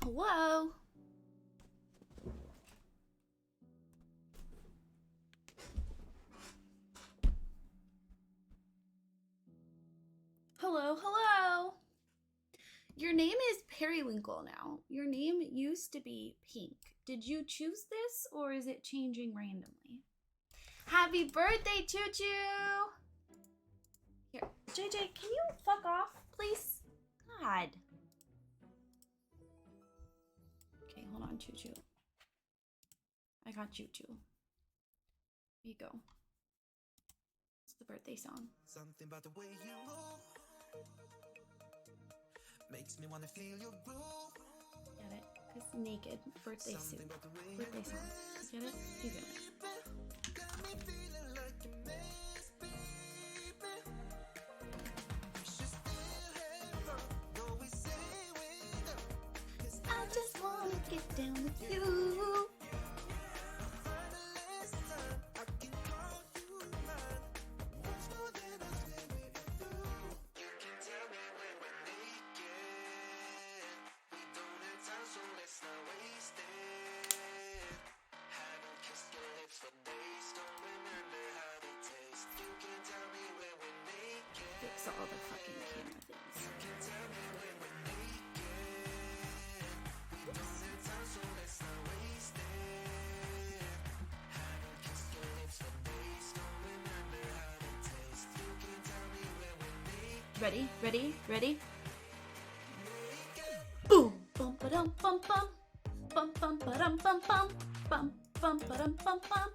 Hello? Hello, hello. Your name is Periwinkle now. Your name used to be Pink. Did you choose this or is it changing randomly? Happy birthday, Choo Choo! Here, JJ, can you fuck off, please? God. Okay, hold on, Choo Choo. I got Choo Choo. Here you go. It's the birthday song. Something about the way you move makes me wanna feel your groove. Get it? Cause naked birthday suit. Birthday song. Get it? You get it. Got me feeling like a mess, baby. We should still have fun, though we say we don't. 'Cause I just wanna get down with you. for the last time, I can call you mine. Much more than I said we could do. You can tell me when we're naked. We don't have time, so let's not waste it. Haven't kissed your lips for days, don't remember how they taste. You can tell me when we're naked. Fix all the fucking camera things. You can tell me when we're naked. We don't have time, so let's not waste it. Haven't kissed your lips for days, don't remember how they taste. You can tell me when we're naked. Ready? Ready? Ready? Boom! Bum ba dum bum bum. Bum bum ba dum bum bum. Bum bum ba dum bum bum.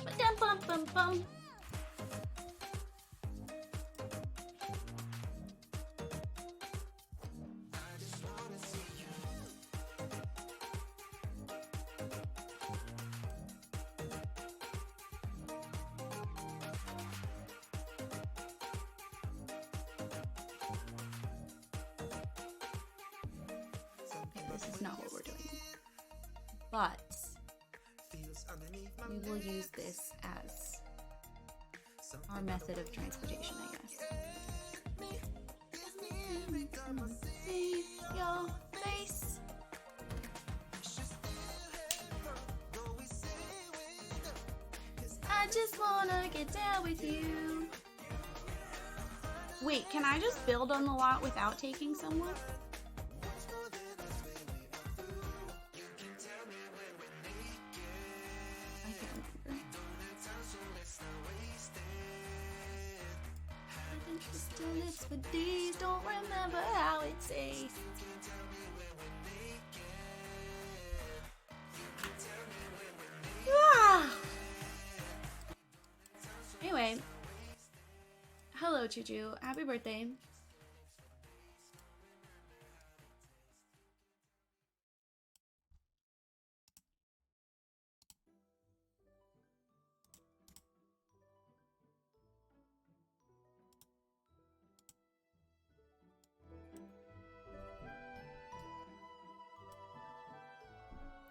Ba dum bum bum bum. I just wanna see you. This is not what we're doing. But Feels underneath my we will use this as our method of transportation, I guess. every time I See your face. should still have fun, though we say we don't. 'Cause I just wanna get down with you. Wait, can I just build on the lot without taking someone? I can't remember. I think she still lives for days, don't remember how it tastes. Ah. Anyway, hello Choo-Choo, happy birthday.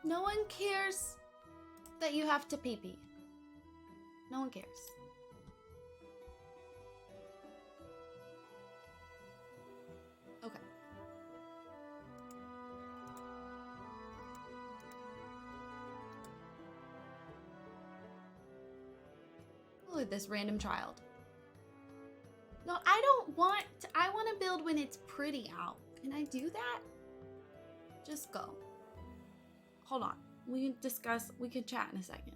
No one cares that you have to pee-pee. No one cares. Okay. Look at this random child. No, I don't want to, I want to build when it's pretty out. Can I do that? Just go. Hold on. We can discuss, we can chat in a second.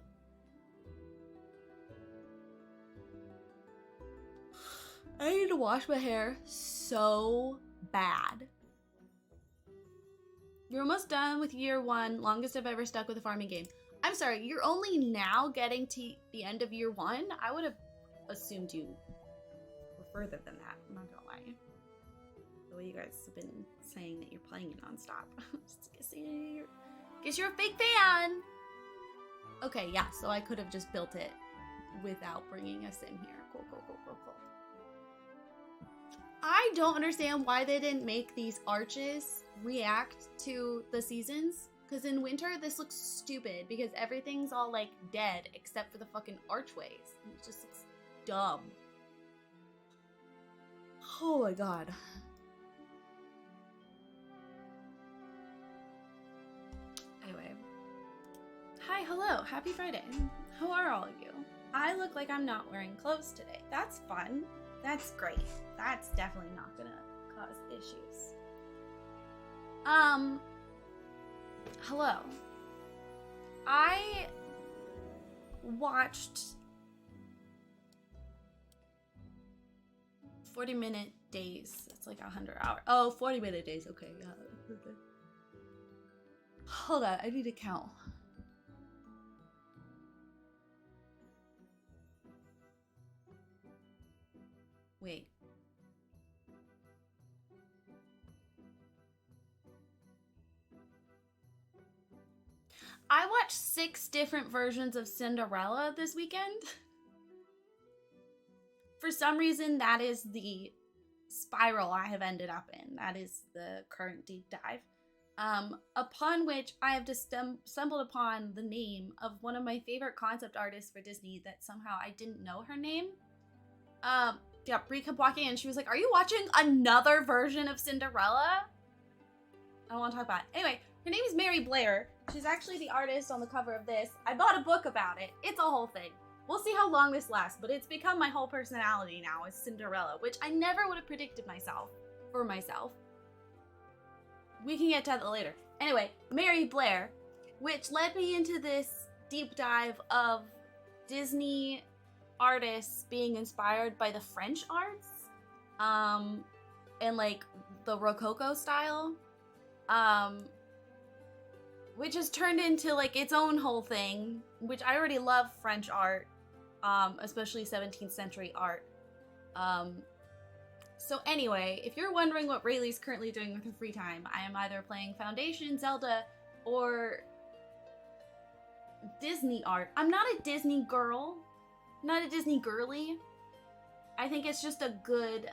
I need to wash my hair so bad. You're almost done with year 1, longest I've ever stuck with a farming game. I'm sorry, you're only now getting to the end of year 1? I would have assumed you were further than that, I'm not gonna lie. The way you guys have been saying that you're playing it nonstop. Guess you're a big fan! Okay, yeah, so I could have just built it without bringing us in here. Cool, cool, cool, cool, cool. I don't understand why they didn't make these arches react to the seasons. Because in winter, this looks stupid because everything's all like dead except for the fucking archways. And it just looks dumb. Oh my god. Anyway. Hi, hello, happy Friday. How are all of you? I look like I'm not wearing clothes today. That's fun. That's great. That's definitely not gonna cause issues. Hello. I watched 40-minute days. It's like 100 hours. Oh, 40-minute days. Okay, yeah. Okay. Hold on, I need to count. Wait. I watched 6 different versions of Cinderella this weekend. For some reason, that is the spiral I have ended up in. That is the current deep dive. Upon which I have just stumbled upon the name of one of my favorite concept artists for Disney that somehow I didn't know her name. Yeah, Brie kept walking in and she was like, are you watching another version of Cinderella? I don't want to talk about it. Anyway, her name is Mary Blair. She's actually the artist on the cover of this. I bought a book about it. It's a whole thing. We'll see how long this lasts, but it's become my whole personality now is Cinderella, which I never would have predicted for myself. We can get to that later. Anyway, Mary Blair, which led me into this deep dive of Disney artists being inspired by the French arts, and like the Rococo style, which has turned into like its own whole thing, which I already love French art, especially 17th century art. So anyway, if you're wondering what Rayleigh's currently doing with her free time, I am either playing Foundation, Zelda, or Disney art. I'm not a Disney girl. Not a Disney girly. I think it's just a good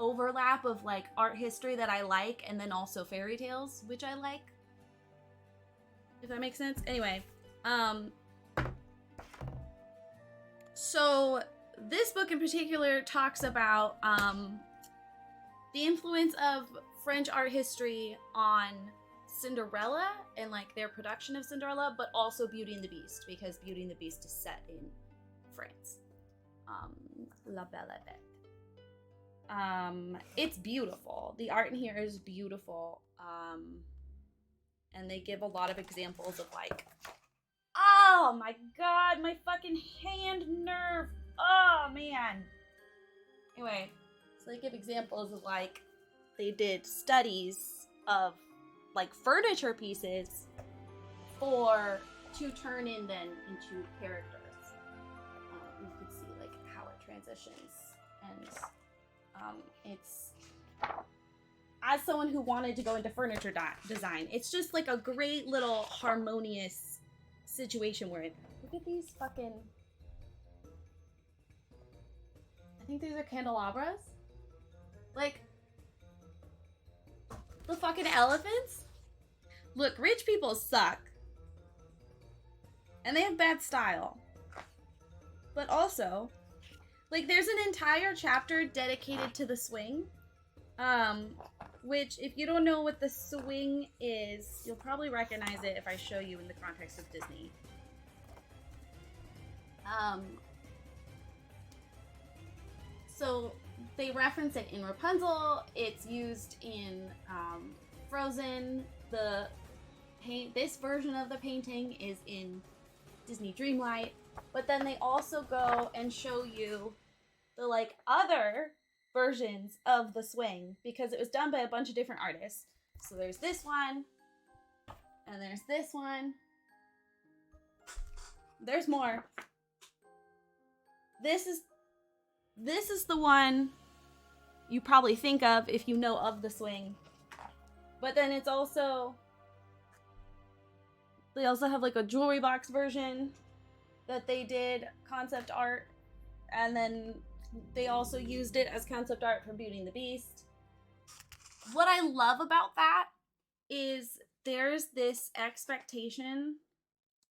overlap of like art history that I like and then also fairy tales, which I like. If that makes sense. Anyway, so this book in particular talks about the influence of French art history on Cinderella and like their production of Cinderella, but also Beauty and the Beast, because Beauty and the Beast is set in France. La Belle et Bête. It's beautiful. The art in here is beautiful. And they give a lot of examples of like, oh my god, my fucking hand nerve. Oh man. Anyway, so they give examples of like, they did studies of like furniture pieces to turn in then into characters. You can see like how it transitions, and it's, as someone who wanted to go into furniture design, it's just like a great little harmonious situation where look at these fucking, I think these are candelabras. Like, the fucking elephants? Look, rich people suck. And they have bad style. But also, like, there's an entire chapter dedicated to the swing. Which, if you don't know what the swing is, you'll probably recognize it if I show you in the context of Disney. So they reference it in Rapunzel. It's used in Frozen. This version of the painting is in Disney Dreamlight. But then they also go and show you the like other versions of the swing, because it was done by a bunch of different artists. So there's this one, and there's this one. There's more. This is the one you probably think of if you know of the swing. But then it's also, they also have like a jewelry box version that they did concept art, and then they also used it as concept art for Beauty and the Beast. What I love about that is there's this expectation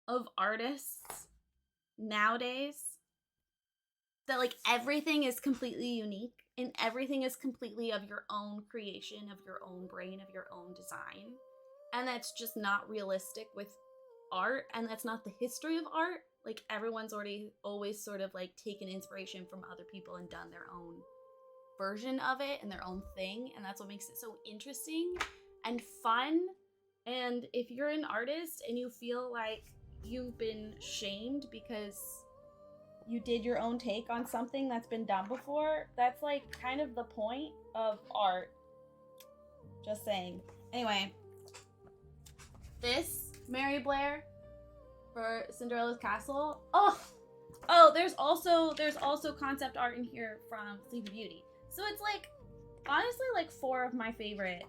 of artists nowadays that like everything is completely unique and everything is completely of your own creation, of your own brain, of your own design. And that's just not realistic with art, and that's not the history of art. Like, everyone's always sort of like taken inspiration from other people and done their own version of it and their own thing, and that's what makes it so interesting and fun. And if you're an artist and you feel like you've been shamed because you did your own take on something that's been done before, that's like kind of the point of art. Just saying. Anyway, this Mary Blair for Cinderella's Castle. Oh, there's also concept art in here from Sleeping Beauty. So it's like, honestly, like 4 of my favorite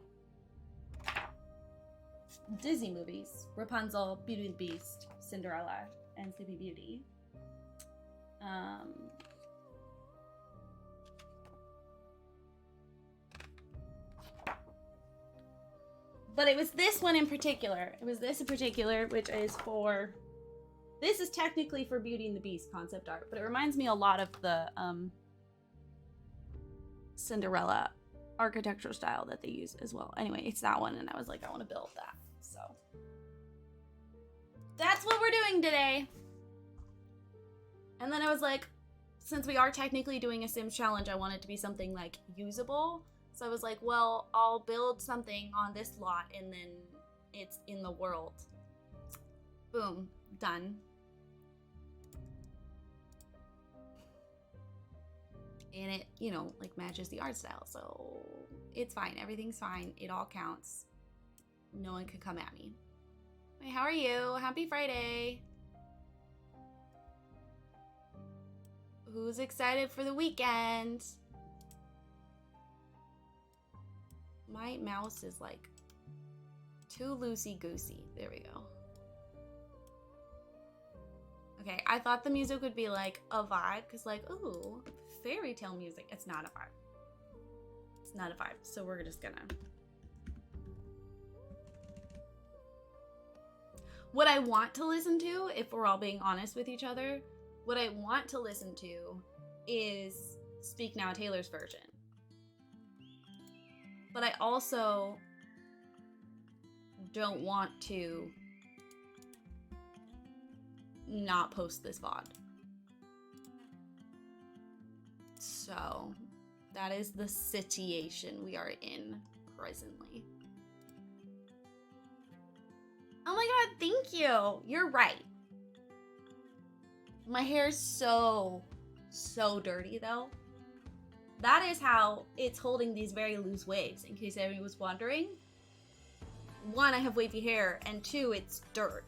Disney movies: Rapunzel, Beauty and the Beast, Cinderella, and Sleeping Beauty. But it was this one in particular. Which is for, this is technically for Beauty and the Beast concept art, but it reminds me a lot of the Cinderella architectural style that they use as well. Anyway, it's that one, and I was like, I want to build that. So that's what we're doing today. And then I was like, since we are technically doing a Sims challenge, I want it to be something like usable. So I was like, well, I'll build something on this lot and then it's in the world. Boom, done. And it, you know, like matches the art style. So it's fine. Everything's fine. It all counts. No one could come at me. Hey, how are you? Happy Friday. Who's excited for the weekend? My mouse is like too loosey-goosey. There we go. Okay, I thought the music would be like a vibe, because like, ooh, fairy tale music. It's not a vibe. It's not a vibe, so we're just gonna... What I want to listen to, if we're all being honest with each other, what I want to listen to is Speak Now Taylor's version. But I also don't want to not post this VOD. So that is the situation we are in presently. Oh my god, thank you. You're right. My hair is so dirty though. That is how it's holding these very loose waves, in case anyone was wondering. One, I have wavy hair, and two, it's dirt.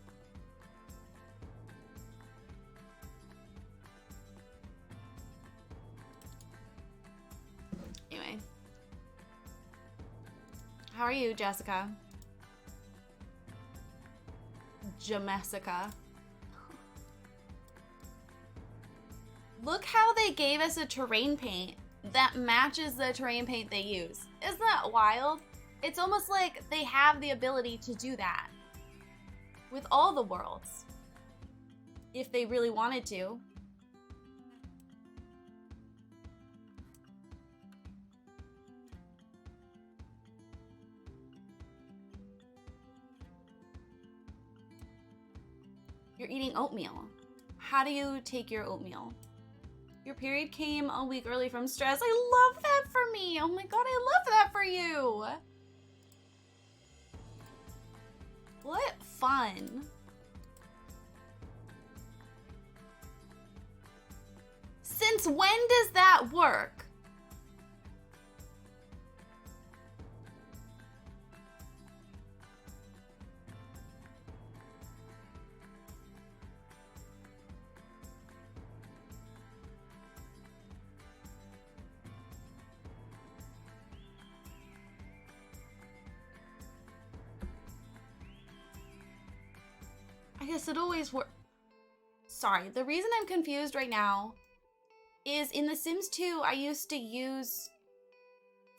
Anyway. How are you, Jessica? Jamessica. Look how they gave us a terrain paint that matches the terrain paint they use. Isn't that wild? It's almost like they have the ability to do that with all the worlds, if they really wanted to. You're eating oatmeal. How do you take your oatmeal? Your period came a week early from stress. I love that for me. Oh my god, I love that for you. What fun. Since when does that work? I guess it always works. Sorry, the reason I'm confused right now is in The Sims 2, I used to use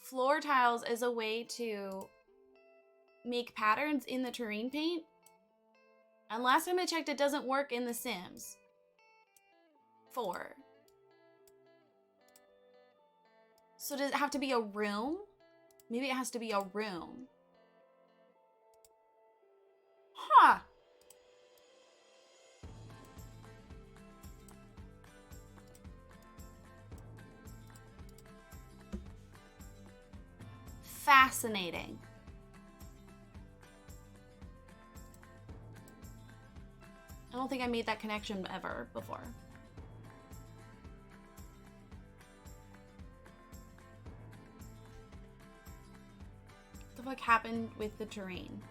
floor tiles as a way to make patterns in the terrain paint. And last time I checked, it doesn't work in The Sims 4. So does it have to be a room? Maybe it has to be a room. Huh. Fascinating. I don't think I made that connection ever before. What the fuck happened with the terrain?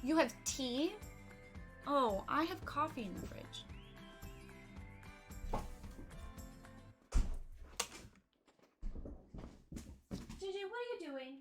You have tea? Oh, I have coffee in the fridge. JJ, what are you doing?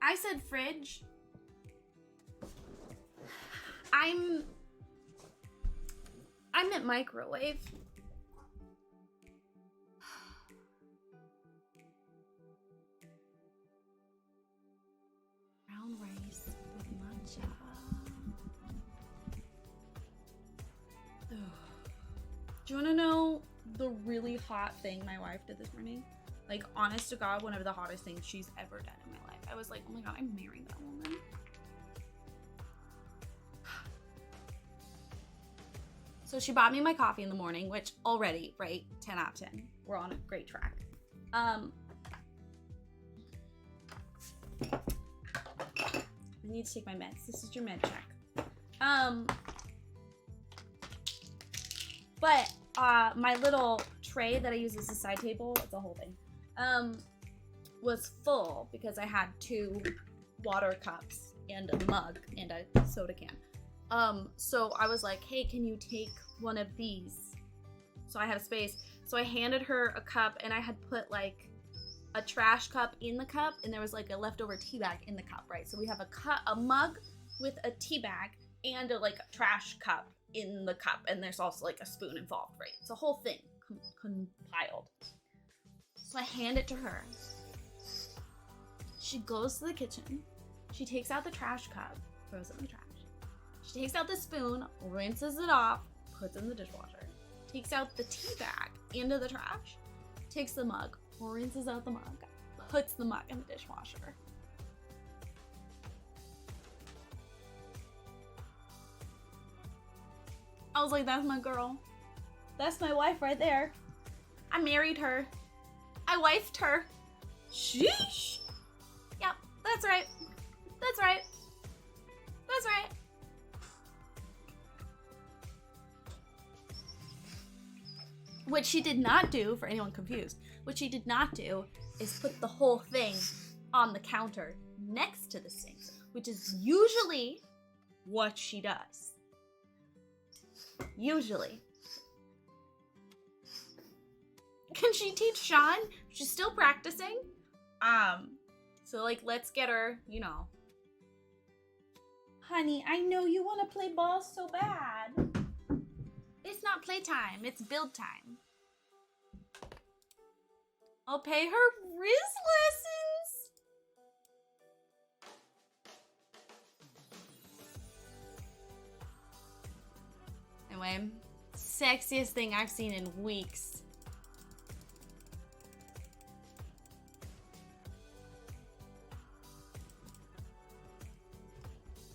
I said fridge. I meant microwave. Brown rice with matcha. Ugh. Do you want to know the really hot thing my wife did this morning? Like, honest to God, one of the hottest things she's ever done in my life. I was like, oh my god, I'm marrying that woman. So she bought me my coffee in the morning, which already, right, 10 out of 10. We're on a great track. I need to take my meds. This is your med check. But my little tray that I use as a side table, it's a whole thing, was full because I had 2 water cups and a mug and a soda can. So I was like, hey, can you take one of these? So I have space. So I handed her a cup, and I had put like a trash cup in the cup, and there was like a leftover tea bag in the cup, right? So we have a mug with a tea bag and a like trash cup in the cup, and there's also like a spoon involved, right? It's a whole thing compiled. So I hand it to her. She goes to the kitchen. She takes out the trash cup, throws it in the trash. She takes out the spoon, rinses it off, puts it in the dishwasher. Takes out the tea bag into the trash. Takes the mug, rinses out the mug, puts the mug in the dishwasher. I was like, that's my girl. That's my wife right there. I married her. I wifed her. Sheesh. Yep, that's right. That's right. That's right. What she did not do, for anyone confused, what she did not do is put the whole thing on the counter next to the sink, which is usually what she does. Usually. Can she teach Sean? She's still practicing. So like, let's get her, you know. Honey, I know you want to play ball so bad. It's not playtime, it's build time. I'll pay her Riz lessons. Anyway, sexiest thing I've seen in weeks.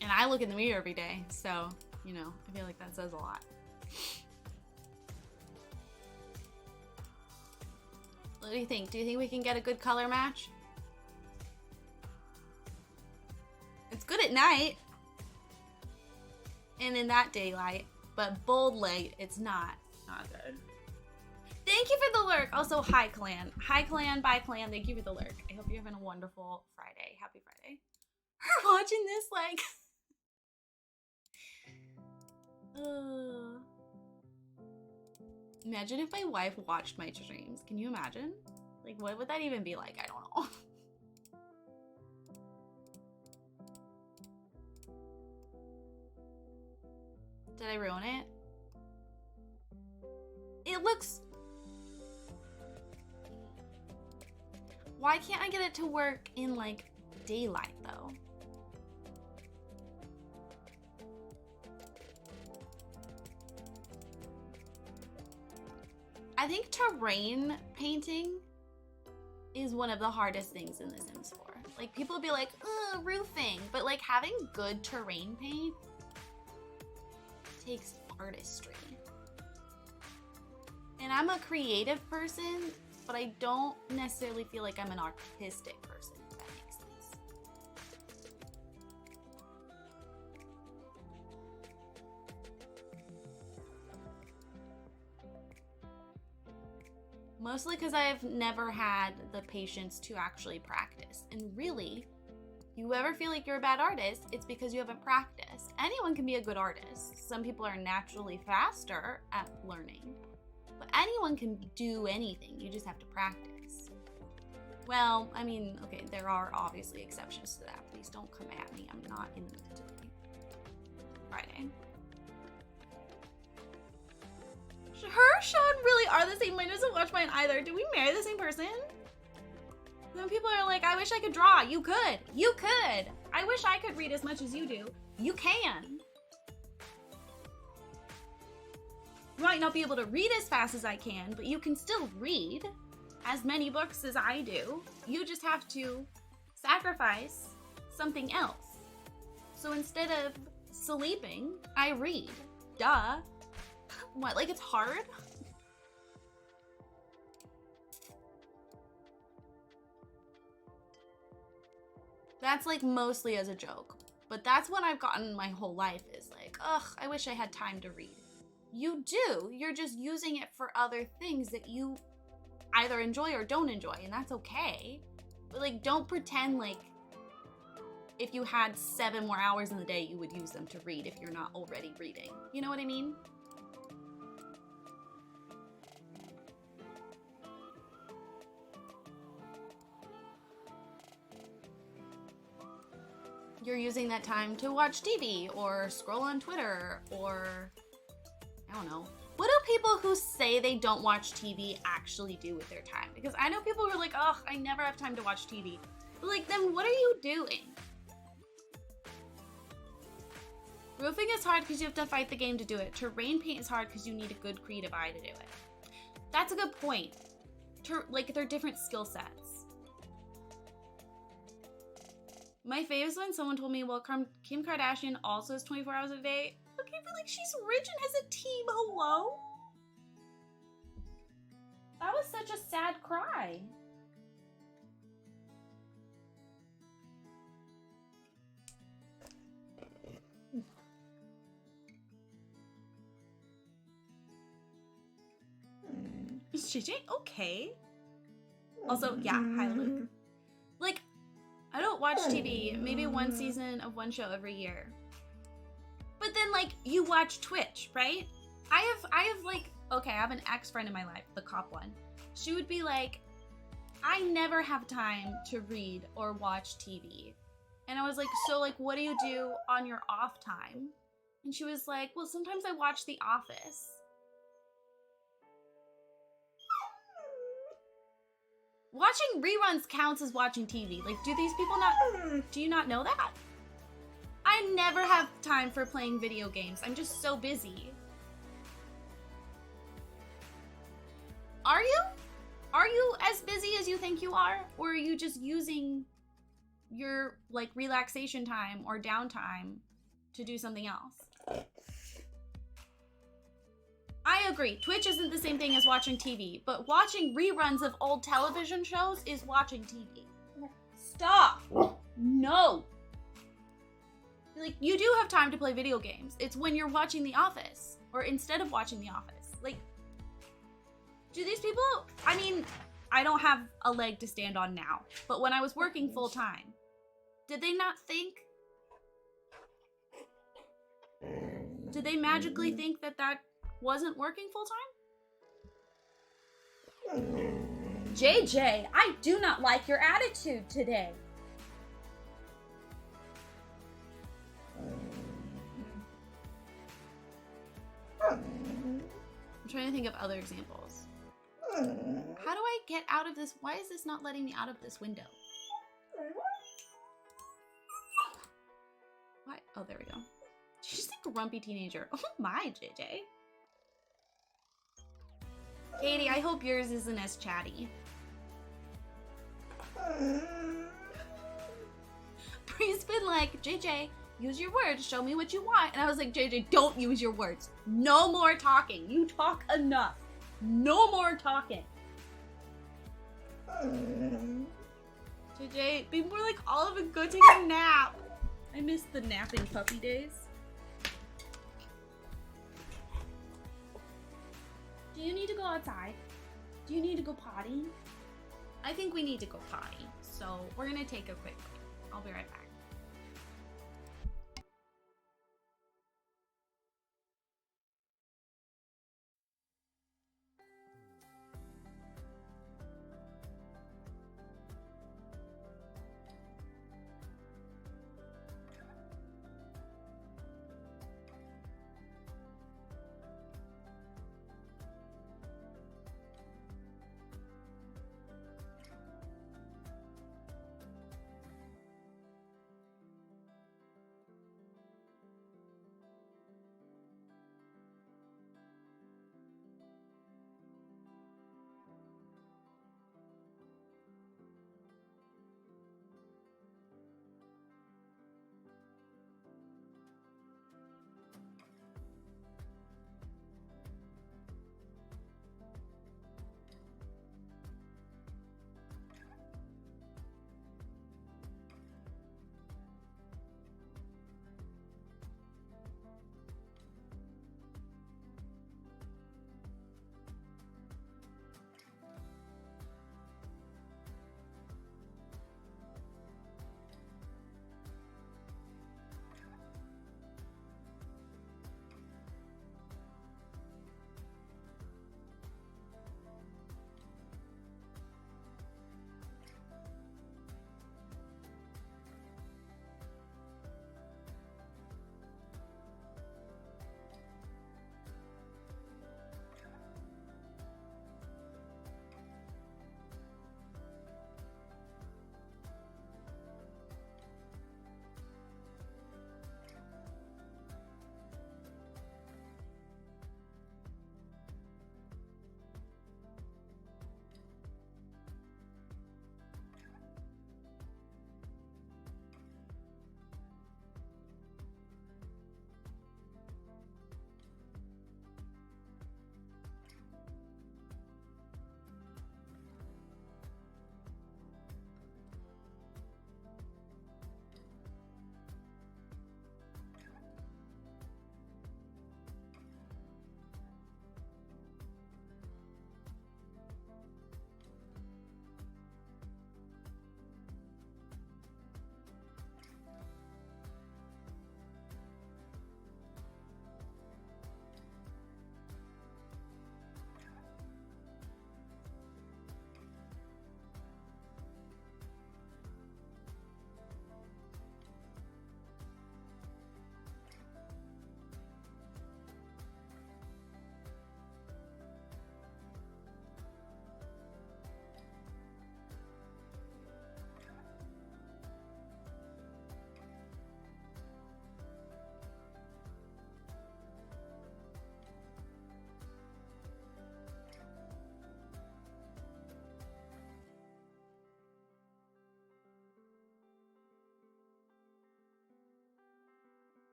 And I look in the mirror every day, so, you know, I feel like that says a lot. What do you think? Do you think we can get a good color match? It's good at night. And in that daylight. But bold light, it's not. Not good. Thank you for the lurk. Also, hi clan. Hi clan, bye clan. Thank you for the lurk. I hope you're having a wonderful Friday. Happy Friday. We're watching this like... Imagine if my wife watched my streams. Can you imagine? Like, what would that even be like? I don't know. Did I ruin it? It looks... Why can't I get it to work in, like, daylight, though? I think terrain painting is one of the hardest things in The Sims 4. Like, people will be like, ugh, roofing. But, like, having good terrain paint takes artistry. And I'm a creative person, but I don't necessarily feel like I'm an artistic person, if that makes sense. Mostly because I've never had the patience to actually practice. And really, you ever feel like you're a bad artist, it's because you haven't practiced. Anyone can be a good artist. Some people are naturally faster at learning. But anyone can do anything, you just have to practice. Well, I mean, okay, there are obviously exceptions to that. Please don't come at me, I'm not in the mood today. Friday. Her Sean really are the same. Mine doesn't watch mine either. Do we marry the same person? Then people are like, I wish I could draw. You could. You could. I wish I could read as much as you do. You can. You might not be able to read as fast as I can, but you can still read as many books as I do. You just have to sacrifice something else. So instead of sleeping, I read. Duh. What, like it's hard? That's like mostly as a joke. But that's what I've gotten my whole life is like, ugh, I wish I had time to read. You do. You're just using it for other things that you either enjoy or don't enjoy, and that's okay. But like, don't pretend like if you had 7 more hours in the day, you would use them to read if you're not already reading. You know what I mean? You're using that time to watch TV or scroll on Twitter or, I don't know. What do people who say they don't watch TV actually do with their time? Because I know people who are like, oh, I never have time to watch TV. But like, then what are you doing? Roofing is hard because you have to fight the game to do it. Terrain paint is hard because you need a good creative eye to do it. That's a good point. Like, they're different skill sets. My fave is when someone told me, well, Kim Kardashian also has 24 hours a day. Okay, but like, she's rich and has a team. Hello? That was such a sad cry. Is JJ okay? Also, yeah, hi Luke. Like, I don't watch TV, maybe one season of one show every year. But then like, you watch Twitch, right? I have like, okay, I have an ex-friend in my life, the cop one. She would be like, I never have time to read or watch TV. And I was like, so like, what do you do on your off time? And she was like, well, sometimes I watch The Office. Watching reruns counts as watching TV. Like, do these people not, do you not know that? I never have time for playing video games. I'm just so busy. Are you? Are you as busy as you think you are? Or are you just using your, like, relaxation time or downtime to do something else? I agree. Twitch isn't the same thing as watching TV, but watching reruns of old television shows is watching TV. Stop! No! Like, you do have time to play video games. It's when you're watching The Office, or instead of watching The Office. Like, do these people, I mean, I don't have a leg to stand on now, but when I was working full time, did they not think? Did they magically think that that wasn't working full time? JJ, I do not like your attitude today. I'm trying to think of other examples. How do I get out of this? Why is this not letting me out of this window? Why? Oh, there we go. She's a grumpy teenager. Oh my, JJ. Katie, I hope yours isn't as chatty. Bree's been like, JJ, use your words, show me what you want. And I was like, JJ, don't use your words. No more talking. You talk enough. No more talking. JJ, be more like Olive and go take a nap. I miss the napping puppy days. Do you need to go outside? Do you need to go potty? I think we need to go potty. So we're gonna take a quick break. I'll be right back.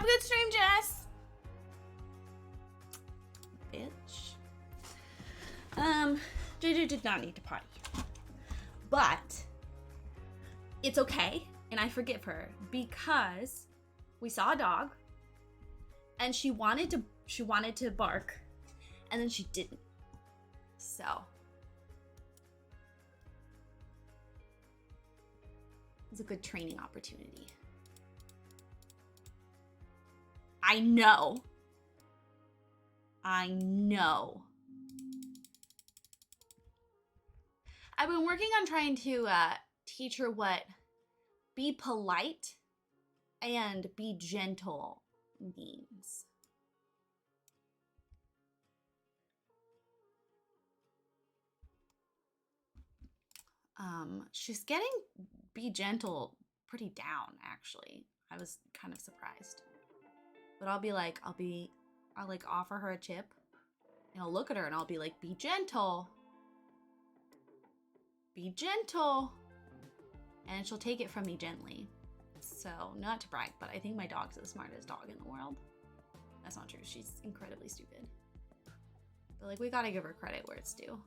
good stream, Jess. Bitch. JJ did not need to potty. But it's okay, and I forgive her because we saw a dog and she wanted to bark and then she didn't. So it's a good training opportunity. I know. I've been working on trying to teach her what be polite and be gentle means. She's getting be gentle pretty down, actually. I was kind of surprised. But I'll like offer her a chip and I'll look at her and I'll be like, be gentle. Be gentle. And she'll take it from me gently. So, not to brag, but I think my dog's the smartest dog in the world. That's not true. She's incredibly stupid. But like, we gotta give her credit where it's due.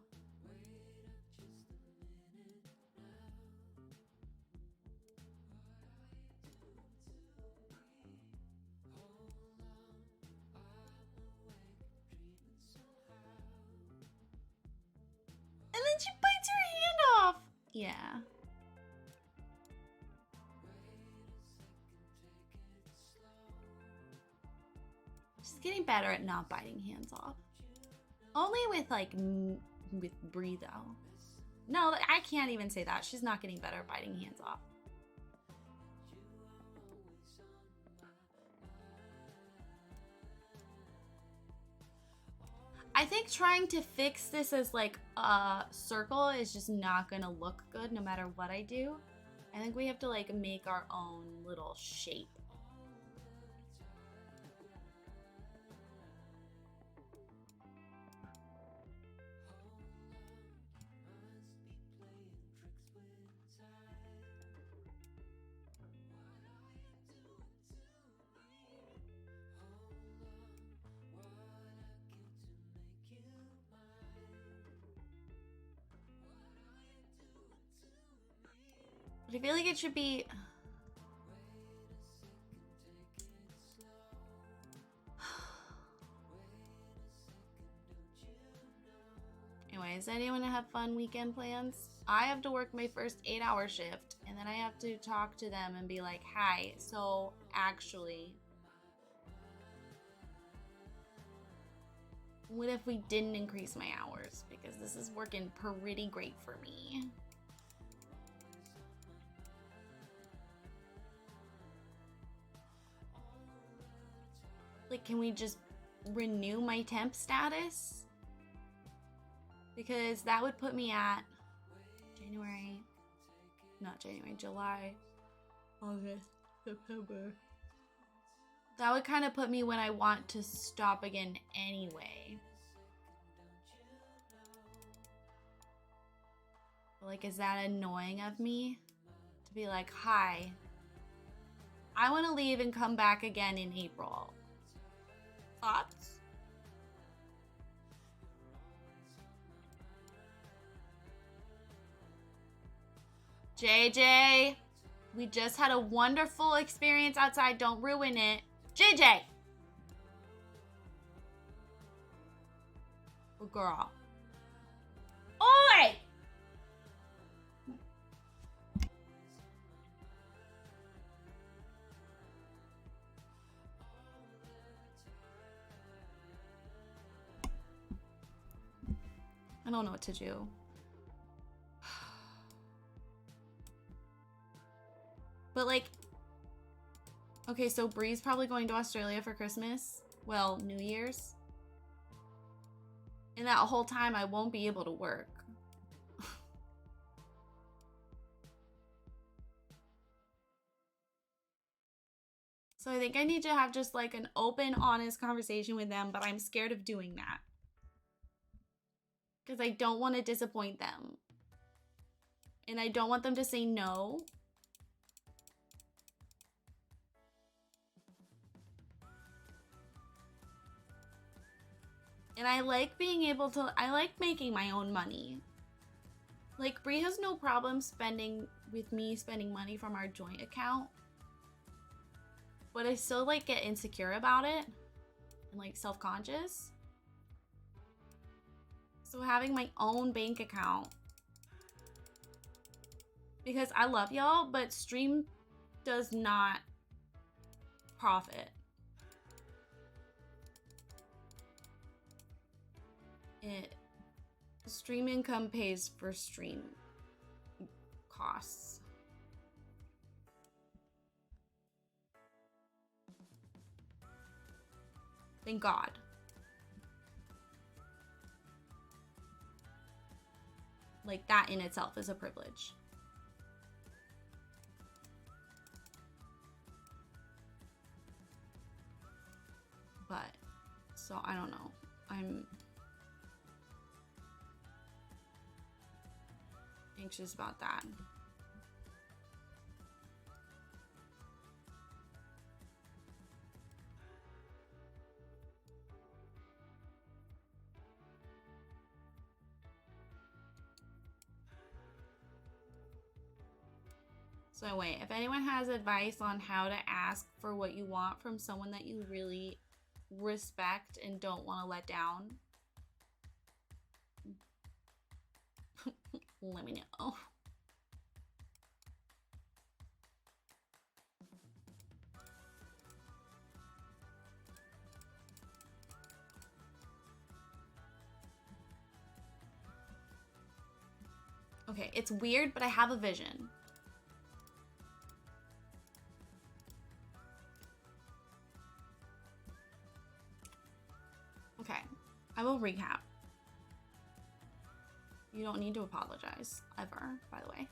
And then she bites her hand off. Yeah. She's getting better at not biting hands off. Only with like, with Bree though. No, I can't even say that. She's not getting better at biting hands off. I think trying to fix this as like a circle is just not gonna look good no matter what I do. I think we have to like make our own little shape. But I feel like it should be... Anyways, anyone have fun weekend plans? I have to work my first 8-hour shift, and then I have to talk to them and be like, hi, so actually, what if we didn't increase my hours? Because this is working pretty great for me. Like, can we just renew my temp status? Because that would put me at July, August, September. That would kind of put me when I want to stop again anyway. Like, is that annoying of me? To be like, hi, I want to leave and come back again in April. Thoughts? JJ, we just had a wonderful experience outside. Don't ruin it. JJ! Oh, girl. Oi! I don't know what to do. But like, okay, so Bree's probably going to Australia for Christmas. Well, New Year's. And that whole time I won't be able to work. So I think I need to have just like an open, honest conversation with them, but I'm scared of doing that. Because I don't want to disappoint them. And I don't want them to say no. And I like being able to, I like making my own money. Like, Brie has no problem spending money from our joint account. But I still, like, get insecure about it. And, like, self-conscious. So having my own bank account. Because I love y'all, but Stream does not profit. Stream income pays for stream costs. Thank God. Like, that in itself is a privilege. But, so I don't know. I'm anxious about that. So wait, if anyone has advice on how to ask for what you want from someone that you really respect and don't want to let down, let me know. Okay, it's weird, but I have a vision. Okay, I will recap. You don't need to apologize, ever, by the way.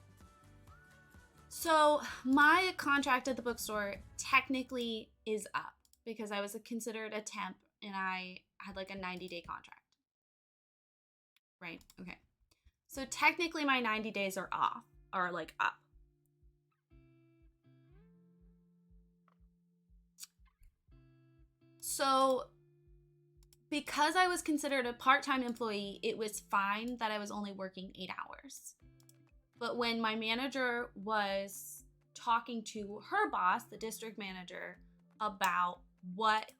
So, my contract at the bookstore technically is up because I was considered a temp and I had like a 90-day contract. Right? Okay. So, technically my 90 days are off, or like up. So, because I was considered a part-time employee, it was fine that I was only working 8 hours. But when my manager was talking to her boss, the district manager, about what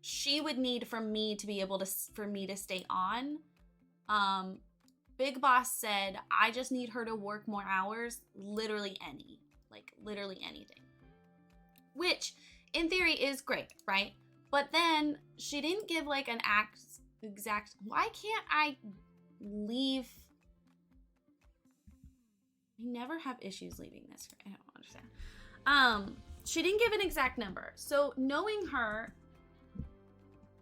she would need from me to be able to, for me to stay on, Big Boss said, I just need her to work more hours, literally anything. Which, in theory, is great, right? But then she didn't give like an exact, why can't I leave? I never have issues leaving this. I don't understand. She didn't give an exact number. So knowing her,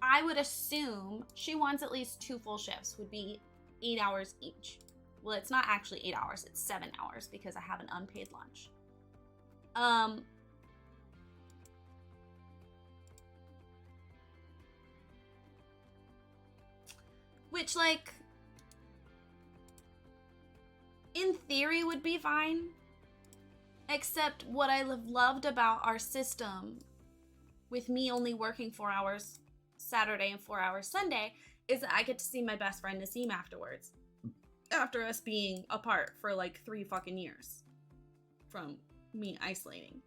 I would assume she wants at least 2 full shifts, would be 8 hours each. Well, it's not actually 8 hours, it's 7 hours because I have an unpaid lunch. Which, like, in theory would be fine. Except what I loved about our system, with me only working 4 hours Saturday and 4 hours Sunday, is that I get to see my best friend Naseem afterwards. After us being apart for like 3 fucking years from me isolating.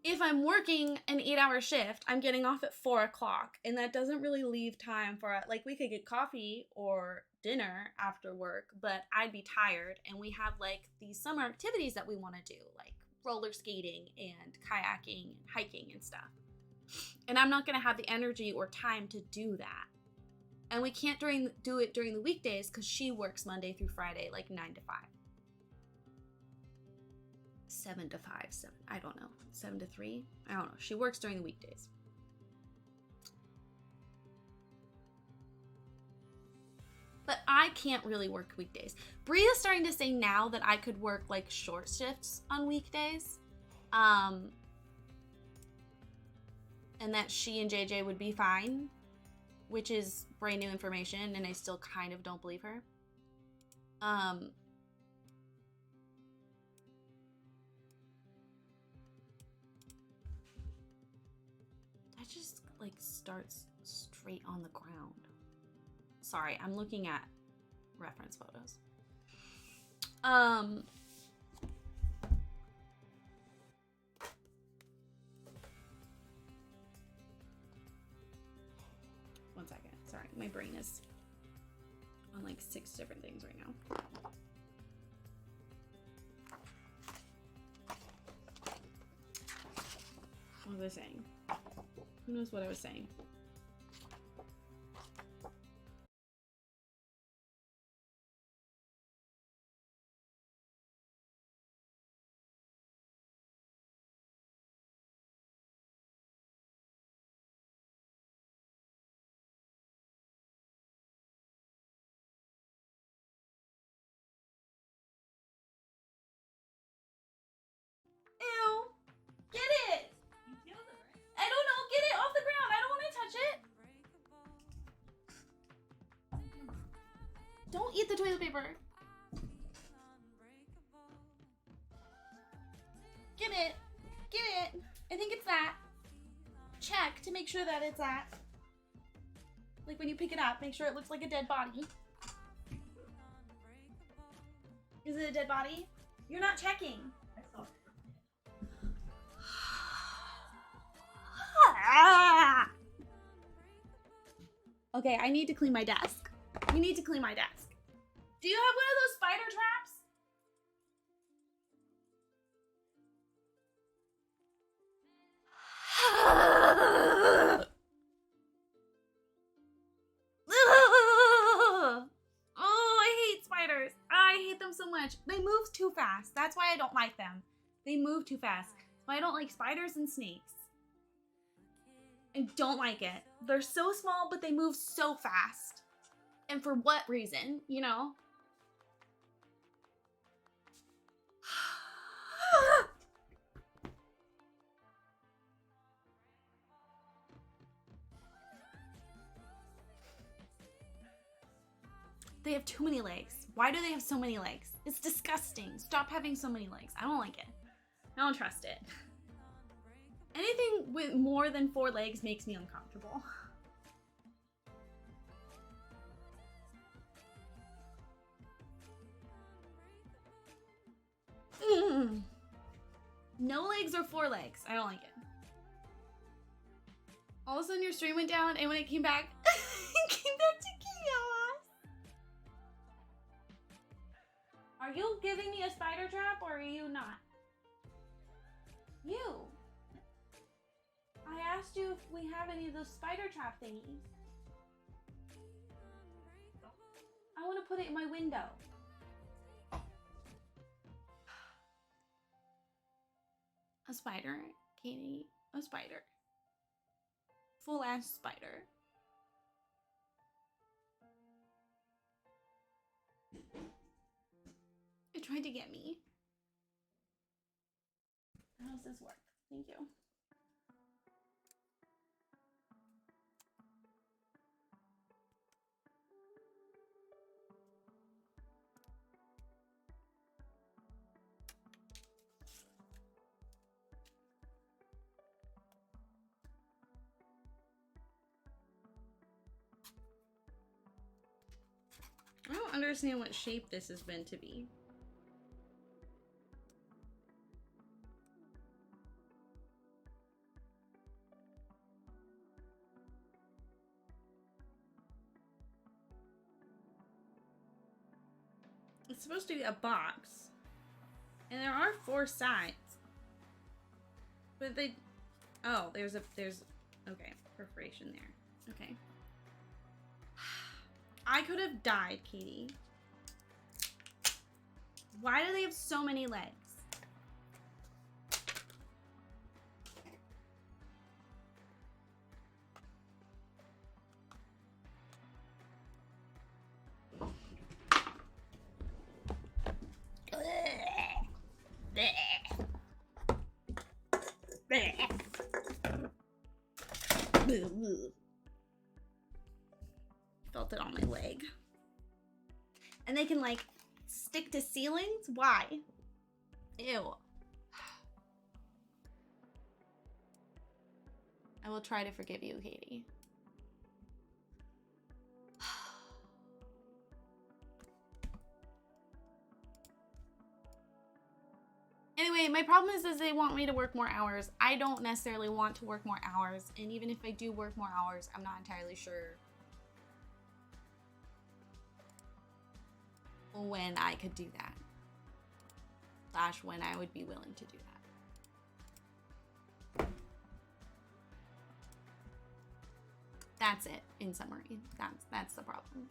If I'm working an 8-hour shift, I'm getting off at 4 o'clock, and that doesn't really leave time for, like, we could get coffee or dinner after work, but I'd be tired, and we have, like, these summer activities that we want to do, like roller skating and kayaking and hiking and stuff. And I'm not going to have the energy or time to do that. And we can't do it during the weekdays because she works Monday through Friday, like 9 to 5. 7 to 5, I don't know, 7 to 3, I don't know. She works during the weekdays. But I can't really work weekdays. Bree is starting to say now that I could work like short shifts on weekdays. And that she and JJ would be fine, which is brand new information, and I still kind of don't believe her. like starts straight on the ground. Sorry, I'm looking at reference photos. One second. Sorry, my brain is on like 6 different things right now. What was I saying? Who knows what I was saying? Ew! Get it! I don't know. Get it off the ground. I don't want to touch it. Don't eat the toilet paper. Get it. Get it. I think it's that. Check to make sure that it's that. Like when you pick it up, make sure it looks like a dead body. Is it a dead body? You're not checking. Okay, I need to clean my desk. We need to clean my desk. Do you have one of those spider traps? Oh, I hate spiders. I hate them so much. They move too fast. That's why I don't like them. They move too fast. That's why I don't like spiders and snakes. I don't like it. They're so small, but they move so fast. And for what reason, you know? They have too many legs. Why do they have so many legs? It's disgusting. Stop having so many legs. I don't like it. I don't trust it. Anything with more than 4 legs makes me uncomfortable. No legs or 4 legs. I don't like it. All of a sudden your stream went down, and when it came back, it came back to chaos. Are you giving me a spider trap or are you not? You. I asked you if we have any of those spider trap thingies. I want to put it in my window. A spider, Katie. A spider. Full ass spider. It tried to get me. How does this work? Thank you. I don't understand what shape this is meant to be. It's supposed to be a box. And there are 4 sides. But they... Oh, there's... Okay, perforation there. Okay. I could have died, Katie. Why do they have so many legs? Felt it on my leg. And they can like stick to ceilings? Why? Ew. I will try to forgive you, Katie. Anyway, my problem is they want me to work more hours. I don't necessarily want to work more hours. And even if I do work more hours, I'm not entirely sure when I could do that. Slash when I would be willing to do that. That's it, in summary. That's the problem.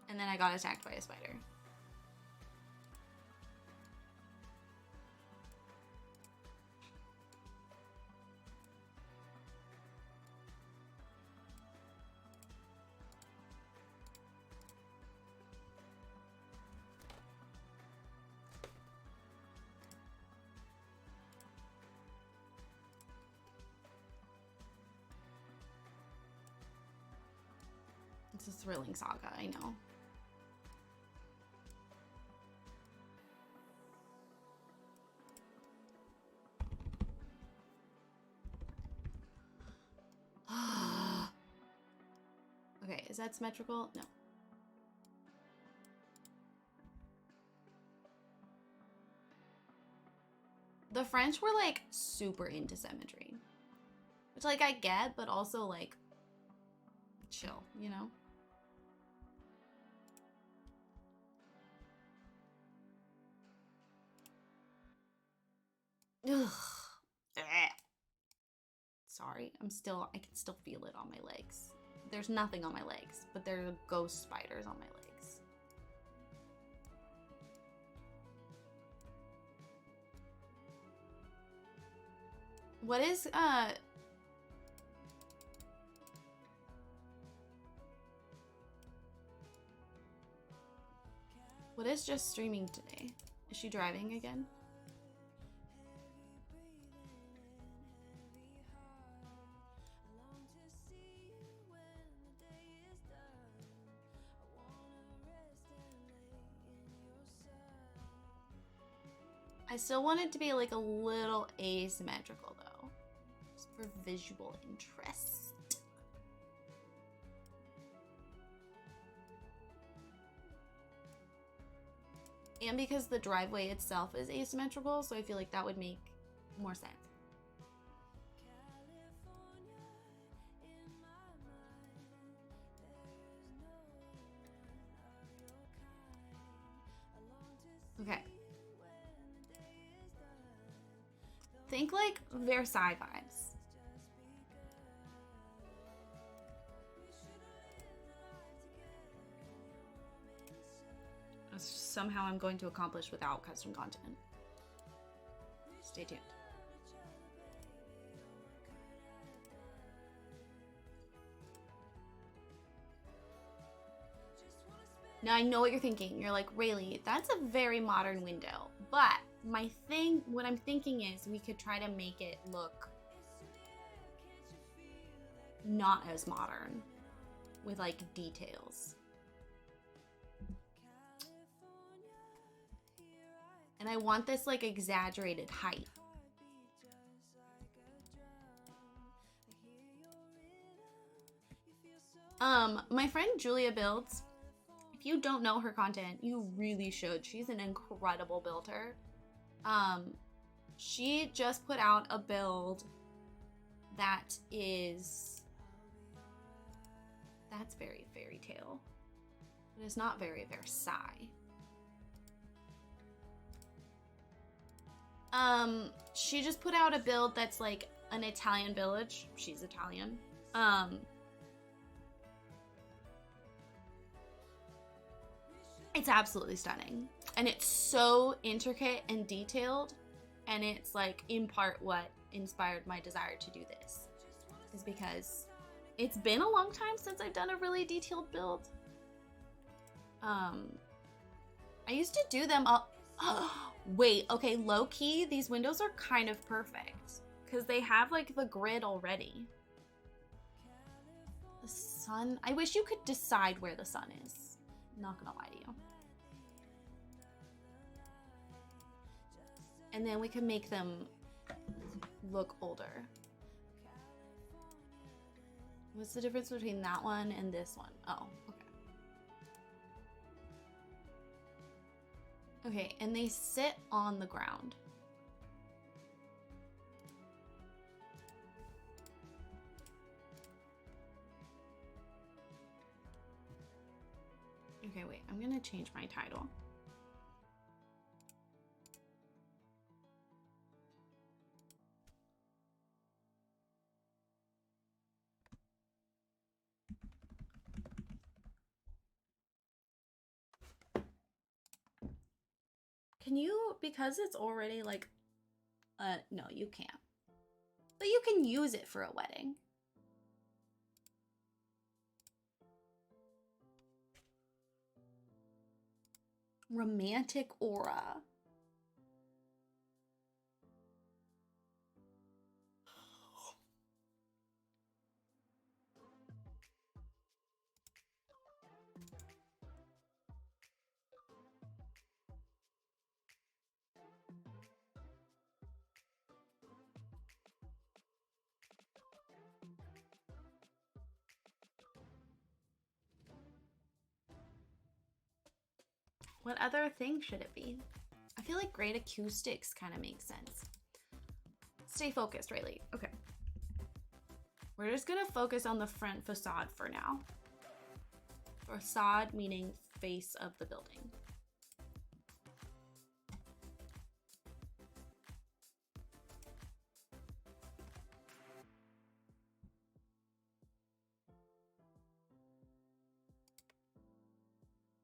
And then I got attacked by a spider. It's a thrilling saga, I know. Okay, is that symmetrical? No. The French were like super into symmetry, which like I get, but also like chill, you know? Ugh. Sorry, I can still feel it on my legs. There's nothing on my legs, but there are ghost spiders on my legs. What is, what is just streaming today? Is she driving again? I still want it to be like a little asymmetrical though, just for visual interest. And because the driveway itself is asymmetrical, so I feel like that would make more sense. Okay. Think like Versailles vibes. Somehow I'm going to accomplish without custom content. Stay tuned. Now I know what you're thinking. You're like, Rayleigh, that's a very modern window. But what I'm thinking is we could try to make it look not as modern with like details. And I want this like exaggerated height. My friend Julia builds. If you don't know her content, you really should. She's an incredible builder. She just put out a build that's very fairy tale. But it's not very Versailles. She just put out a build that's like an Italian village. She's Italian. It's absolutely stunning. And it's so intricate and detailed. And it's like in part what inspired my desire to do this. Is because it's been a long time since I've done a really detailed build. I used to do them all. Wait, okay, low key, these windows are kind of perfect. Because they have like the grid already. The sun, I wish you could decide where the sun is. Not gonna lie to you. And then we can make them look older. What's the difference between that one and this one? Oh, okay. Okay, and they sit on the ground. Okay, wait, I'm gonna change my title. Can you, because it's already like, no, you can't. But you can use it for a wedding. Romantic aura. What other thing should it be? I feel like great acoustics kind of makes sense. Stay focused, Rayleigh. Okay. We're just gonna focus on the front facade for now. Facade meaning face of the building.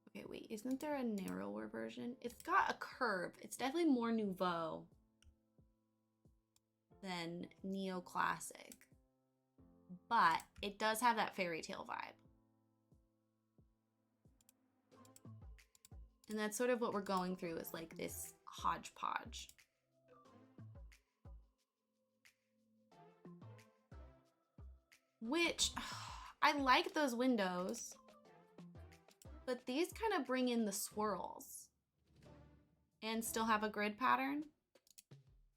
Okay, wait, isn't there a narrower version? It's got a curve. It's definitely more nouveau than neoclassic, but it does have that fairy tale vibe. And that's sort of what we're going through, is like this hodgepodge. Which, I like those windows, but these kind of bring in the swirls and still have a grid pattern.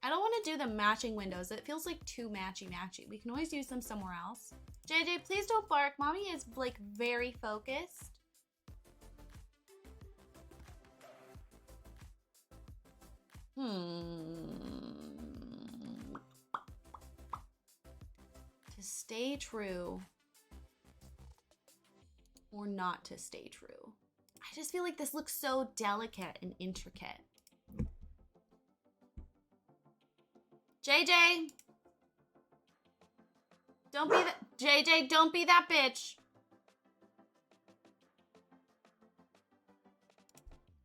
I don't want to do the matching windows. It feels like too matchy-matchy. We can always use them somewhere else. JJ, please don't bark. Mommy is like very focused. To stay true or not to stay true. I just feel like this looks so delicate and intricate. JJ! Don't be that, JJ, don't be that bitch.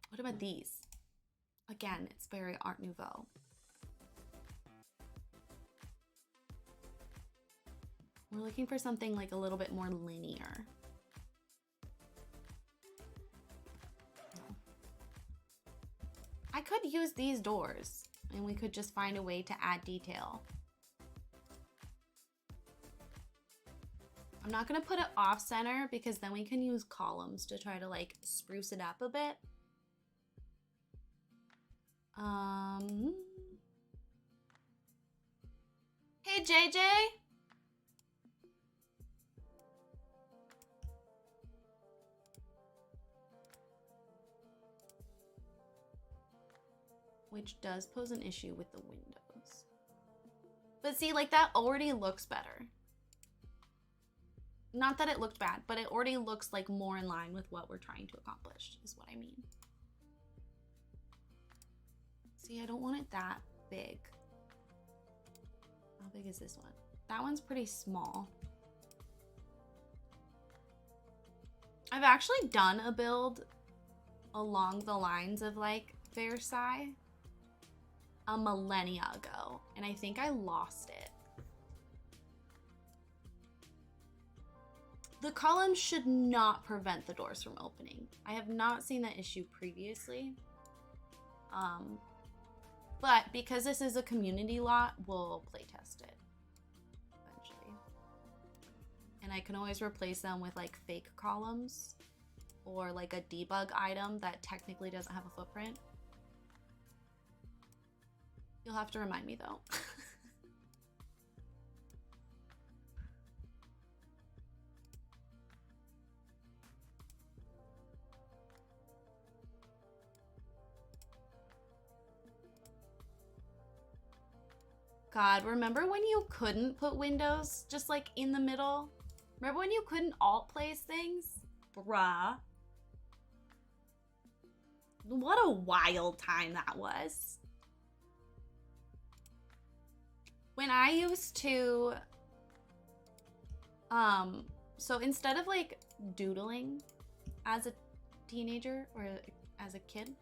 What about these? Again, it's very Art Nouveau. We're looking for something like a little bit more linear. I could use these doors and we could just find a way to add detail. I'm not gonna put it off center because then we can use columns to try to like spruce it up a bit. Hey JJ. Which does pose an issue with the windows. But see, like that already looks better. Not that it looked bad, but it already looks like more in line with what we're trying to accomplish, is what I mean. See, I don't want it that big. How big is this one? That one's pretty small. I've actually done a build along the lines of like Versailles a millennia ago, and I think I lost it. The columns should not prevent the doors from opening. I have not seen that issue previously. But because this is a community lot, we'll playtest it eventually. And I can always replace them with like fake columns or like a debug item that technically doesn't have a footprint. You'll have to remind me though. God, remember when you couldn't put windows just like in the middle? Remember when you couldn't alt place things? Bruh. What a wild time that was. When I used to, so instead of like doodling as a teenager or as a kid,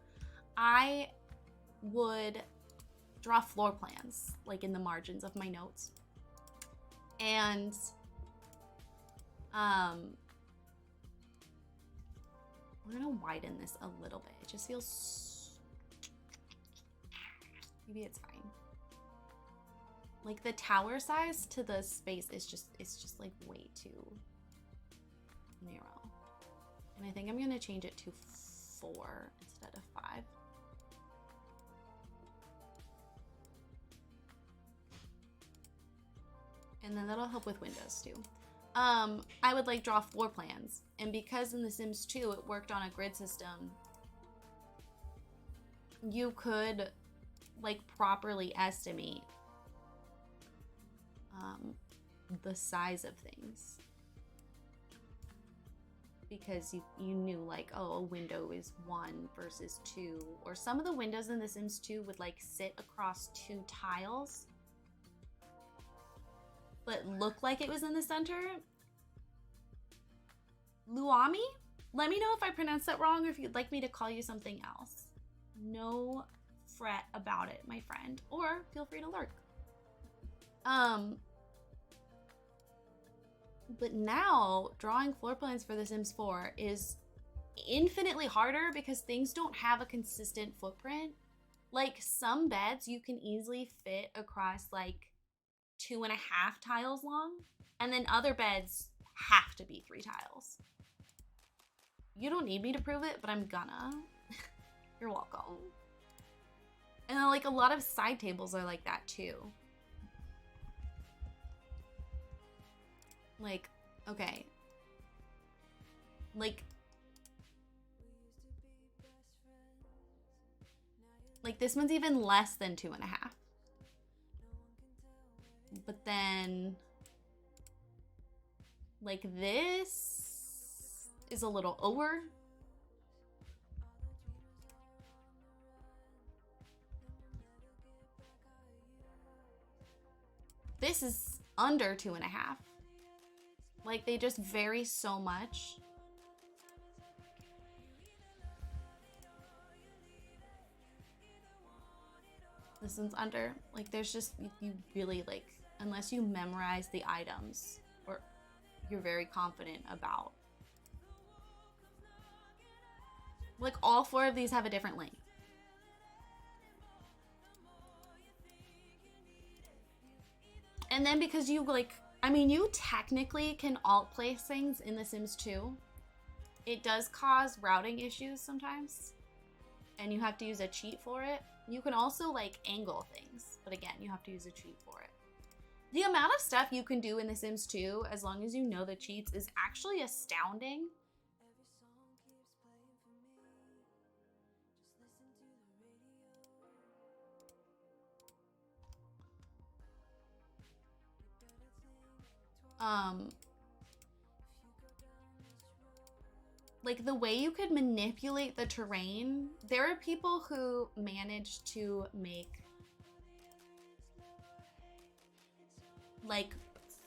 I would draw floor plans like in the margins of my notes. And we're gonna widen this a little bit. It just feels, maybe it's fine. Like the tower size to the space is just, it's just like way too narrow. And I think I'm gonna change it to 4 instead of 5. And then that'll help with windows too. I would like draw floor plans. And because in The Sims 2 it worked on a grid system, you could like properly estimate the size of things. Because you knew like, oh, a window is 1 versus 2. Or some of the windows in The Sims 2 would like sit across 2 tiles but look like it was in the center. Luami? Let me know if I pronounced that wrong or if you'd like me to call you something else. No fret about it, my friend. Or feel free to lurk. But now, drawing floor plans for The Sims 4 is infinitely harder because things don't have a consistent footprint. Like some beds you can easily fit across like 2.5 tiles long, and then other beds have to be 3 tiles. You don't need me to prove it, but I'm gonna. You're welcome. And then like a lot of side tables are like that too. Like, okay. Like this one's even less than 2.5. But then, like this is a little over. This is under 2.5. Like they just vary so much. This one's under. Like there's just, you really like, unless you memorize the items or you're very confident about. Like all 4 of these have a different length. And then because you like, I mean, you technically can alt place things in The Sims 2. It does cause routing issues sometimes, and you have to use a cheat for it. You can also like angle things, but again, you have to use a cheat for it. The amount of stuff you can do in The Sims 2, as long as you know the cheats, is actually astounding. Like the way you could manipulate the terrain, there are people who managed to make like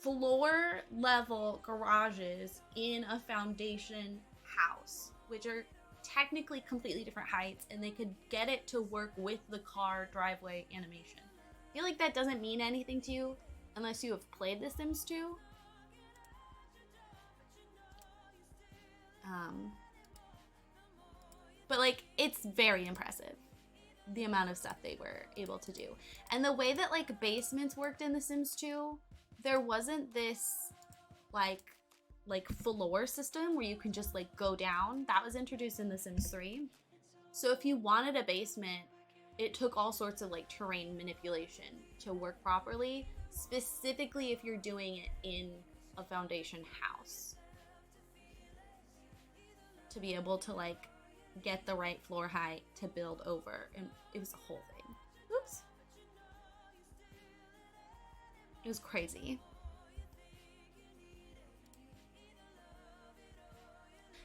floor level garages in a foundation house, which are technically completely different heights, and they could get it to work with the car driveway animation. I feel like that doesn't mean anything to you unless you have played The Sims 2. But like it's very impressive the amount of stuff they were able to do. And the way that like basements worked in The Sims 2, there wasn't this like like floor system where you can just like go down. That was introduced in The Sims 3. So if you wanted a basement, it took all sorts of like terrain manipulation to work properly, specifically if you're doing it in a foundation house, to be able to like get the right floor height to build over. And it was a whole thing. Oops. It was crazy.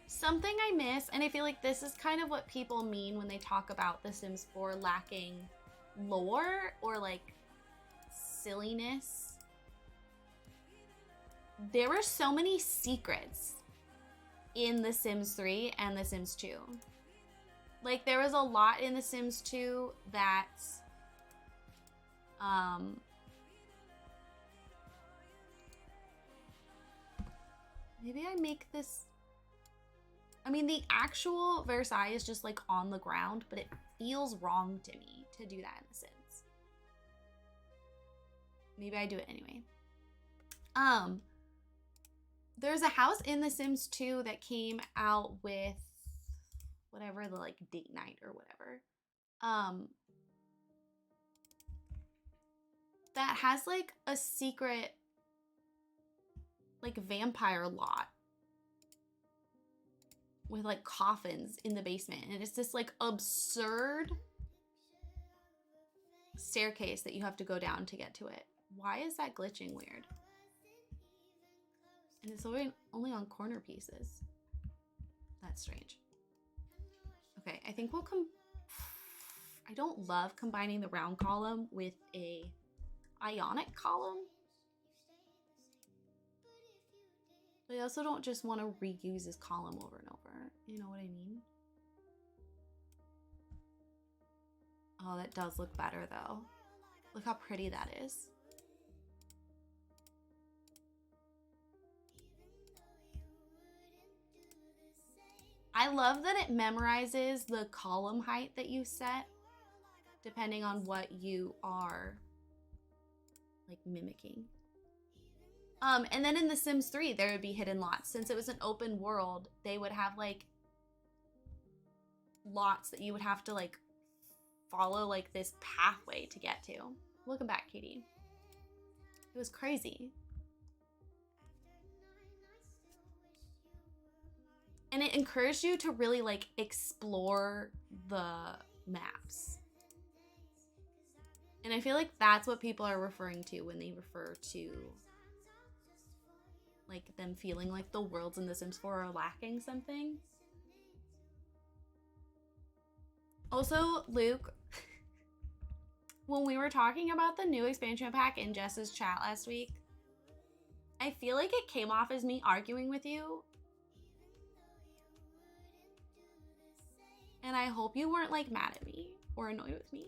Something I miss, and I feel like this is kind of what people mean when they talk about The Sims 4 lacking lore or like silliness. There were so many secrets in The Sims 3 and The Sims 2. Like, there was a lot in The Sims 2 that maybe I make this, I mean, the actual Versailles is just like on the ground, but it feels wrong to me to do that in The Sims. Maybe I do it anyway. There's a house in The Sims 2 that came out with whatever, the like date night or whatever. That has like a secret like vampire lot with like coffins in the basement, and it's this like absurd staircase that you have to go down to get to it. Why is that glitching weird? And it's only on corner pieces. That's strange. Okay, I think we'll I don't love combining the round column with a ionic column. But I also don't just want to reuse this column over and over. You know what I mean? Oh, that does look better though. Look how pretty that is. I love that it memorizes the column height that you set depending on what you are like mimicking. And then in The Sims 3, there would be hidden lots. Since it was an open world, they would have like lots that you would have to like follow like this pathway to get to. Welcome back, Katie. It was crazy. And it encouraged you to really like explore the maps. And I feel like that's what people are referring to when they refer to like them feeling like the worlds in The Sims 4 are lacking something. Also, Luke, when we were talking about the new expansion pack in Jess's chat last week, I feel like it came off as me arguing with you. And I hope you weren't like mad at me or annoyed with me.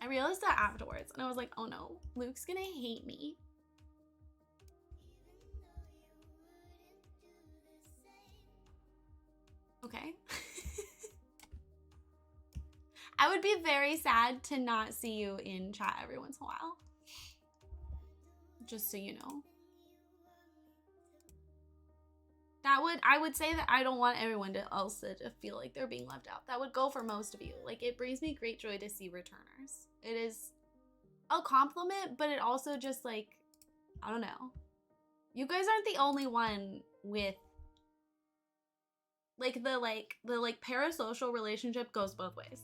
I realized that afterwards and I was like, oh no, Luke's gonna hate me. Okay. I would be very sad to not see you in chat every once in a while. Just so you know. I would say that I don't want everyone else to feel like they're being left out. That would go for most of you. Like, it brings me great joy to see returners. It is a compliment, but it also just like, I don't know. You guys aren't the only one with the parasocial relationship goes both ways.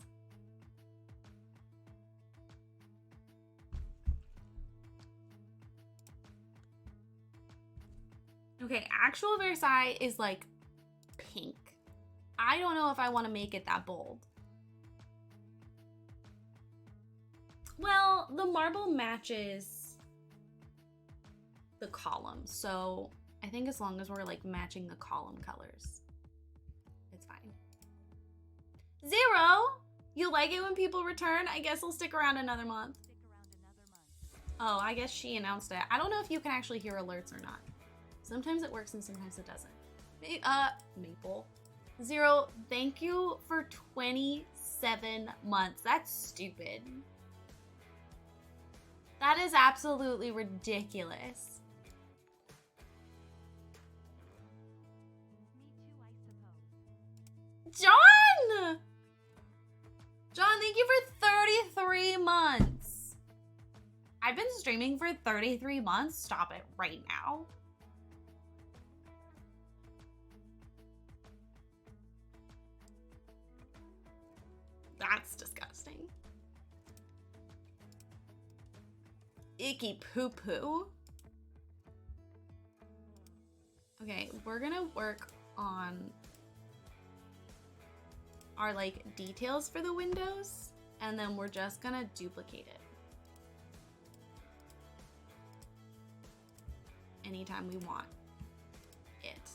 Okay, actual Versailles is like pink. I don't know if I want to make it that bold. Well, the marble matches the column, so I think as long as we're like matching the column colors, it's fine. Zero! You like it when people return? I guess I'll stick around another month. Oh, I guess she announced it. I don't know if you can actually hear alerts or not. Sometimes it works and sometimes it doesn't. Maple. Zero, thank you for 27 months. That's stupid. That is absolutely ridiculous. John! John, thank you for 33 months. I've been streaming for 33 months. Stop it right now. That's disgusting. Icky poo poo. Okay, we're gonna work on our like details for the windows, and then we're just gonna duplicate it anytime we want it,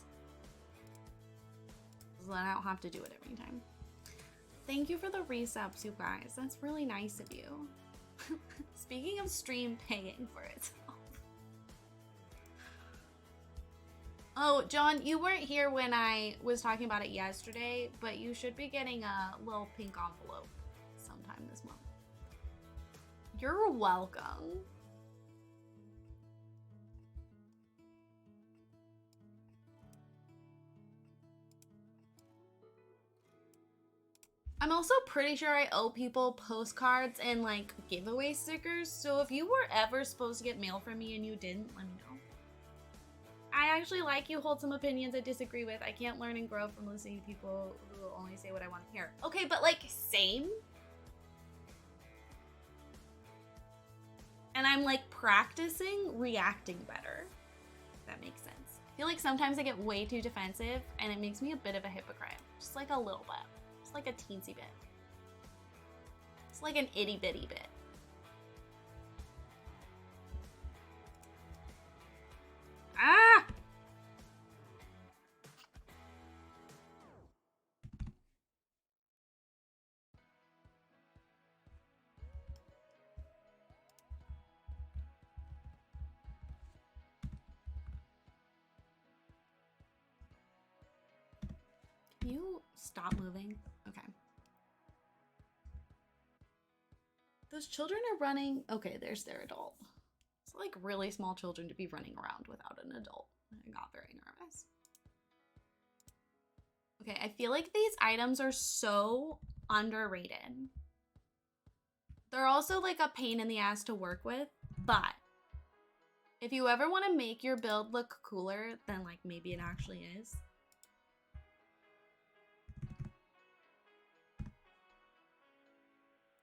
so that I don't have to do it every time. Thank you for the resubs, you guys. That's really nice of you. Speaking of stream paying for itself. Oh, John, you weren't here when I was talking about it yesterday, but you should be getting a little pink envelope sometime this month. You're welcome. I'm also pretty sure I owe people postcards and like giveaway stickers, so if you were ever supposed to get mail from me and you didn't, let me know. I actually like you, hold some opinions I disagree with. I can't learn and grow from listening to people who will only say what I want to hear. Okay, but like, same? And I'm like practicing reacting better, if that makes sense. I feel like sometimes I get way too defensive and it makes me a bit of a hypocrite. Just like a little bit. Just like a teensy bit. It's like an itty bitty bit. Ah! Can you stop moving? Okay. Those children are running. Okay, there's their adult. It's like really small children to be running around without an adult. I got very nervous. Okay, I feel like these items are so underrated. They're also like a pain in the ass to work with, but if you ever want to make your build look cooler than like maybe it actually is,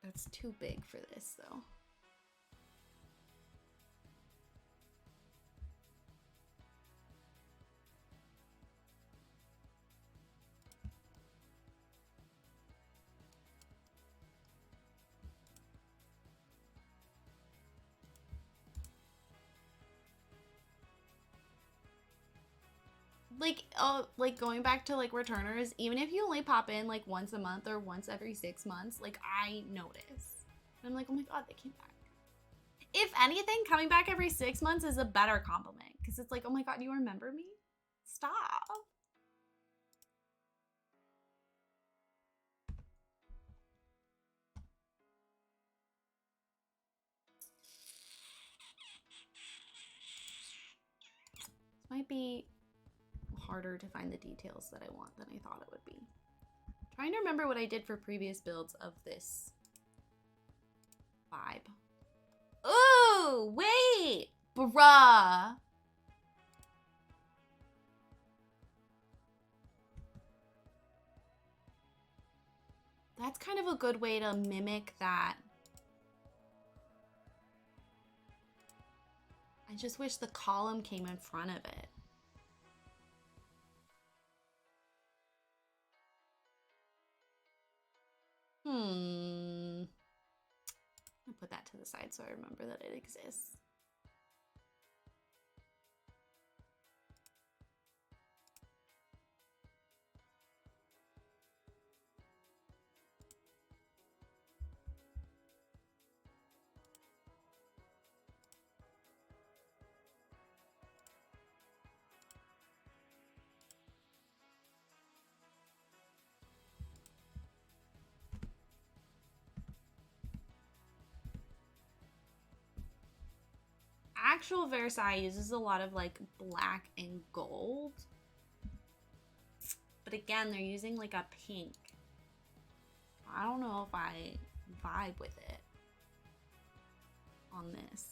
that's too big for this though. Like going back to like returners, even if you only pop in like once a month or once every 6 months, like I notice. And I'm like, oh my god, they came back. If anything, coming back every 6 months is a better compliment because it's like, oh my god, you remember me? Stop. This might be harder to find the details that I want than I thought it would be. Trying to remember what I did for previous builds of this vibe. Ooh, wait, bruh. That's kind of a good way to mimic that. I just wish the column came in front of it. I'll put that to the side so I remember that it exists. Actual Versailles uses a lot of like black and gold. But again, they're using like a pink. I don't know if I vibe with it on this.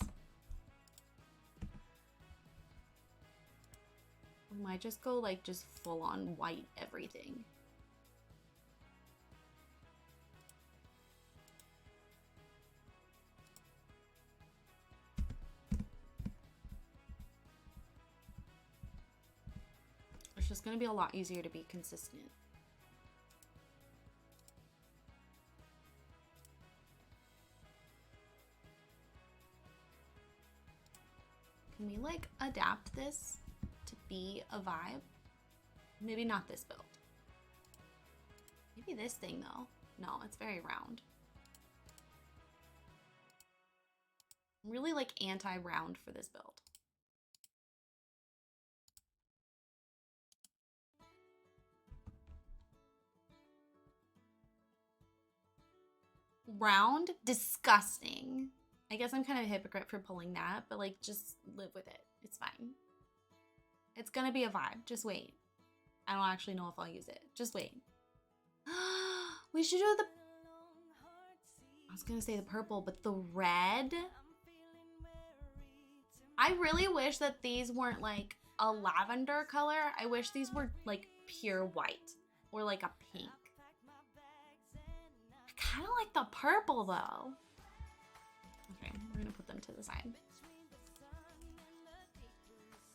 We might just go like just full on white everything. It's just gonna be a lot easier to be consistent. Can we like adapt this to be a vibe? Maybe not this build. Maybe this thing though. No, it's very round. I'm really like anti-round for this build. Round? Disgusting. I guess I'm kind of a hypocrite for pulling that, but like just live with it. It's fine. It's gonna be a vibe. Just wait. I don't actually know if I'll use it. Just wait. We should do the... I was gonna say the purple, but the red? I really wish that these weren't like a lavender color. I wish these were like pure white or like a pink. I kind of like the purple though. Okay, we're gonna put them to the side.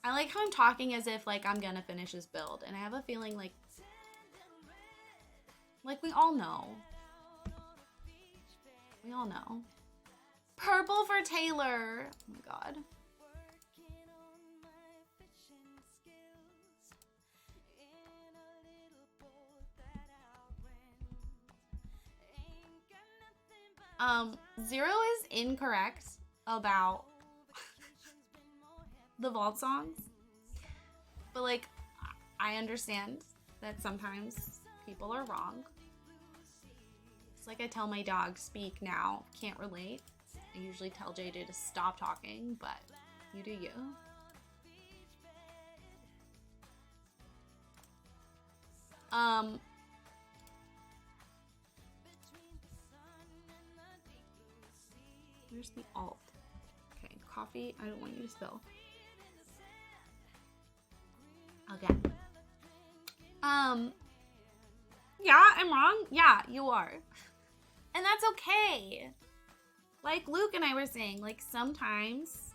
I like how I'm talking as if like I'm gonna finish this build, and I have a feeling like we all know. We all know. Purple for Taylor. Oh my god. Zero is incorrect about the vault songs, but like I understand that sometimes people are wrong. It's like I tell my dog, speak now, can't relate. I usually tell JJ to stop talking, but you do you. Where's the alt? Okay, coffee, I don't want you to spill. Okay. Yeah, I'm wrong. Yeah, you are. And that's okay. Like Luke and I were saying, like sometimes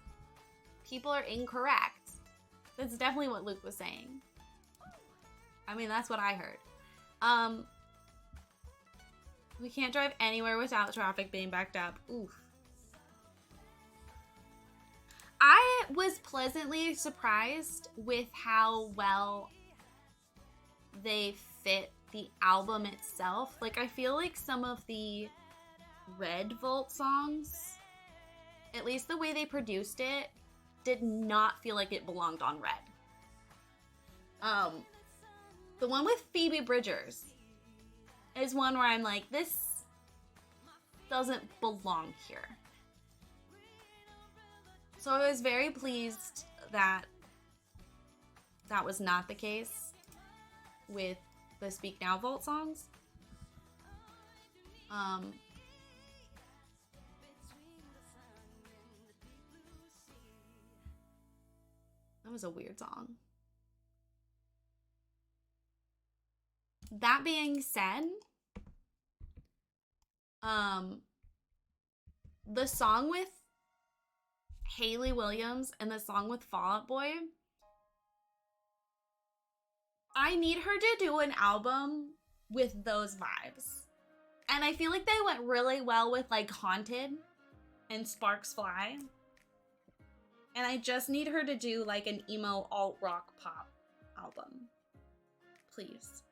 people are incorrect. That's definitely what Luke was saying. I mean, that's what I heard. We can't drive anywhere without traffic being backed up. Oof. I was pleasantly surprised with how well they fit the album itself. Like, I feel like some of the Red Vault songs, at least the way they produced it, did not feel like it belonged on Red. The one with Phoebe Bridgers is one where I'm like, this doesn't belong here. So I was very pleased that that was not the case with the Speak Now Vault songs. That was a weird song. That being said, the song with Hayley Williams and the song with Fall Out Boy, I need her to do an album with those vibes. And I feel like they went really well with like Haunted and Sparks Fly. And I just need her to do like an emo alt rock pop album. Please.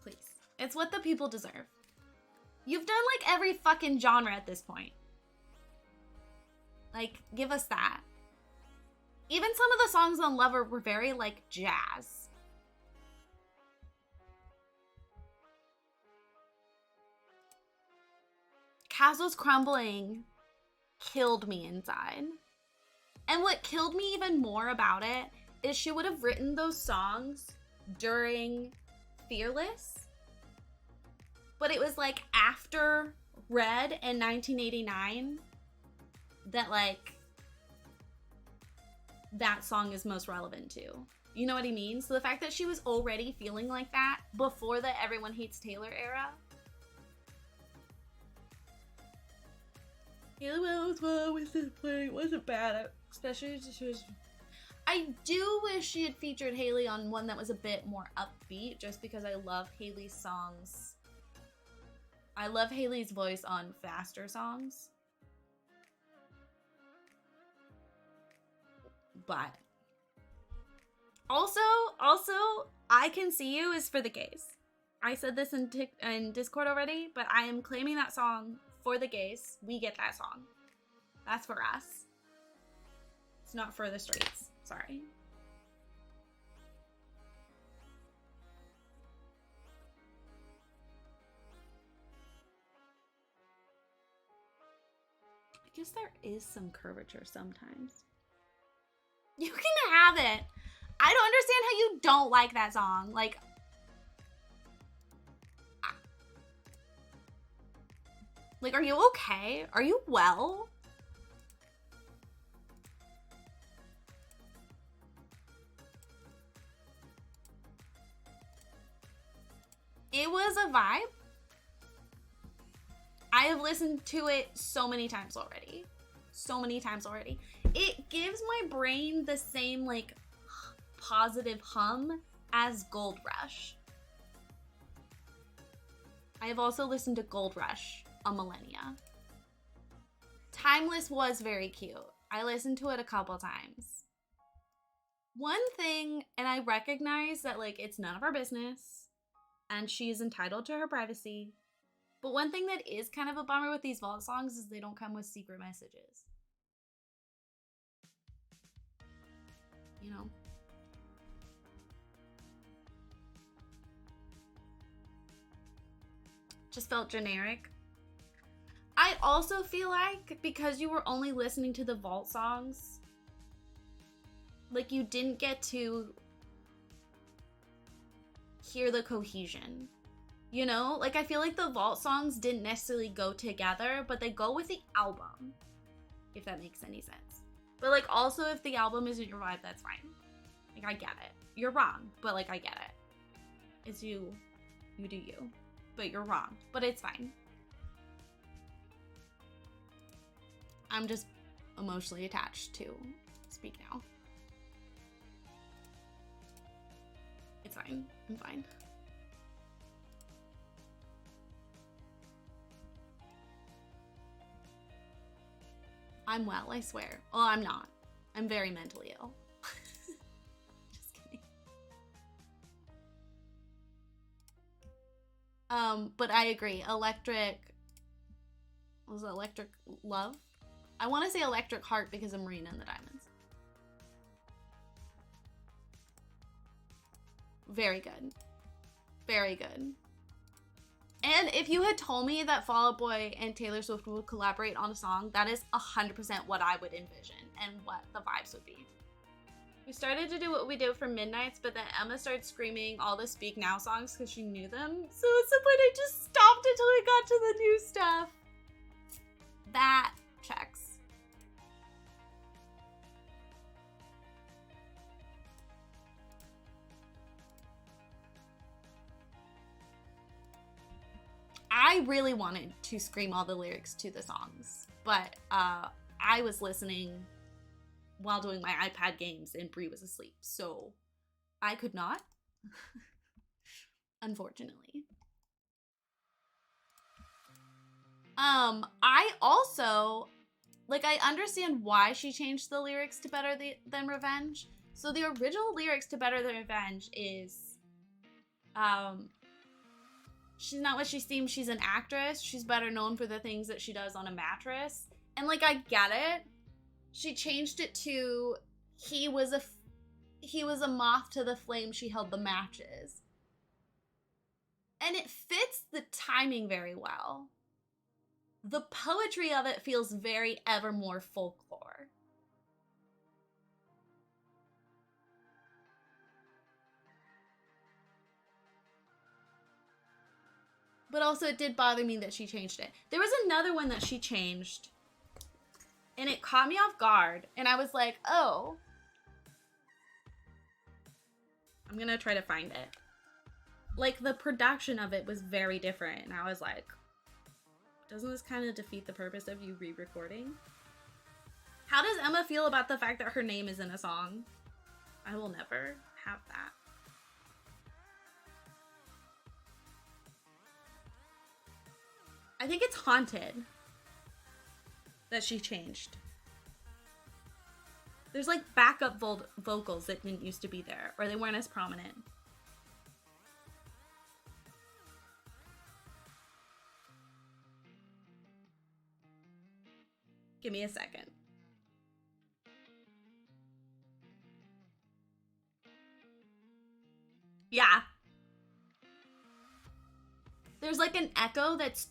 Please. It's what the people deserve. You've done like every fucking genre at this point. Like, give us that. Even some of the songs on Lover were very like jazz. Castles Crumbling killed me inside. And what killed me even more about it is she would have written those songs during Fearless, but it was like after Red in 1989 that like that song is most relevant to. You know what I mean? So the fact that she was already feeling like that before the Everyone Hates Taylor era. Haley Williams wasn't bad, especially she was. I do wish she had featured Haley on one that was a bit more upbeat, just because I love Haley's songs. I love Haley's voice on faster songs. But also, I Can See You is for the gays. I said this in Discord already, but I am claiming that song for the gays. We get that song. That's for us. It's not for the straights. Sorry. I guess there is some curvature sometimes. You can have it. I don't understand how you don't like that song. Like, are you okay? Are you well? It was a vibe. I have listened to it so many times already. So many times already. It gives my brain the same, like, positive hum as Gold Rush. I have also listened to Gold Rush a millennia. Timeless was very cute. I listened to it a couple times. One thing, and I recognize that, like, it's none of our business, and she's entitled to her privacy, but one thing that is kind of a bummer with these vault songs is they don't come with secret messages. You know? Just felt generic. I also feel like because you were only listening to the vault songs, like you didn't get to hear the cohesion. You know? Like I feel like the vault songs didn't necessarily go together, but they go with the album. If that makes any sense. But like also if the album isn't your vibe, that's fine. Like I get it. You're wrong, but like I get it. It's you. You do you. But you're wrong. But it's fine. I'm just emotionally attached to Speak Now. It's fine. I'm fine. I'm well, I swear. Well, I'm not. I'm very mentally ill. Just kidding. But I agree. Electric... Was it Electric Love? I want to say Electric Heart because of Marina and the Diamonds. Very good. Very good. And if you had told me that Fall Out Boy and Taylor Swift would collaborate on a song, that is 100% what I would envision and what the vibes would be. We started to do what we did for Midnights, but then Emma started screaming all the Speak Now songs because she knew them. So at some point I just stopped until we got to the new stuff. That checks. I really wanted to scream all the lyrics to the songs, but I was listening while doing my iPad games and Brie was asleep, so I could not, unfortunately. I also, like, I understand why she changed the lyrics to Better Than Revenge. So the original lyrics to Better Than Revenge is, she's not what she seems, she's an actress. She's better known for the things that she does on a mattress. And, like, I get it. She changed it to, he was a moth to the flame she held the matches. And it fits the timing very well. The poetry of it feels very Evermore folklore. But also it did bother me that she changed it. There was another one that she changed. And it caught me off guard. And I was like, oh. I'm gonna try to find it. Like, the production of it was very different. And I was like, doesn't this kind of defeat the purpose of you re-recording? How does Emma feel about the fact that her name is in a song? I will never have that. I think it's Haunted that she changed. There's like backup vocals that didn't used to be there, or they weren't as prominent. Give me a second. Yeah. There's like an echo that's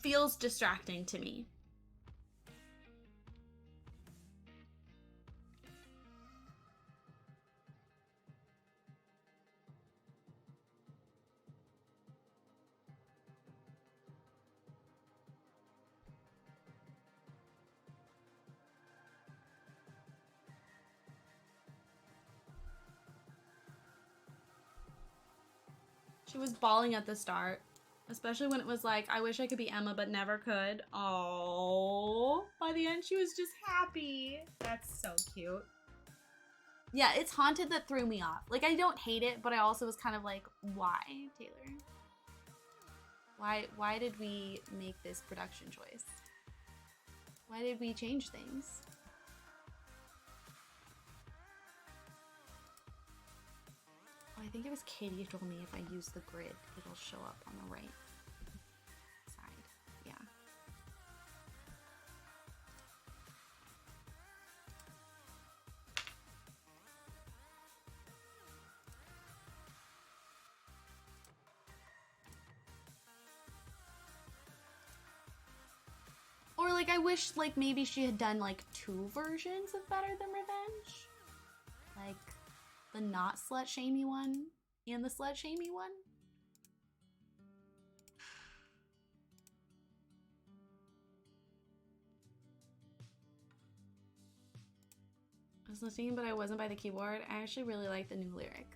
feels distracting to me. She was bawling at the start, especially when it was like, I wish I could be Emma, but never could. Oh, by the end, she was just happy. That's so cute. Yeah, it's Haunted that threw me off. Like, I don't hate it, but I also was kind of like, why, Taylor? Why did we make this production choice? Why did we change things? I think it was Katie who told me if I use the grid, it'll show up on the right side. Yeah. Or like I wish like maybe she had done like 2 versions of Better Than Revenge. Like the not slut shamey one and the slut shamey one. I was listening, but I wasn't by the keyboard. I actually really like the new lyric.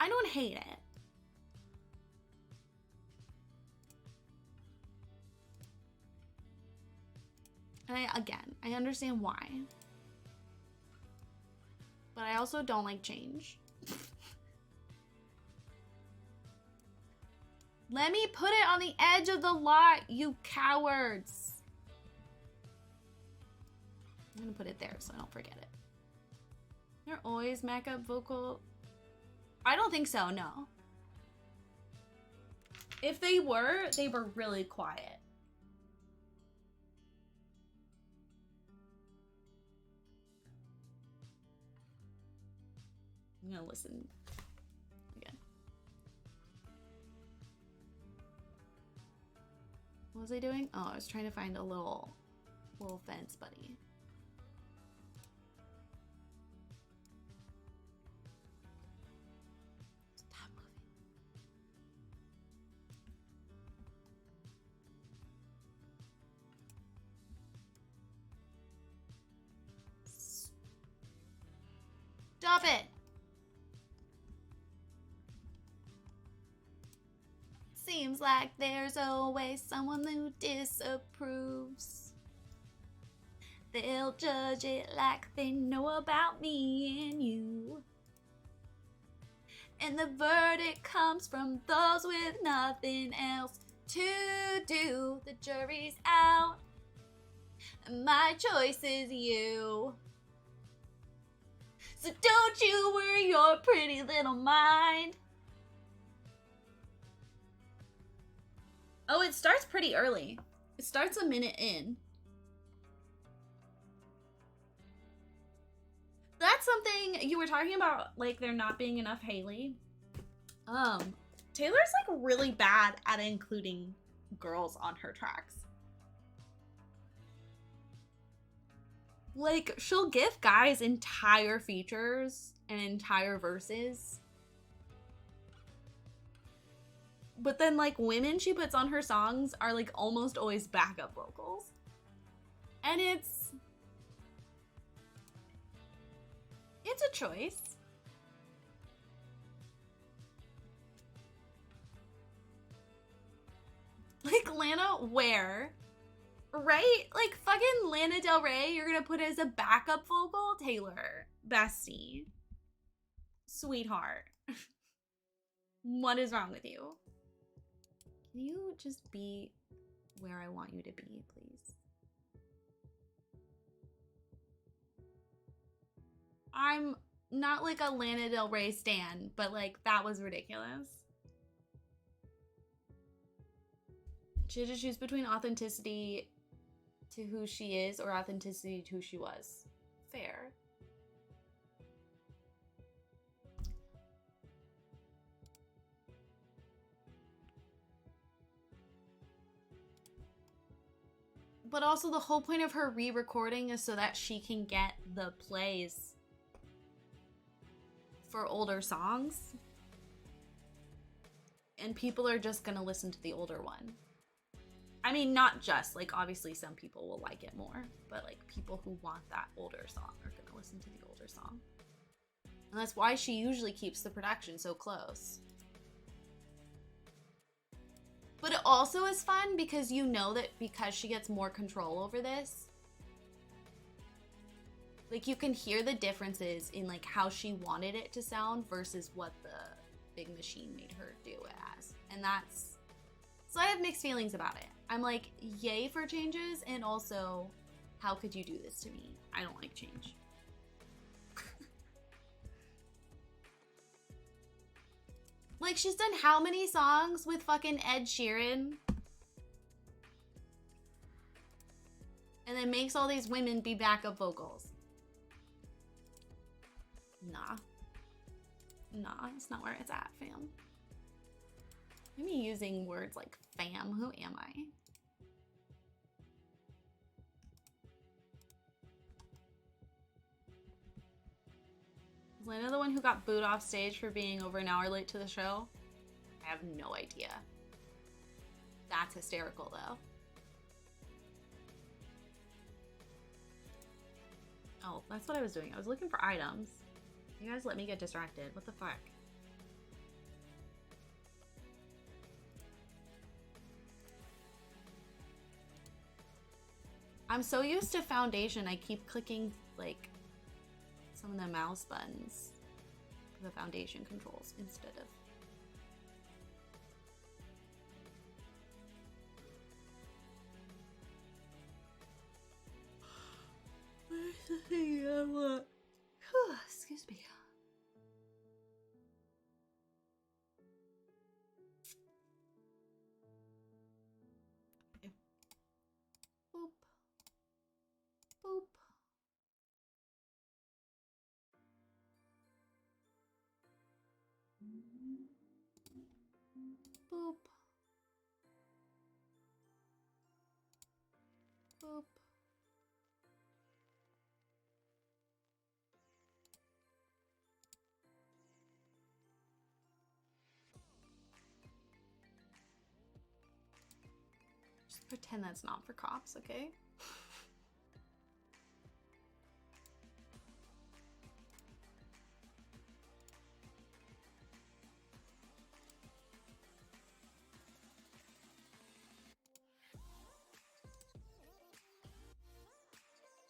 I don't hate it. And I understand why. But I also don't like change. Let me put it on the edge of the lot, you cowards. I'm gonna put it there so I don't forget it. They're always backup vocal. I don't think so, no. If they were really quiet. I'm gonna listen again. What was I doing? Oh, I was trying to find a little fence buddy. Stop moving. Stop it. Seems like there's always someone who disapproves. They'll judge it like they know about me and you. And the verdict comes from those with nothing else to do. The jury's out, and my choice is you. So don't you worry your pretty little mind. Oh, it starts pretty early. It starts a minute in. That's something you were talking about, like there not being enough Haley. Taylor's like really bad at including girls on her tracks. Like she'll give guys entire features and entire verses. But then like women she puts on her songs are like almost always backup vocals. And it's a choice. Like Lana Ware, right? Like fucking Lana Del Rey, you're gonna put as a backup vocal? Taylor, bestie, sweetheart. What is wrong with you? Can you just be where I want you to be, please? I'm not like a Lana Del Rey stan, but like that was ridiculous. She had to choose between authenticity to who she is or authenticity to who she was. Fair. But also the whole point of her re-recording is so that she can get the plays for older songs. And people are just gonna listen to the older one. I mean, not just, like, obviously some people will like it more, but, like, people who want that older song are gonna listen to the older song. And that's why she usually keeps the production so close. But it also is fun because you know that because she gets more control over this, like, you can hear the differences in, like, how she wanted it to sound versus what the big machine made her do it as. And that's... So I have mixed feelings about it. I'm like, yay for changes, and also, how could you do this to me? I don't like change. Like, she's done how many songs with fucking Ed Sheeran? And then makes all these women be backup vocals. Nah. Nah, it's not where it's at, fam. I'm using words like fam. Who am I? Is Lana the one who got booed off stage for being over an hour late to the show? I have no idea. That's hysterical, though. Oh, that's what I was doing. I was looking for items. You guys let me get distracted. What the fuck? I'm so used to foundation, I keep clicking, like, some of the mouse buttons for the foundation controls instead of... Where's the thing I want? Excuse me. Okay. Boop. Boop. Boop. Boop. Just pretend that's not for cops, okay?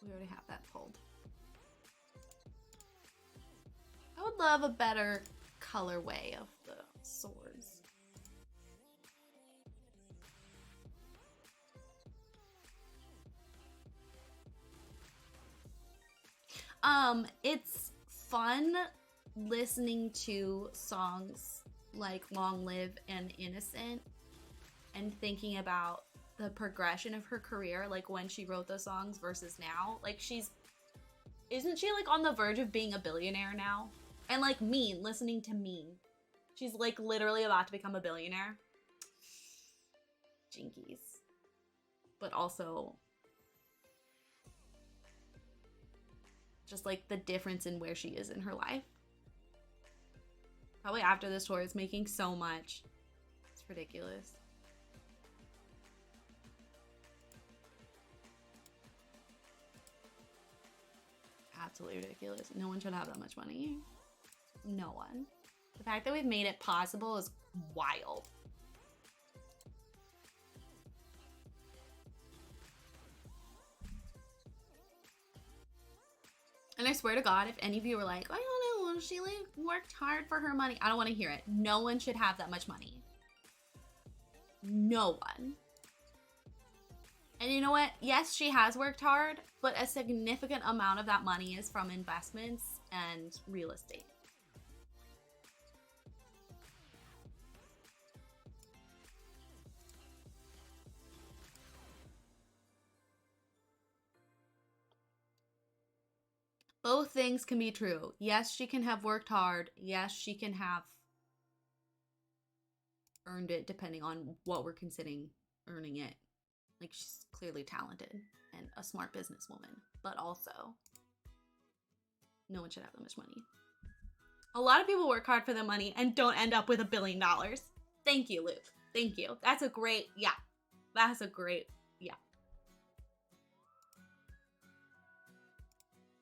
We already have that pulled. I would love a better colorway of the swords. It's fun listening to songs like Long Live and Innocent and thinking about the progression of her career, like when she wrote those songs versus now, like isn't she like on the verge of being a billionaire now? And like Mean, listening to Mean, she's like literally about to become a billionaire. Jinkies. But also just like the difference in where she is in her life. Probably after this tour, it's making so much. It's ridiculous. Absolutely ridiculous. No one should have that much money. No one. The fact that we've made it possible is wild. And I swear to God, if any of you were like, I don't know, she like worked hard for her money, I don't want to hear it. No one should have that much money. No one. And you know what? Yes, she has worked hard, but a significant amount of that money is from investments and real estate. Both things can be true. Yes, she can have worked hard. Yes, she can have earned it, depending on what we're considering earning it. Like, she's clearly talented and a smart businesswoman, but also no one should have that much money. A lot of people work hard for their money and don't end up with $1 billion. Thank you, Luke. Thank you. That's a great, yeah. That's a great, yeah.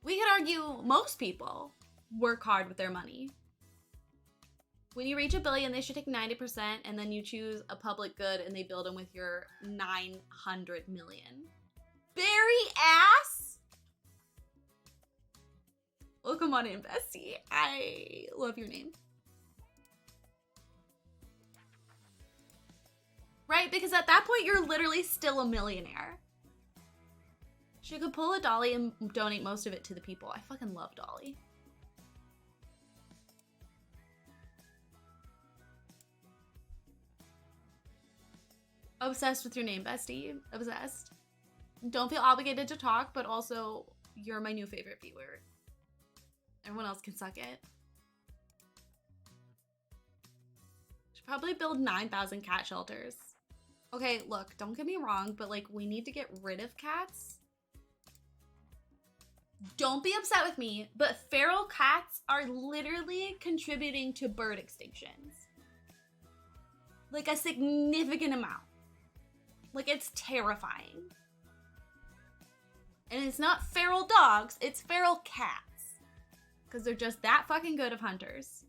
We could argue most people work hard with their money. When you reach $1 billion, they should take 90%, and then you choose a public good and they build them with your 900 million. Barry ass? Well, come on in, bestie. I love your name. Right? Because at that point, you're literally still a millionaire. She could pull a Dolly and donate most of it to the people. I fucking love Dolly. Obsessed with your name, bestie. Obsessed. Don't feel obligated to talk, but also, you're my new favorite B word. Everyone else can suck it. Should probably build 9,000 cat shelters. Okay, look, don't get me wrong, but like, we need to get rid of cats. Don't be upset with me, but feral cats are literally contributing to bird extinctions. Like a significant amount. Like, it's terrifying. And it's not feral dogs, it's feral cats. Because they're just that fucking good of hunters.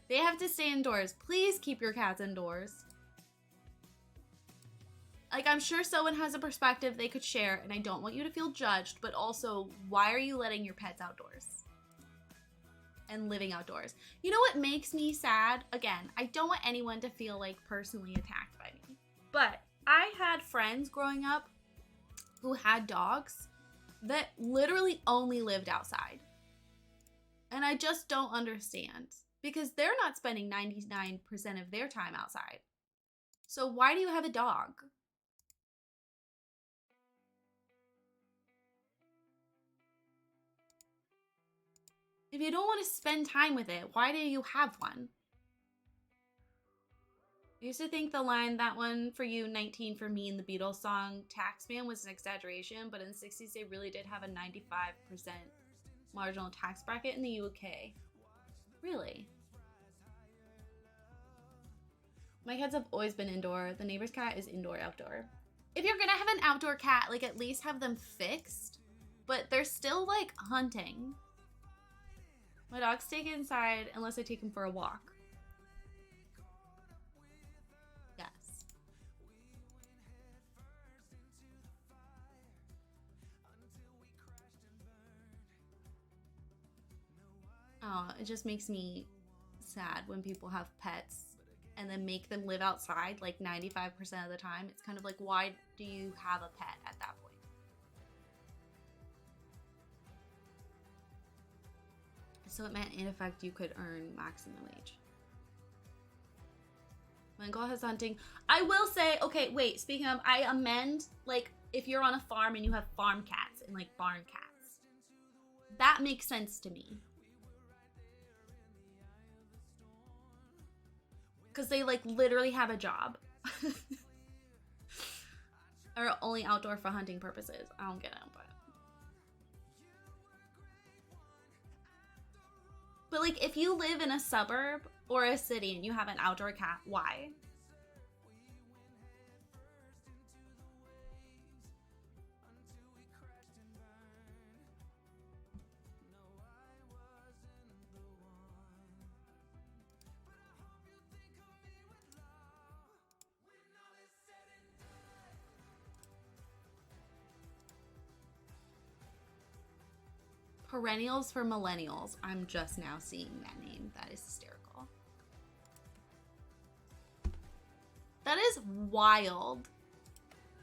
They have to stay indoors. Please keep your cats indoors. Like, I'm sure someone has a perspective they could share, and I don't want you to feel judged, but also, why are you letting your pets outdoors? And living outdoors. You know what makes me sad? Again, I don't want anyone to feel, like, personally attacked by me. But I had friends growing up who had dogs that literally only lived outside. And I just don't understand. Because they're not spending 99% of their time outside. So why do you have a dog? If you don't want to spend time with it, why do you have one? I used to think the line, that one for you, 19 for me in the Beatles song, Taxman, was an exaggeration, but in the 60s they really did have a 95% marginal tax bracket in the UK. Really? My cats have always been indoor. The neighbor's cat is indoor, outdoor. If you're gonna have an outdoor cat, like, at least have them fixed, but they're still, like, hunting. My dogs stay inside unless I take him for a walk. Yes. Oh, it just makes me sad when people have pets and then make them live outside like 95% of the time. It's kind of like, why do you have a pet at that point? So it meant, in effect, you could earn maximum wage. My uncle has hunting. I will say, okay, wait, speaking of, I amend, like, if you're on a farm and you have farm cats and, like, barn cats. That makes sense to me. Because they, like, literally have a job. Or only outdoor for hunting purposes. I don't get it, but like, if you live in a suburb or a city and you have an outdoor cat, why? Perennials for millennials. I'm just now seeing that name. That is hysterical. That is wild,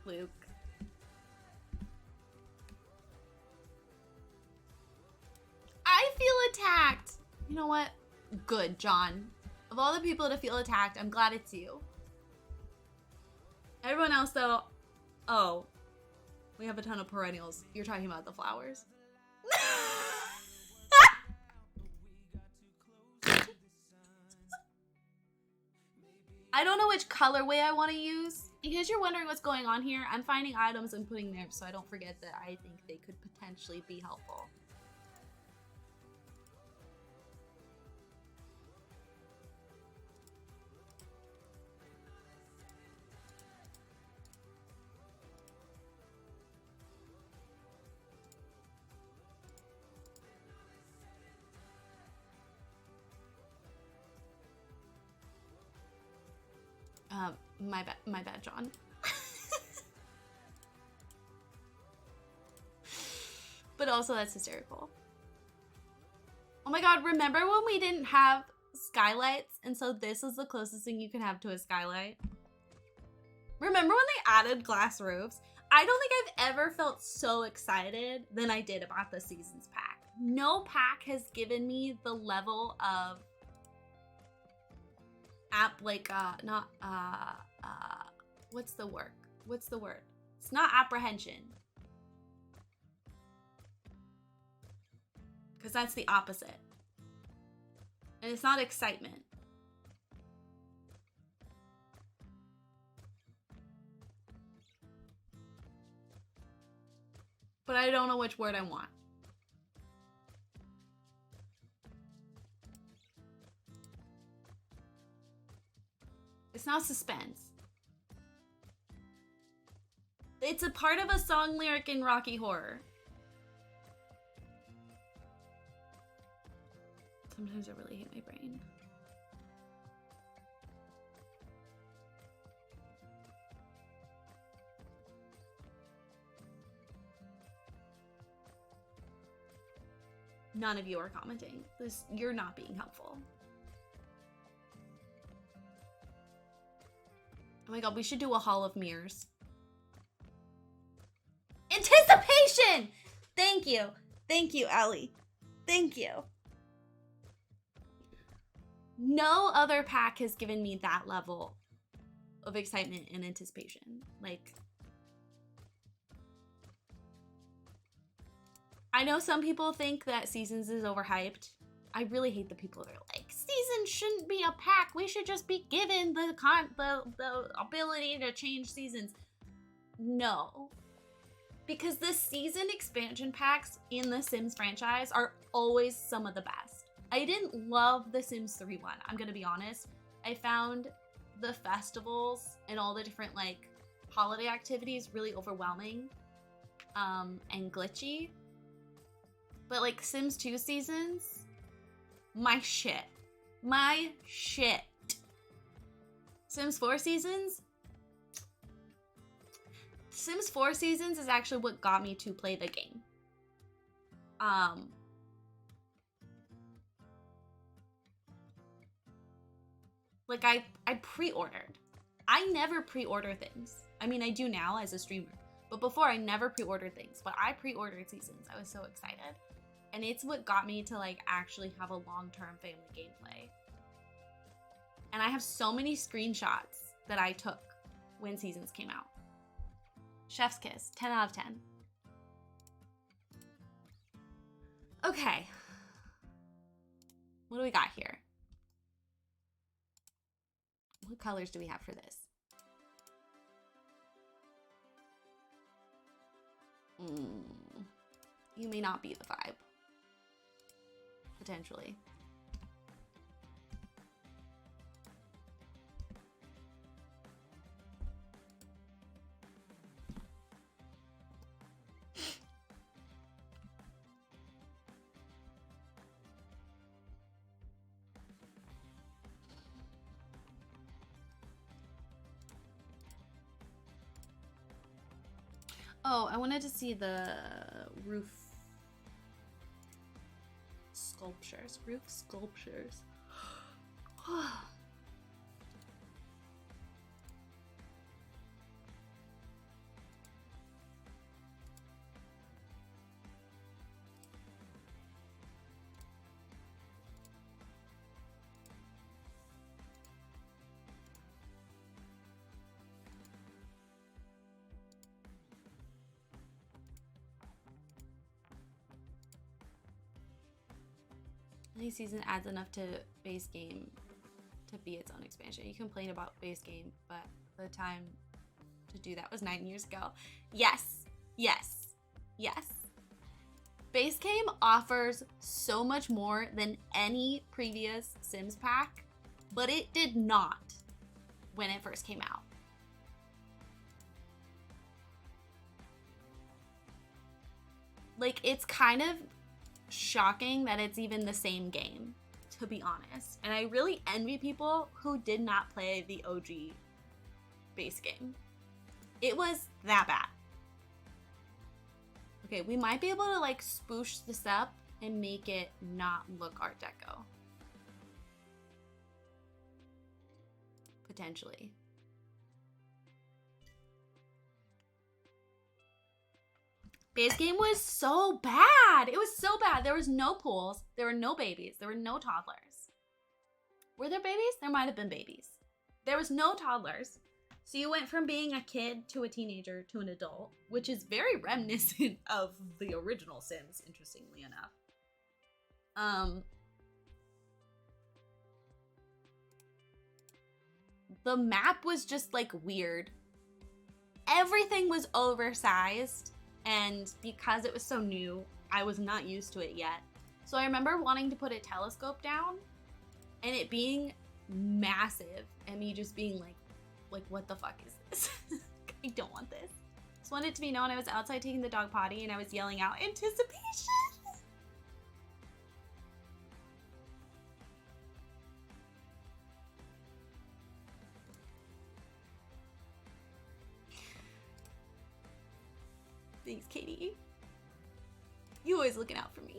Luke. I feel attacked. You know what? Good, John. Of all the people to feel attacked, I'm glad it's you. Everyone else, though, oh, we have a ton of perennials. You're talking about the flowers. I don't know which colorway I want to use. In case you're wondering what's going on here, I'm finding items and putting them so I don't forget that I think they could potentially be helpful. My bad, John. But also, that's hysterical. Oh my god, remember when we didn't have skylights, and so this is the closest thing you can have to a skylight? Remember when they added glass roofs? I don't think I've ever felt so excited than I did about the Seasons pack. No pack has given me the level of what's the word? It's not apprehension. Because that's the opposite. And it's not excitement. But I don't know which word I want. It's not suspense. It's a part of a song lyric in Rocky Horror. Sometimes I really hate my brain. None of you are commenting. You're not being helpful. Oh my god, we should do a Hall of Mirrors. Anticipation! Thank you. Thank you, Ellie. Thank you. No other pack has given me that level of excitement and anticipation. Like, I know some people think that Seasons is overhyped. I really hate the people that are like, Seasons shouldn't be a pack. We should just be given the ability to change seasons. No. Because the season expansion packs in the Sims franchise are always some of the best. I didn't love the Sims 3 one, I'm gonna be honest. I found the festivals and all the different like holiday activities really overwhelming and glitchy. But like Sims 2 seasons, my shit. My shit. Sims 4 seasons? Sims 4 seasons is actually what got me to play the game. Like I pre-ordered. I never pre-order things. I mean, I do now as a streamer, but before I never pre-ordered things, but I pre-ordered seasons. I was so excited. And it's what got me to like actually have a long-term family gameplay. And I have so many screenshots that I took when seasons came out. Chef's kiss, 10 out of 10. Okay. What do we got here? What colors do we have for this? You may not be the vibe. Potentially. Oh, I wanted to see the roof sculptures. Roof sculptures. Any season adds enough to base game to be its own expansion. You complain about base game, but the time to do that was 9 years ago. Yes, yes, yes. Base game offers so much more than any previous Sims pack, but it did not when it first came out. Like, it's kind of shocking that it's even the same game, to be honest. And I really envy people who did not play the OG base game. It was that bad. Okay, we might be able to like spoosh this up and make it not look Art Deco. Potentially. Base game was so bad. It was so bad. There was no pools. There were no babies. There were no toddlers. Were there babies? There might have been babies. There was no toddlers. So you went from being a kid to a teenager to an adult, which is very reminiscent of the original Sims, interestingly enough. The map was just like weird. Everything was oversized. And because it was so new, I was not used to it yet. So I remember wanting to put a telescope down and it being massive and me just being like what the fuck is this? I don't want this. Just wanted it to be known I was outside taking the dog potty and I was yelling out anticipation. Thanks, Katie. You always looking out for me.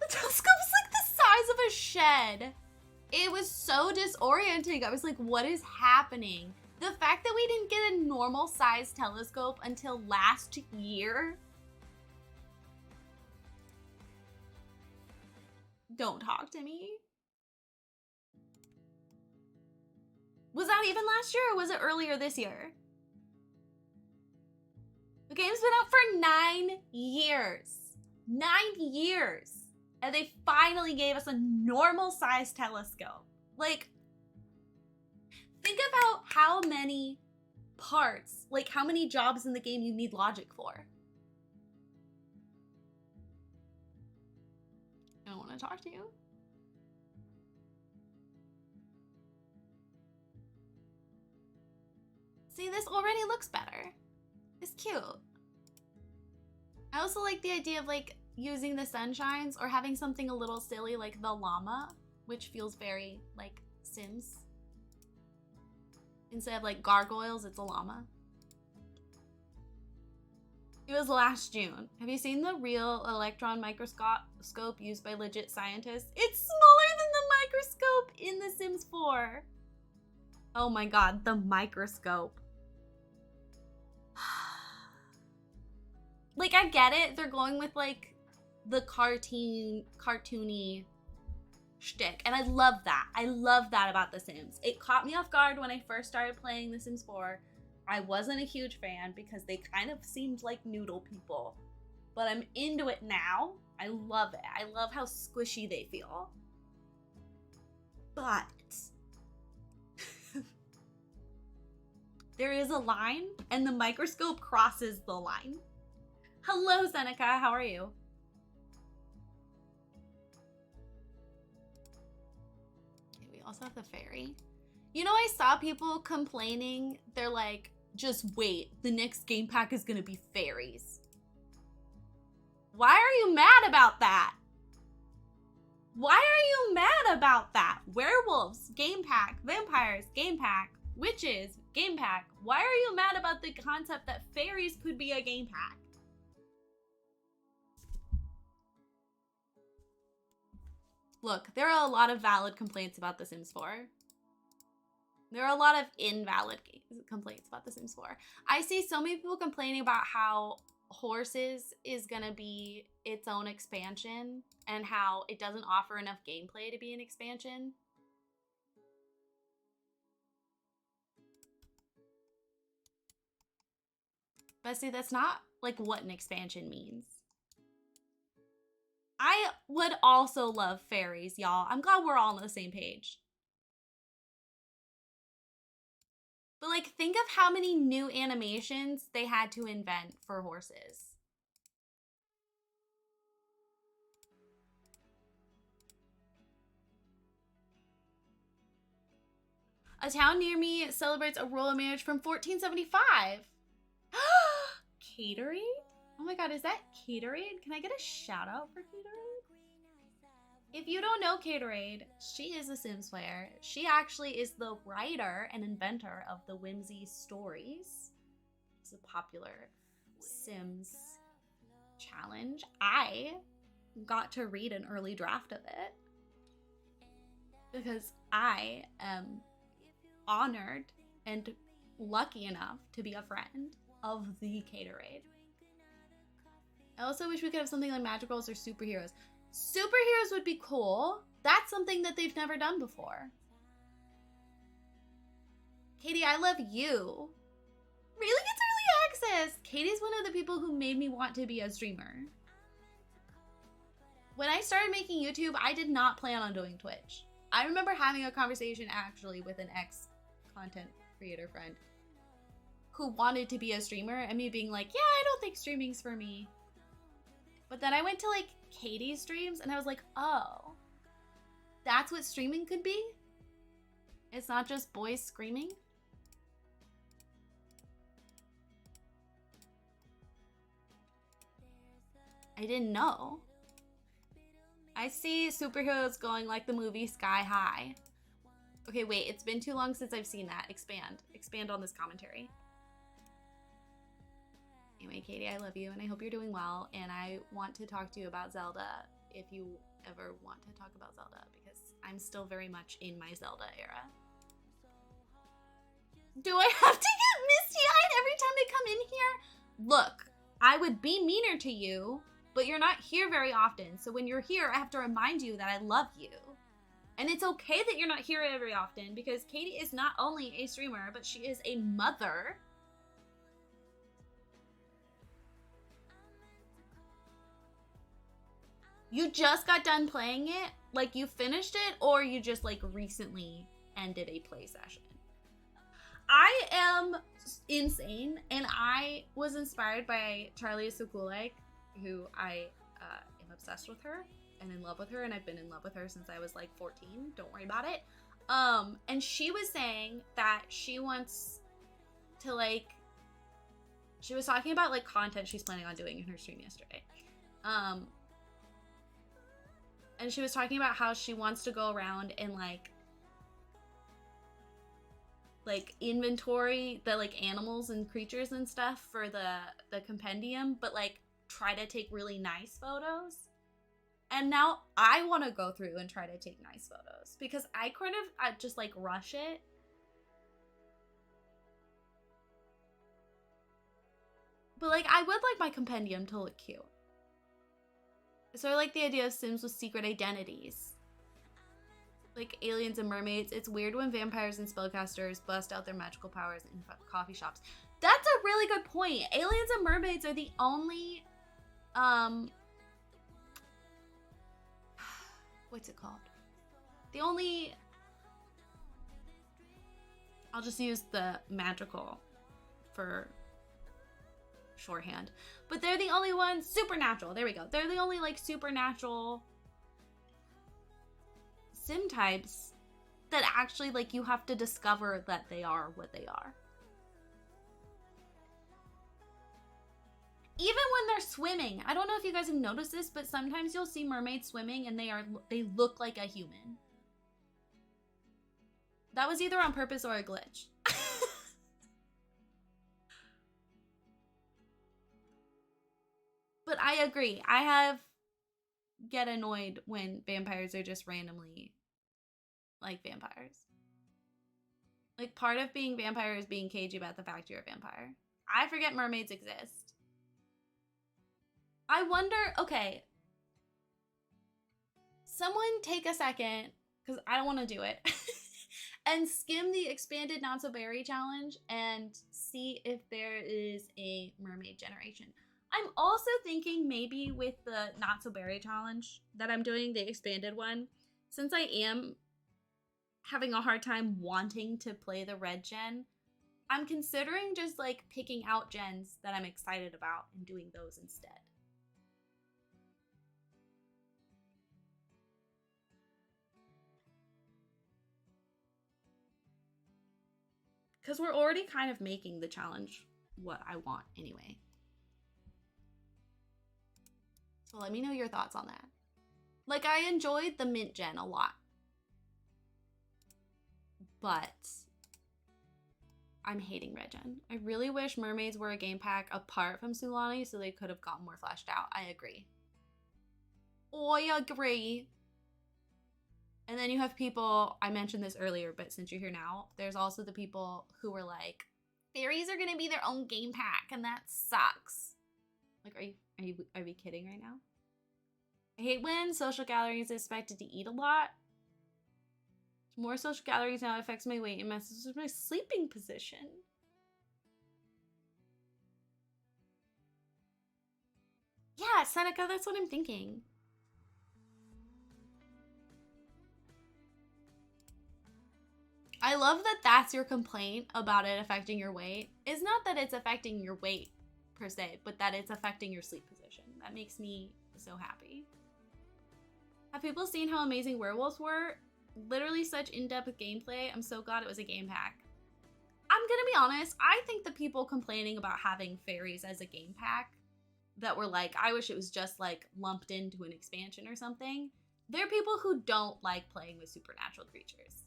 The telescope is like the size of a shed. It was so disorienting. I was like, what is happening? The fact that we didn't get a normal size telescope until last year. Don't talk to me. Was that even last year or was it earlier this year? The game's been out for 9 years. 9 years. And they finally gave us a normal size telescope. Like, think about how many parts, like how many jobs in the game you need logic for. I don't want to talk to you. See, this already looks better. It's cute. I also like the idea of like using the sunshines or having something a little silly like the llama, which feels very like Sims. Instead of like gargoyles, it's a llama. It was last June. Have you seen the real electron microscope used by legit scientists? It's smaller than the microscope in The Sims 4. Oh my god, the microscope. Like, I get it. They're going with like the cartoony shtick. And I love that. I love that about The Sims. It caught me off guard when I first started playing The Sims 4. I wasn't a huge fan because they kind of seemed like noodle people. But I'm into it now. I love it. I love how squishy they feel. But there is a line, and the microscope crosses the line. Hello, Seneca. How are you? Okay, we also have the fairy. You know, I saw people complaining. They're like, just wait. The next game pack is going to be fairies. Why are you mad about that? Why are you mad about that? Werewolves, game pack. Vampires, game pack. Witches, game pack. Why are you mad about the concept that fairies could be a game pack? Look, there are a lot of valid complaints about The Sims 4. There are a lot of invalid complaints about The Sims 4. I see so many people complaining about how Horses is gonna be its own expansion and how it doesn't offer enough gameplay to be an expansion. But see, that's not like what an expansion means. I would also love fairies, y'all. I'm glad we're all on the same page. But like, think of how many new animations they had to invent for horses. A town near me celebrates a royal marriage from 1475. Caterade? Oh my god, is that Caterade? Can I get a shout out for Caterade? If you don't know Caterade, she is a Sims player. She actually is the writer and inventor of the Whimsy stories. It's a popular Sims challenge. I got to read an early draft of it because I am honored and lucky enough to be a friend of the Caterade. I also wish we could have something like Magic Girls or superheroes. Superheroes would be cool. That's something that they've never done before. Katie, I love you. Really gets early access. Katie's one of the people who made me want to be a streamer. When I started making YouTube, I did not plan on doing Twitch. I remember having a conversation actually with an ex-content creator friend who wanted to be a streamer and me being like, yeah, I don't think streaming's for me. But then I went to like Katie's streams and I was like, oh, that's what streaming could be? It's not just boys screaming? I didn't know. I see superheroes going like the movie Sky High. Okay, wait, it's been too long since I've seen that. Expand. Expand on this commentary. Anyway, Katie, I love you and I hope you're doing well. And I want to talk to you about Zelda if you ever want to talk about Zelda because I'm still very much in my Zelda era. Do I have to get misty-eyed every time I come in here? Look, I would be meaner to you, but you're not here very often. So when you're here, I have to remind you that I love you. And it's okay that you're not here very often because Katie is not only a streamer, but she is a mother. You just got done playing it? Like you finished it or you just like recently ended a play session? I am insane and I was inspired by Charlie Sokulek, who I am obsessed with her and in love with her, and I've been in love with her since I was like 14. Don't worry about it. And she was saying that she wants to like, she was talking about like content she's planning on doing in her stream yesterday. And she was talking about how she wants to go around and like inventory the like animals and creatures and stuff for the compendium, but like try to take really nice photos. And now I want to go through and try to take nice photos because I just like rush it. But like I would like my compendium to look cute. So I like the idea of Sims with secret identities. like aliens and mermaids. It's weird when vampires and spellcasters bust out their magical powers in coffee shops. That's a really good point. Aliens and mermaids are the only what's it called? The only, I'll just use the magical for shorthand. But they're the only ones, supernatural, there we go. They're the only like supernatural sim types that actually like you have to discover that they are what they are. Even when they're swimming, I don't know if you guys have noticed this, but sometimes you'll see mermaids swimming and they look like a human. That was either on purpose or a glitch. But I agree. I get annoyed when vampires are just randomly like vampires. Like part of being vampire is being cagey about the fact you're a vampire. I forget mermaids exist. I wonder, okay. Someone take a second, because I don't want to do it, and skim the expanded Not So Berry challenge and see if there is a mermaid generation. I'm also thinking maybe with the Not So Berry challenge that I'm doing, the expanded one, since I am having a hard time wanting to play the red gen, I'm considering just like picking out gens that I'm excited about and doing those instead. Because we're already kind of making the challenge what I want anyway. So let me know your thoughts on that. Like, I enjoyed the mint gen a lot. But I'm hating red gen. I really wish mermaids were a game pack apart from Sulani so they could have gotten more fleshed out. I agree. I agree. And then you have people, I mentioned this earlier, but since you're here now, there's also the people who were like, fairies are gonna be their own game pack, and that sucks. Like, are we kidding right now? I hate when social gatherings is expected to eat a lot. More social gatherings now affects my weight and messes with my sleeping position. Yeah, Seneca, that's what I'm thinking. I love that that's your complaint about it affecting your weight. It's not that it's affecting your weight per se, but that it's affecting your sleep position. That makes me so happy. Have people seen how amazing werewolves were? Literally such in-depth gameplay. I'm so glad it was a game pack. I'm gonna be honest, I think the people complaining about having fairies as a game pack that were like, I wish it was just like lumped into an expansion or something, they're people who don't like playing with supernatural creatures.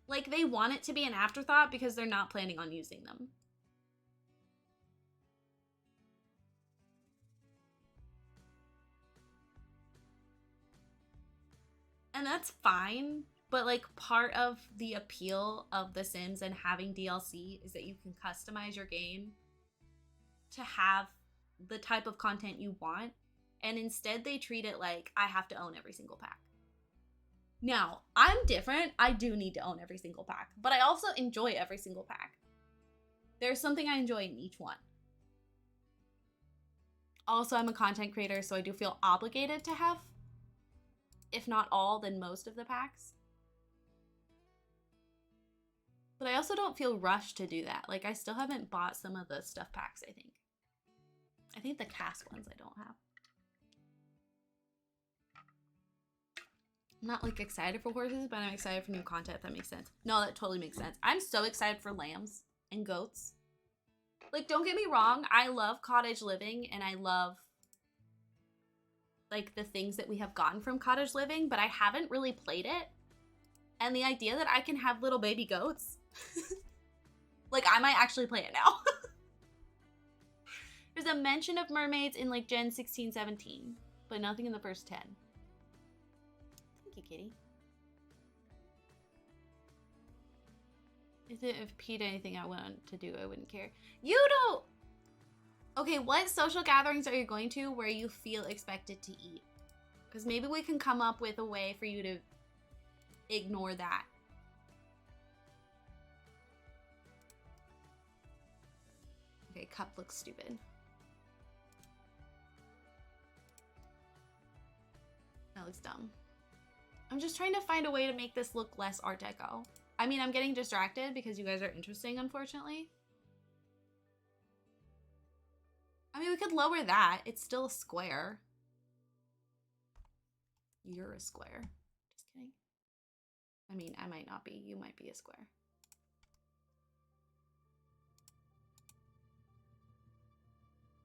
Like, they want it to be an afterthought because they're not planning on using them. And that's fine, but like part of the appeal of The Sims and having DLC is that you can customize your game to have the type of content you want, and instead they treat it like I have to own every single pack. Now, I'm different. I do need to own every single pack, but I also enjoy every single pack. There's something I enjoy in each one. Also, I'm a content creator, so I do feel obligated to have, if not all, then most of the packs. But I also don't feel rushed to do that. Like, I still haven't bought some of the stuff packs, I think. I think the cast ones I don't have. I'm not like excited for horses, but I'm excited for new content, if that makes sense. No, that totally makes sense. I'm so excited for lambs and goats. Like, don't get me wrong, I love cottage living and I love like the things that we have gotten from cottage living, but I haven't really played it. And the idea that I can have little baby goats, like I might actually play it now. There's a mention of mermaids in like Gen 16, 17, but nothing in the first 10. Thank you, kitty. If Pete anything I want to do, I wouldn't care. You don't. Okay, what social gatherings are you going to where you feel expected to eat? Because maybe we can come up with a way for you to ignore that. Okay, cup looks stupid. That looks dumb. I'm just trying to find a way to make this look less Art Deco. I mean, I'm getting distracted because you guys are interesting, unfortunately. I mean, we could lower that. It's still a square. You're a square. Just kidding. I mean, I might not be. You might be a square.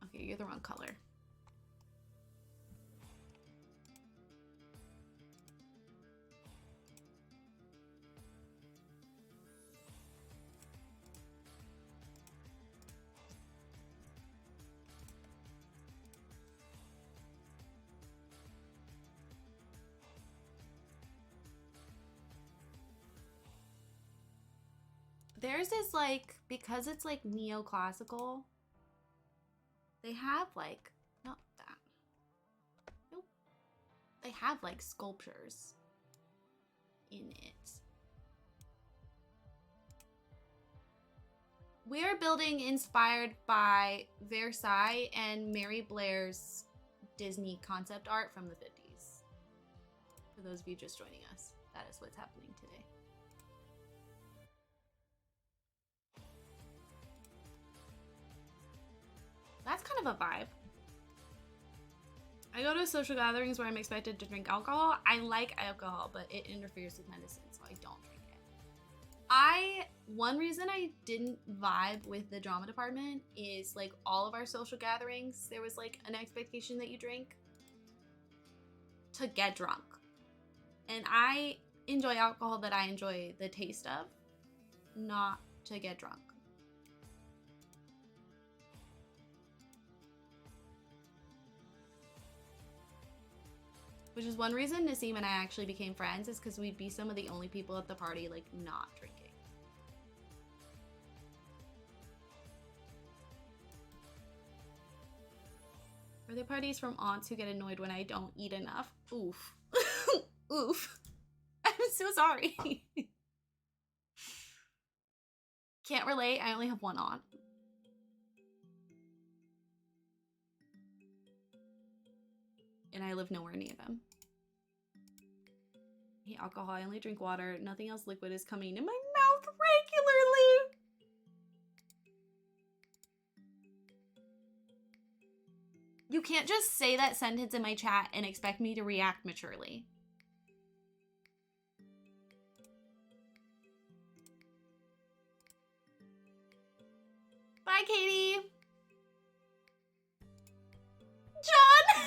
Okay, you're the wrong color. Theirs is like, because it's like neoclassical, they have like, not that. Nope. They have like sculptures in it. We are building inspired by Versailles and Mary Blair's Disney concept art from the 50s. For those of you just joining us, that is what's happening today. That's kind of a vibe. I go to social gatherings where I'm expected to drink alcohol. I like alcohol, but it interferes with medicine, so I don't drink it. One reason I didn't vibe with the drama department is like all of our social gatherings, there was like an expectation that you drink to get drunk. And I enjoy alcohol that I enjoy the taste of, not to get drunk. Which is one reason Nassim and I actually became friends, is because we'd be some of the only people at the party like not drinking. Birthday parties from aunts who get annoyed when I don't eat enough. Oof. Oof. I'm so sorry. Can't relate. I only have one aunt. And I live nowhere near them. I hate alcohol. I only drink water. Nothing else liquid is coming in my mouth regularly. You can't just say that sentence in my chat and expect me to react maturely. Bye, Katie. John!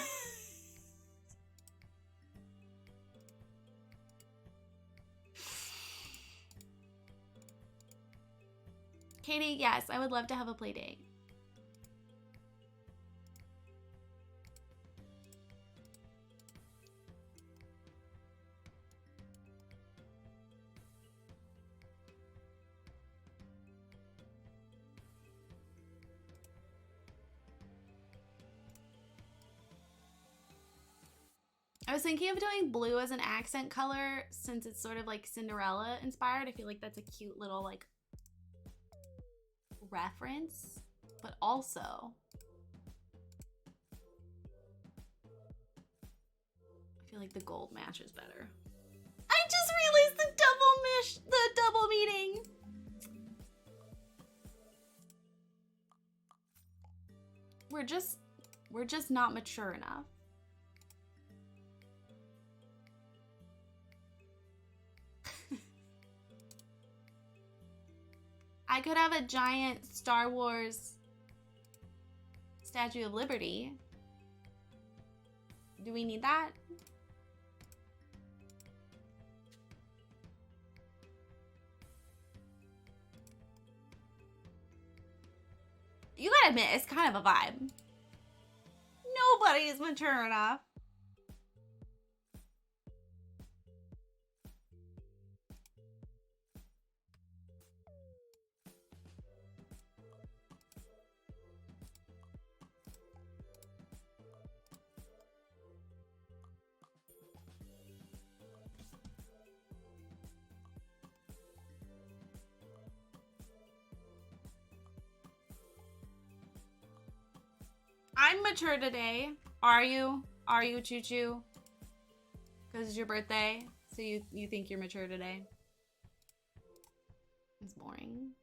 Katie, yes, I would love to have a play date. I was thinking of doing blue as an accent color since it's sort of like Cinderella inspired. I feel like that's a cute little like reference, but also I feel like the gold matches better. I just realized the double meeting. We're just not mature enough. I could have a giant Star Wars Statue of Liberty. Do we need that? You gotta admit, it's kind of a vibe. Nobody is mature enough. I'm mature today. Are you? Are you, Choo Choo? Because it's your birthday, so you think you're mature today? It's boring.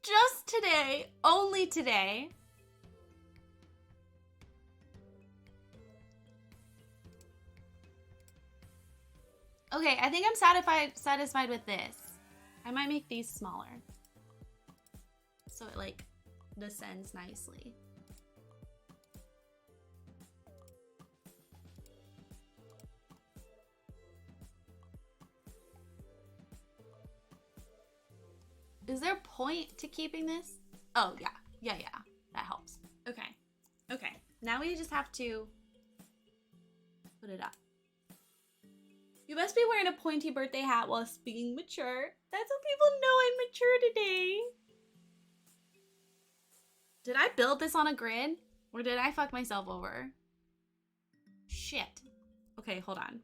Just today, only today. Okay, I think I'm satisfied with this. I might make these smaller, so it like descends nicely. Is there a point to keeping this? Oh, yeah. Yeah. That helps. Okay. Now we just have to put it up. You must be wearing a pointy birthday hat while being mature. That's how people know I'm mature today. Did I build this on a grid? Or did I fuck myself over? Shit. Okay, hold on.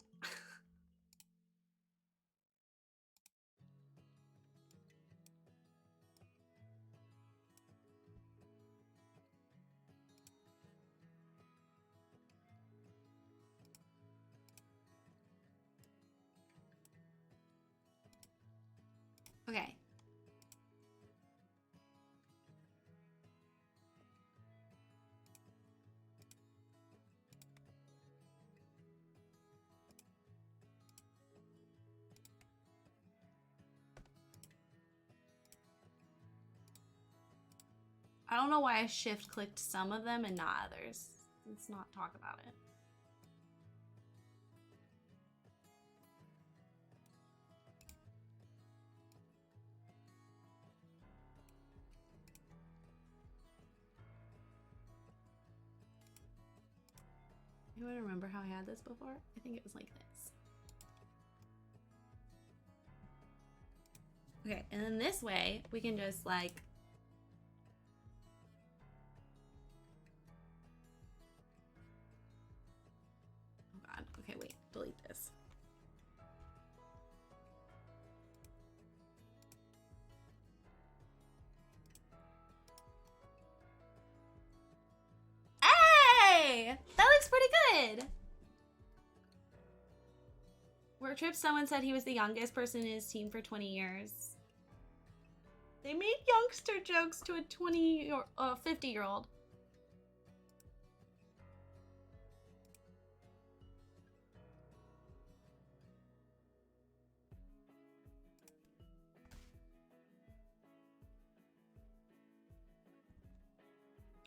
Okay. I don't know why I shift clicked some of them and not others. Let's not talk about it. Anyone remember how I had this before? I think it was like this. Okay, and then this way, we can just like... Oh god, okay, wait, delete this. Hey! That looks pretty good! Work trip, someone said he was the youngest person in his team for 20 years. They made youngster jokes to a 50-year-old.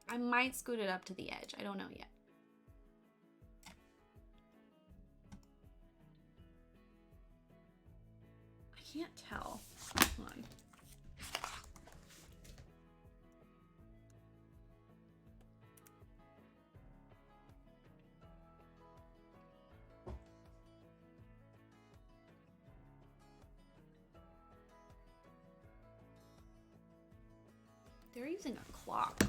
I might scoot it up to the edge. I don't know yet. I can't tell. Hold on. They're using a clock.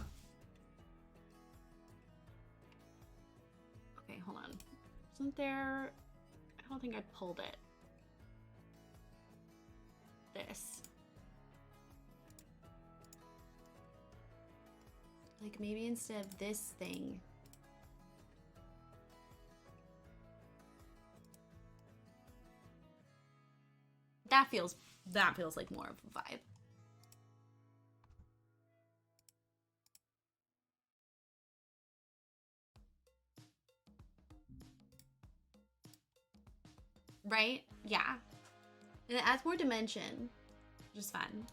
Okay, hold on. Isn't there... I don't think I pulled it. This. Like maybe instead of this thing. That feels like more of a vibe. Right? Yeah. And it adds more dimension, which is fun.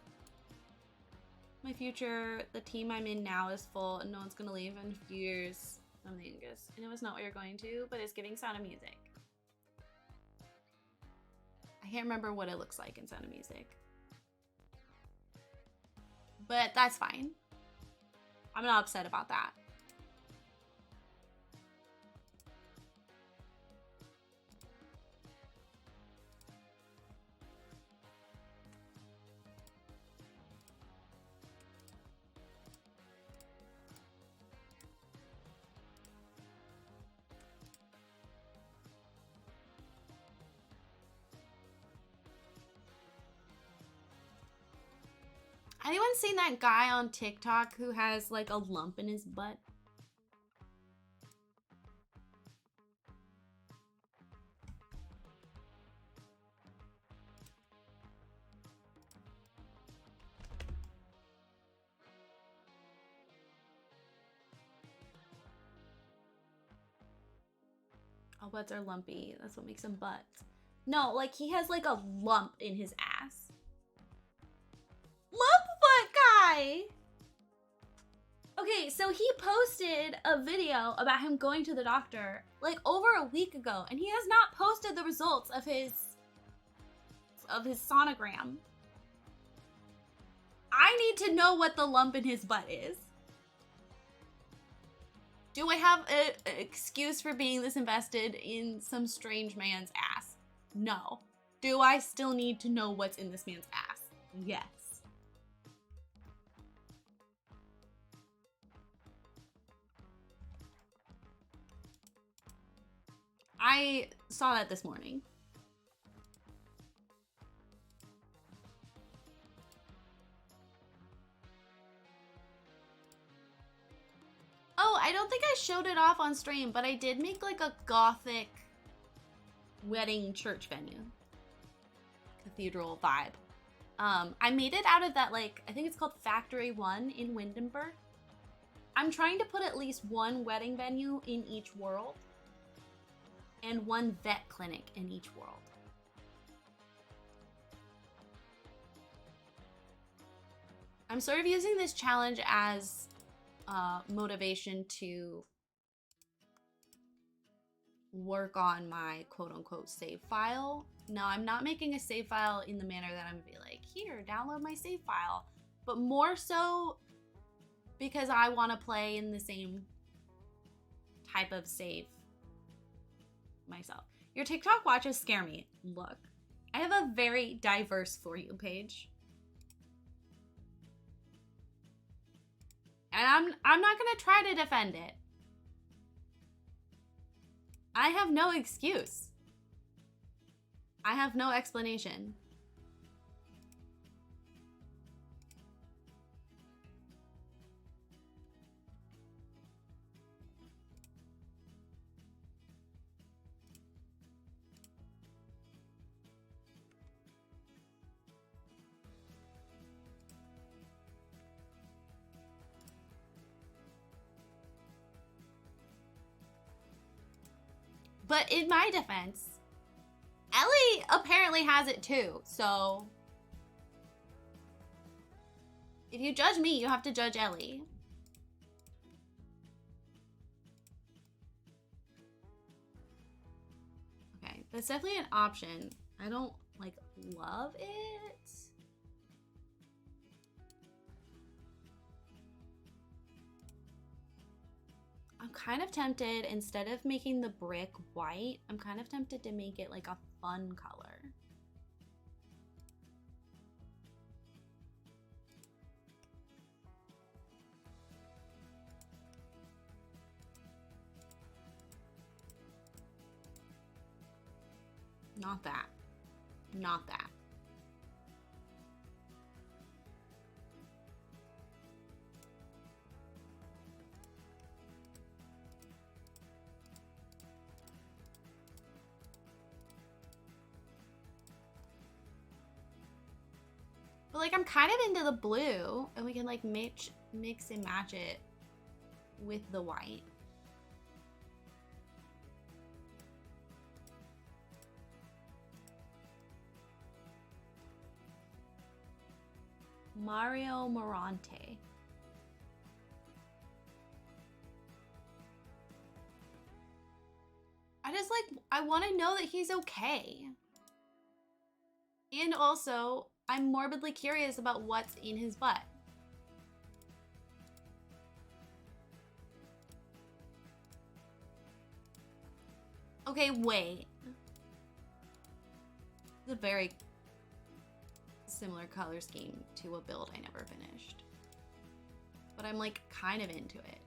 My future, the team I'm in now is full and no one's gonna leave in a few years. I'm the youngest. I know it's not what you're going to, but it's giving Sound of Music. I can't remember what it looks like in Sound of Music. But that's fine. I'm not upset about that. Anyone seen that guy on TikTok who has like a lump in his butt? All butts are lumpy. That's what makes them butts. No, like he has like a lump in his ass. Lump butt guy! Okay, so he posted a video about him going to the doctor like over a week ago, and he has not posted the results of his sonogram. I need to know what the lump in his butt is. Do I have an excuse for being this invested in some strange man's ass? No. Do I still need to know what's in this man's ass? Yes. I saw that this morning. Oh, I don't think I showed it off on stream, but I did make like a gothic wedding church venue. Cathedral vibe. I made it out of that, like, I think it's called Factory 1 in Windenburg. I'm trying to put at least one wedding venue in each world and one vet clinic in each world. I'm sort of using this challenge as motivation to work on my quote-unquote save file. No, I'm not making a save file in the manner that I'm gonna be like, here, download my save file, but more so because I want to play in the same type of save myself. Your TikTok watches scare me. Look, I have a very diverse For You page. And I'm not gonna try to defend it. I have no excuse. I have no explanation. But in my defense, Ellie apparently has it too, so if you judge me, you have to judge Ellie. Okay, that's definitely an option. I don't, like, love it. I'm kind of tempted, instead of making the brick white, I'm kind of tempted to make it like a fun color. Not that. Not that. But like, I'm kind of into the blue, and we can like mix and match it with the white. Mario Morante. I just like, I want to know that he's okay. And also, I'm morbidly curious about what's in his butt. Okay, wait. It's a very similar color scheme to a build I never finished. But I'm like kind of into it.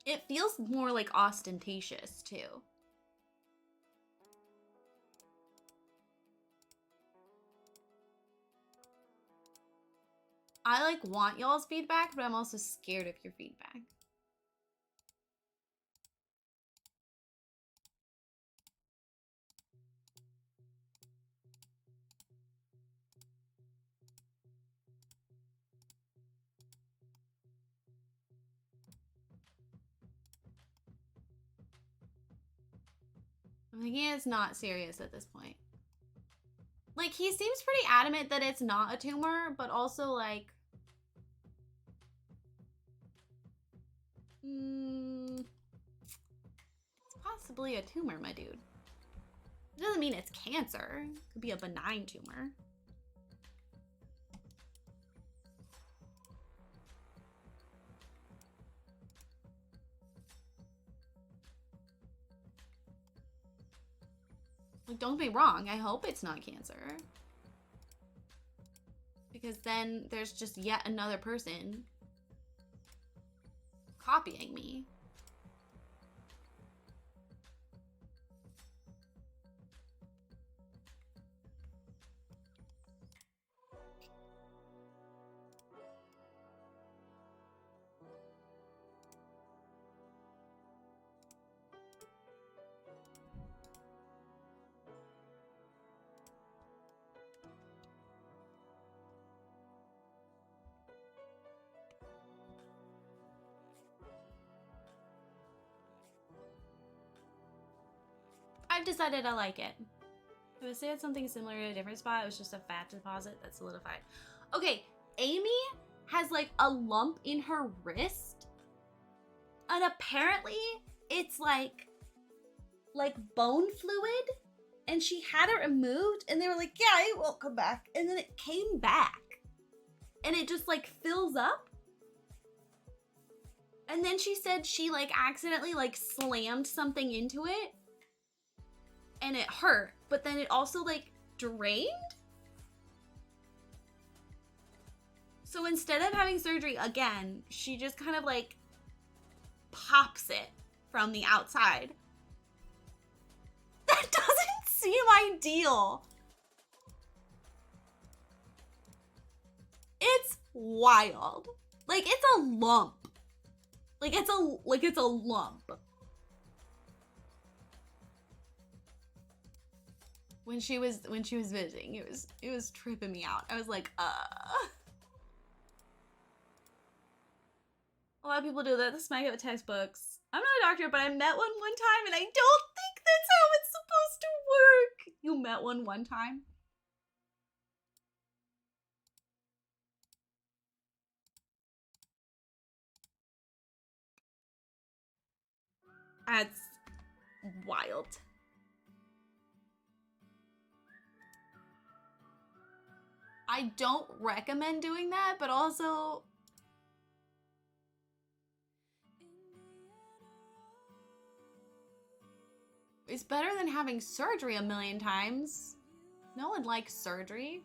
It feels more like ostentatious too. I like want y'all's feedback, but I'm also scared of your feedback. I'm thinking it's not serious at this point. Like, he seems pretty adamant that it's not a tumor, but also like, it's possibly a tumor, my dude. It doesn't mean it's cancer. It could be a benign tumor. Like, don't be wrong. I hope it's not cancer. Because then there's just yet another person copying me. I've decided I like it. If I say it's something similar in a different spot, it was just a fat deposit that solidified. Okay, Amy has like a lump in her wrist. And apparently it's like bone fluid. And she had it removed and they were like, yeah, it won't come back. And then it came back. And it just like fills up. And then she said she like accidentally like slammed something into it. And it hurt, but then it also like drained. So instead of having surgery again, she just kind of like pops it from the outside. That doesn't seem ideal. It's wild. Like it's a lump. Like it's a lump. When she was visiting, it was tripping me out. I was like, A lot of people do that. This might go with textbooks. I'm not a doctor, but I met one time, and I don't think that's how it's supposed to work. You met one time? That's wild. I don't recommend doing that, but also it's better than having surgery a million times. No one likes surgery.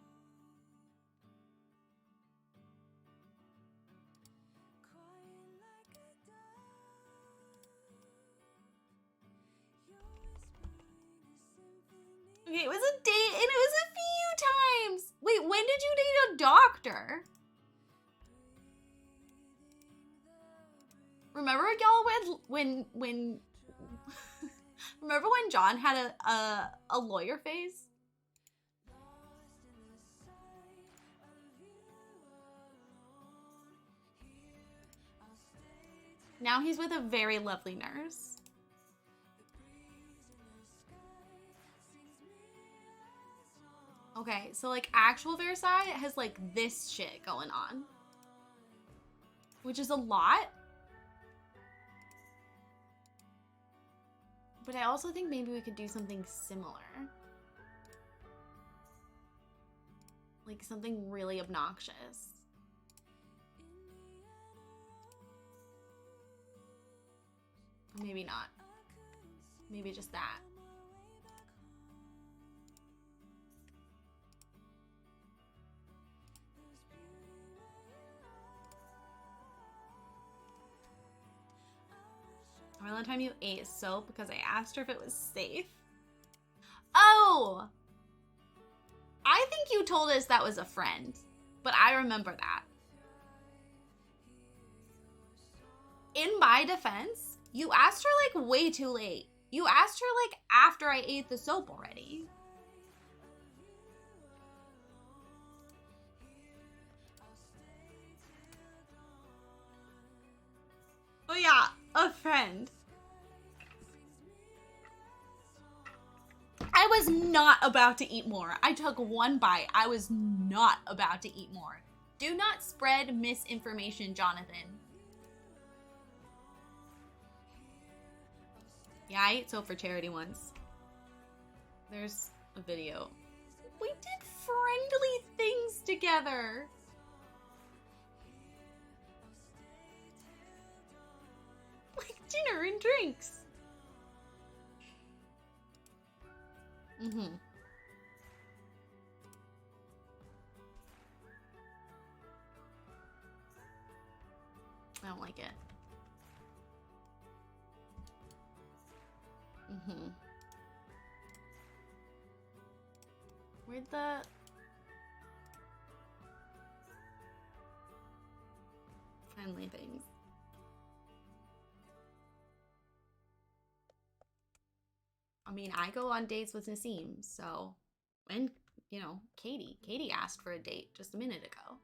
Okay, it was a date and it was a few times. Wait, when did you date a doctor? Remember y'all when remember when John had a lawyer phase? Now he's with a very lovely nurse. Okay, so like actual Versailles has like this shit going on. Which is a lot. But I also think maybe we could do something similar. Like something really obnoxious. Or maybe not. Maybe just that. Remember the time you ate soap because I asked her if it was safe? Oh! I think you told us that was a friend, but I remember that. In my defense, you asked her like way too late. You asked her like after I ate the soap already. Oh yeah, a friend. I was not about to eat more. I took one bite. I was not about to eat more. Do not spread misinformation, Jonathan. Yeah, I ate soap for charity once. There's a video. We did friendly things together. Like dinner and drinks. Mm-hmm. I don't like it. Mm-hmm. Where'd the... friendly things? I mean, I go on dates with Nassim, so... And, you know, Katie. Katie asked for a date just a minute ago.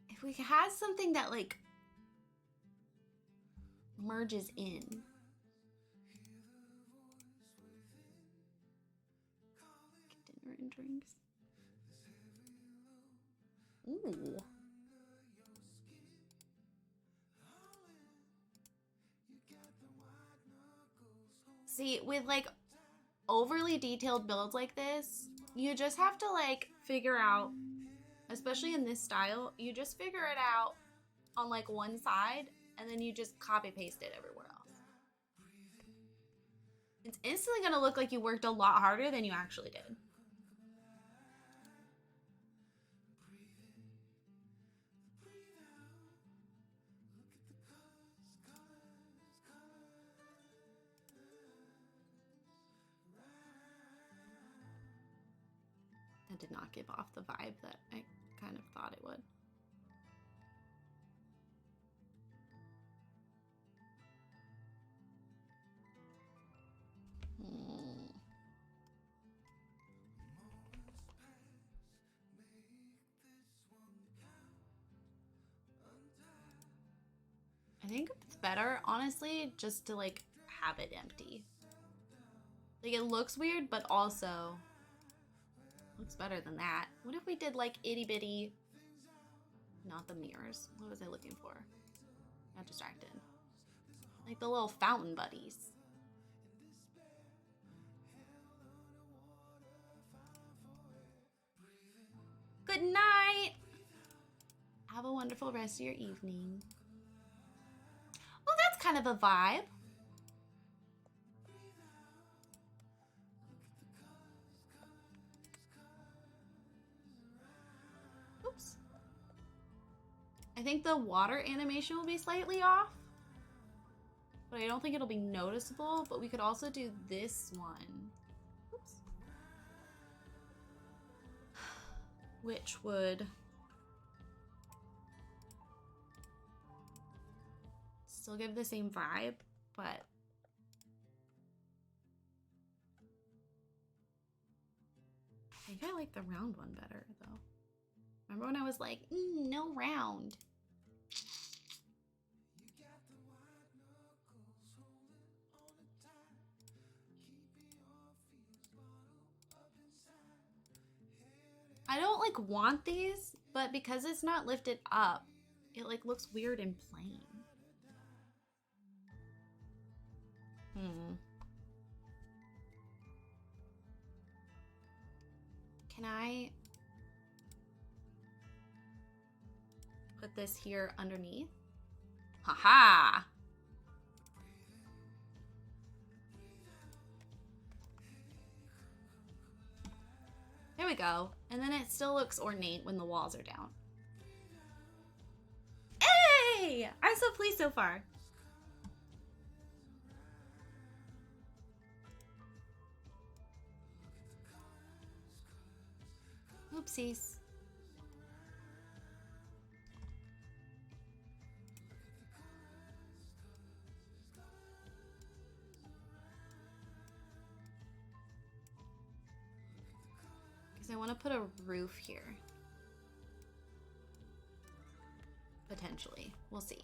If we had something that, like, merges in. Dinner and drinks. Ooh. See, with, like, overly detailed builds like this, you just have to, like, figure out, especially in this style, you just figure it out on, like, one side, and then you just copy-paste it everywhere else. It's instantly gonna look like you worked a lot harder than you actually did. That did not give off the vibe that I kind of thought it would. I think it's better, honestly, just to, like, have it empty. Like, it looks weird, but also looks better than that. What if we did, like, itty-bitty... Not the mirrors. What was I looking for? Got distracted. Like the little fountain buddies. Good night! Have a wonderful rest of your evening. Well, that's kind of a vibe. Oops. I think the water animation will be slightly off, but I don't think it'll be noticeable, but we could also do this one. Oops. Which would still give the same vibe, but I think I like the round one better, though. Remember when I was like, no round? I don't like want these, but because it's not lifted up, it like looks weird and plain. Can I put this here underneath? Haha! There we to go. And then it still looks ornate when the walls are down. Hey! I'm so pleased so far. Oopsies. Because I want to put a roof here. Potentially. We'll see.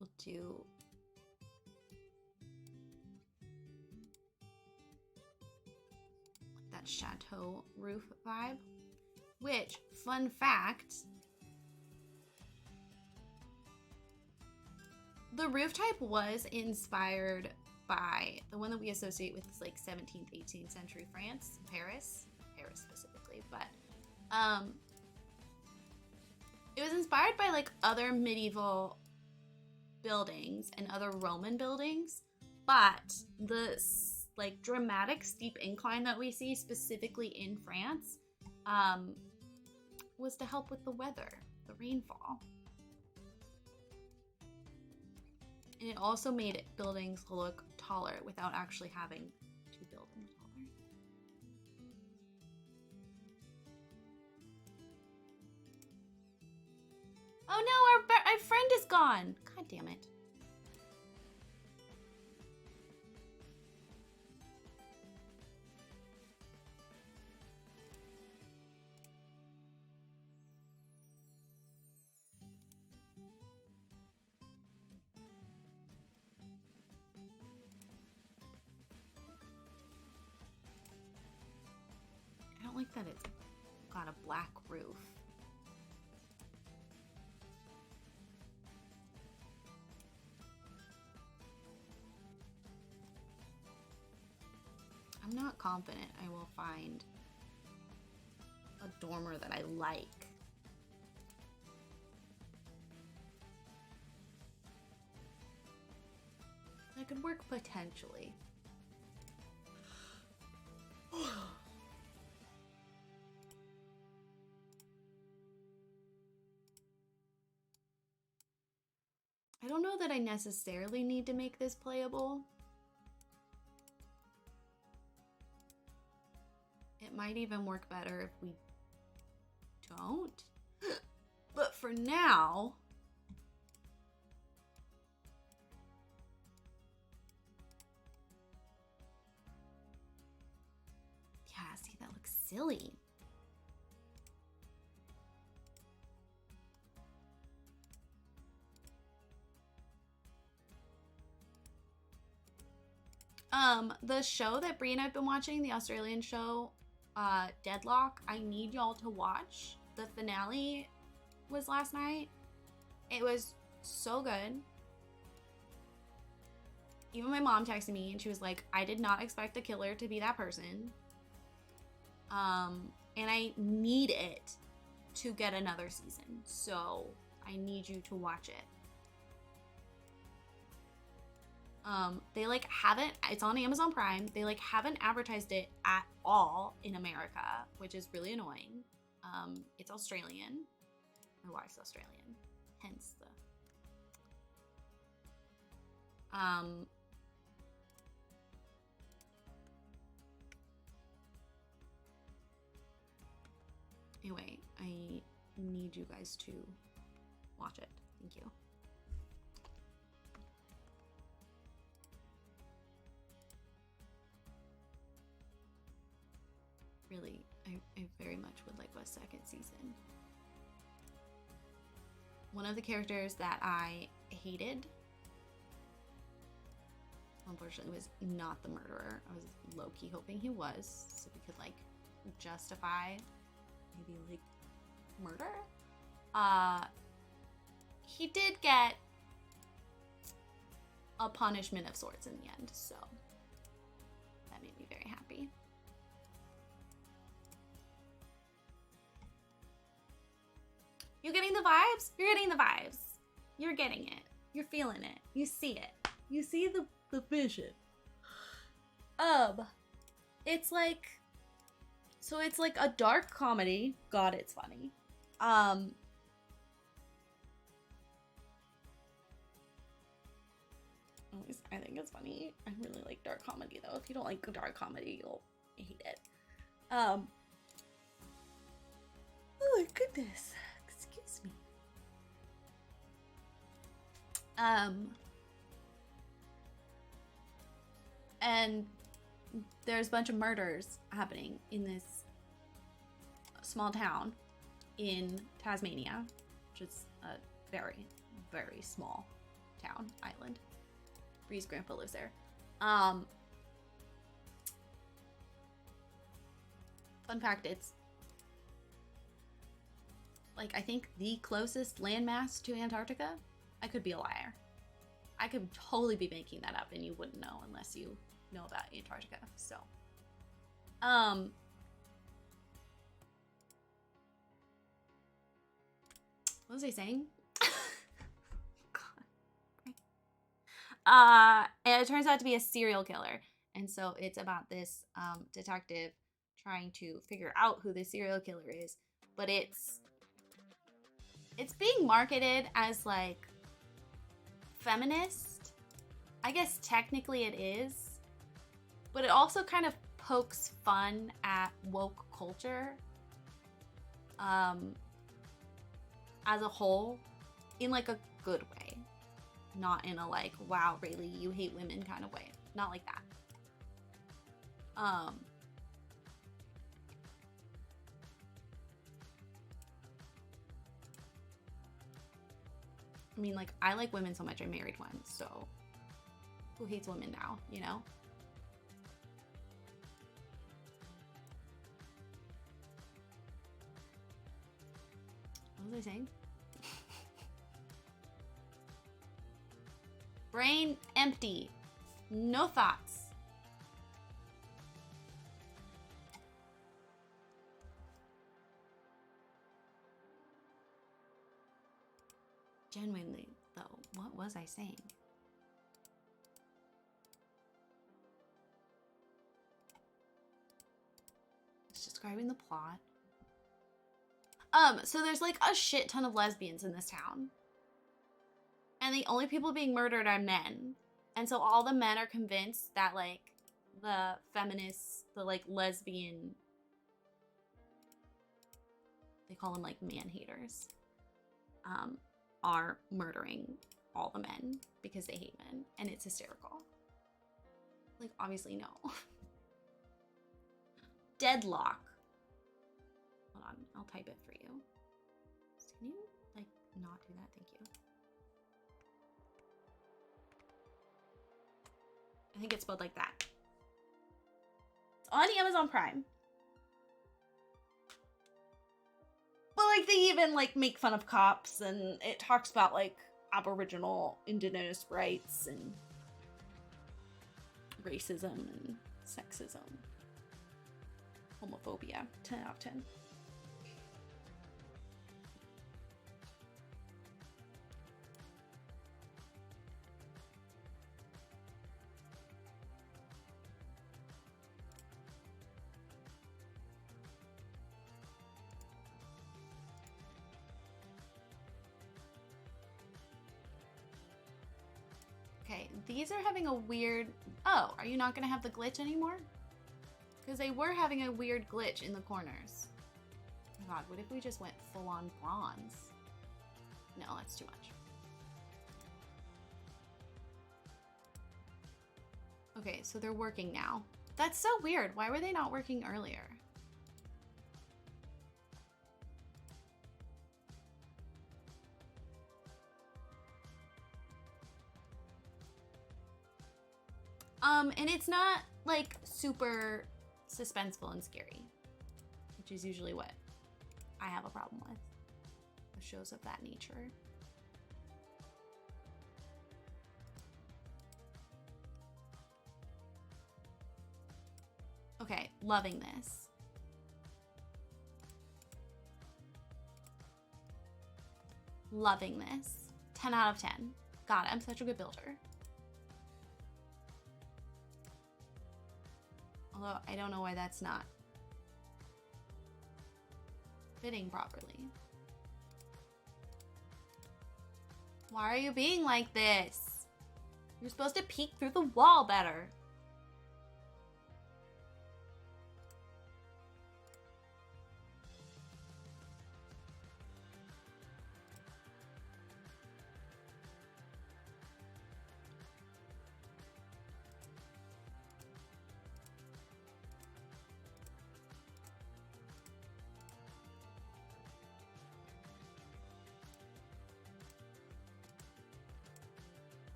We'll do that chateau roof vibe. Which, fun fact, the roof type was inspired by the one that we associate with like 17th, 18th century France, Paris specifically, but it was inspired by like other medieval buildings and other Roman buildings, but the like dramatic steep incline that we see specifically in France was to help with the weather, the rainfall. And it also made buildings look taller without actually having to build them taller. Oh no, our friend is gone. God damn it. I don't like that it's got a black roof. I'm not confident I will find a dormer that I like. That could work potentially. I don't know that I necessarily need to make this playable. It might even work better if we don't. But for now, yeah, see, that looks silly. The show that Brie and I've been watching, the Australian show, Deadlock, I need y'all to watch. The finale was last night. It was so good. Even my mom texted me and she was like, I did not expect the killer to be that person. And I need it to get another season. So I need you to watch it. They like haven't, it's on Amazon Prime. They like haven't advertised it at all in America, which is really annoying. It's Australian. My wife's Australian, hence the, anyway, I need you guys to watch it. Thank you. Really, I very much would like a second season. One of the characters that I hated, unfortunately, was not the murderer. I was low-key hoping he was, so we could like justify maybe like murder. He did get a punishment of sorts in the end, so that made me very happy. You getting the vibes? You're getting the vibes. You're getting it. You're feeling it. You see it. You see the vision. It's like, so it's like a dark comedy. God, it's funny. At least I think it's funny. I really like dark comedy though. If you don't like dark comedy, you'll hate it. Oh my goodness. Excuse me. And there's a bunch of murders happening in this small town in Tasmania, which is a very, very small town, island. Bree's grandpa lives there. Fun fact, it's like, I think the closest landmass to Antarctica. I could be a liar. I could totally be making that up and you wouldn't know unless you know about Antarctica. So, what was I saying? And it turns out to be a serial killer. And so it's about this detective trying to figure out who the serial killer is. But it's being marketed as like feminist. I guess technically it is. But it also kind of pokes fun at woke culture as a whole in like a good way. Not in a like, wow, really, you hate women kind of way. Not like that. I mean, like, I like women so much I married one, so who hates women now, you know? What was I saying? Brain empty. No thoughts. Genuinely, though, what was I saying? It's describing the plot. So there's like a shit ton of lesbians in this town. And the only people being murdered are men. And so all the men are convinced that like the feminists, the like lesbian, they call them like man haters, are murdering all the men because they hate men. And it's hysterical. Like, obviously no. Deadlock. Hold on, I'll type it for you. Can you like not do that? Thank you. I think it's spelled like that. It's on Amazon Prime. But like they even like make fun of cops and it talks about like Aboriginal Indigenous rights and racism and sexism. Homophobia. 10 out of 10. Okay, these are having a weird... Oh, are you not going to have the glitch anymore? Because they were having a weird glitch in the corners. Oh my god, what if we just went full-on bronze? No, that's too much. Okay, so they're working now. That's so weird. Why were they not working earlier? And it's not like super suspenseful and scary, which is usually what I have a problem with shows of that nature. Okay, loving this. Loving this. 10 out of 10. God, I'm such a good builder. Although I don't know why that's not fitting properly. Why are you being like this? You're supposed to peek through the wall better.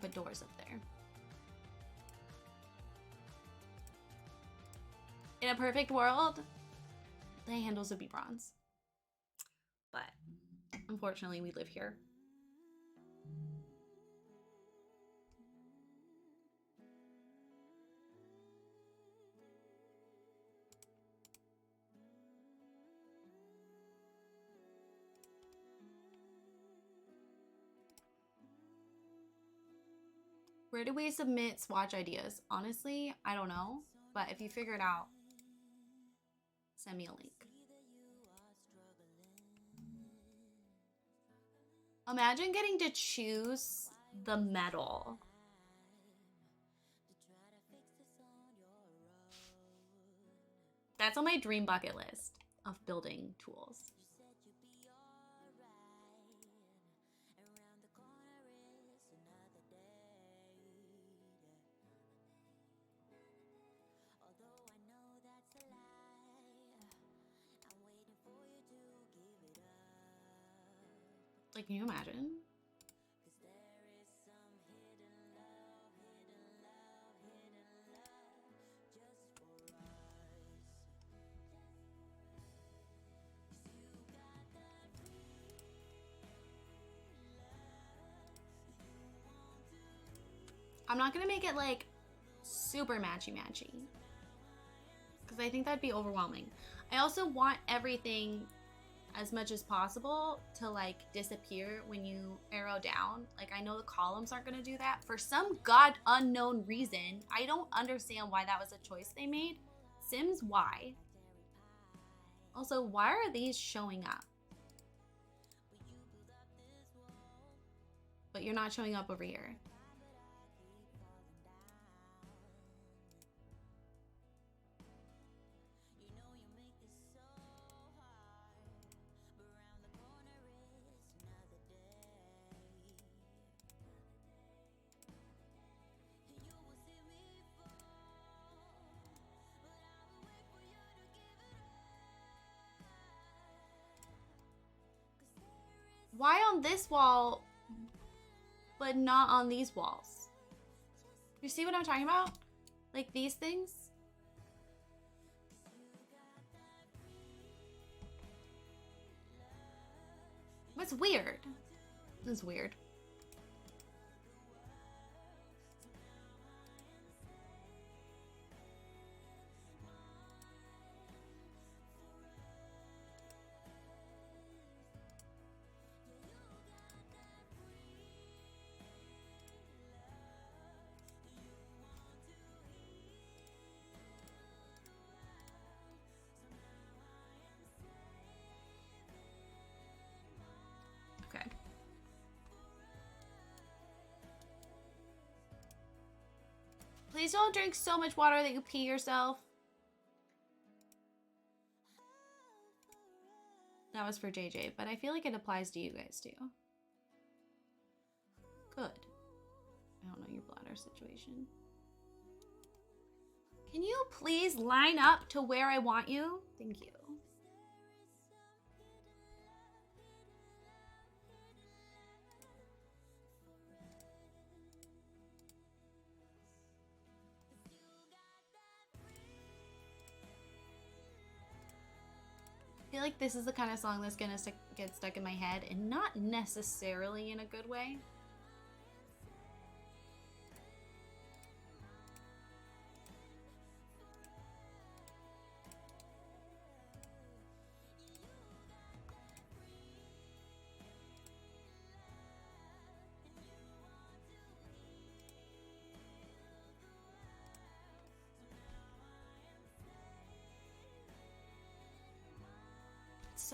Put doors up there. In a perfect world, the handles would be bronze. But unfortunately, we live here. Where do we submit swatch ideas? Honestly, I don't know. But if you figure it out, send me a link. Imagine getting to choose the metal. That's on my dream bucket list of building tools. Like, can you imagine? I'm not gonna make it like super matchy-matchy because I think that'd be overwhelming. I also want everything as much as possible to like disappear when you arrow down. Like, I know the columns aren't gonna do that for some god unknown reason. I don't understand why that was a choice they made. Sims, why? Also, why are these showing up? But you're not showing up over here. Why on this wall, but not on these walls? You see what I'm talking about? Like these things? What's weird? It's weird. Okay. Please don't drink so much water that you pee yourself. That was for JJ, but I feel like it applies to you guys too. Good. I don't know your bladder situation. Can you please line up to where I want you? Thank you. I feel like this is the kind of song that's gonna get stuck in my head, and not necessarily in a good way.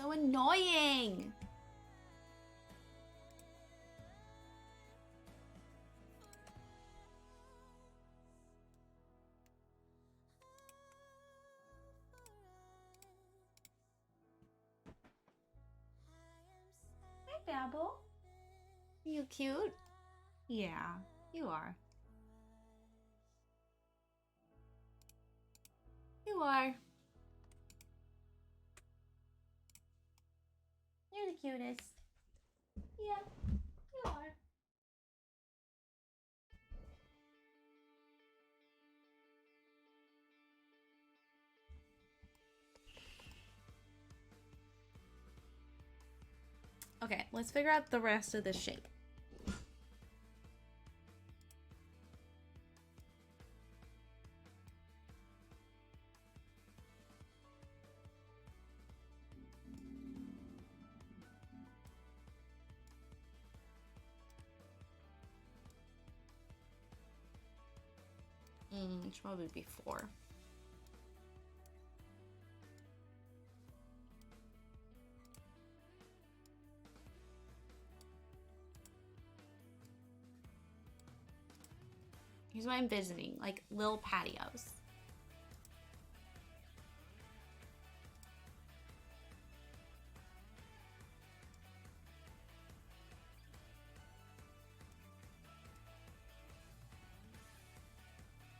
So annoying. Hi, Babble. Are you cute? Yeah, you are. You are. You're the cutest. Yeah, you are. Okay, let's figure out the rest of this shape. It should probably be 4. Here's what I'm visiting, like little patios.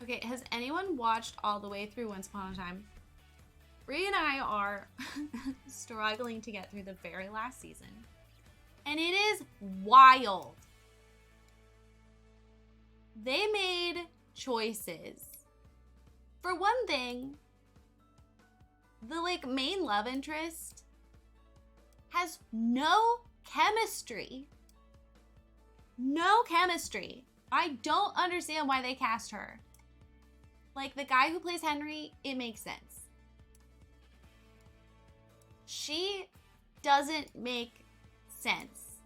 Okay, has anyone watched all the way through Once Upon a Time? Bree and I are struggling to get through the very last season. And it is wild. They made choices. For one thing, the like main love interest has no chemistry. No chemistry. I don't understand why they cast her. Like the guy who plays Henry, it makes sense. She doesn't make sense.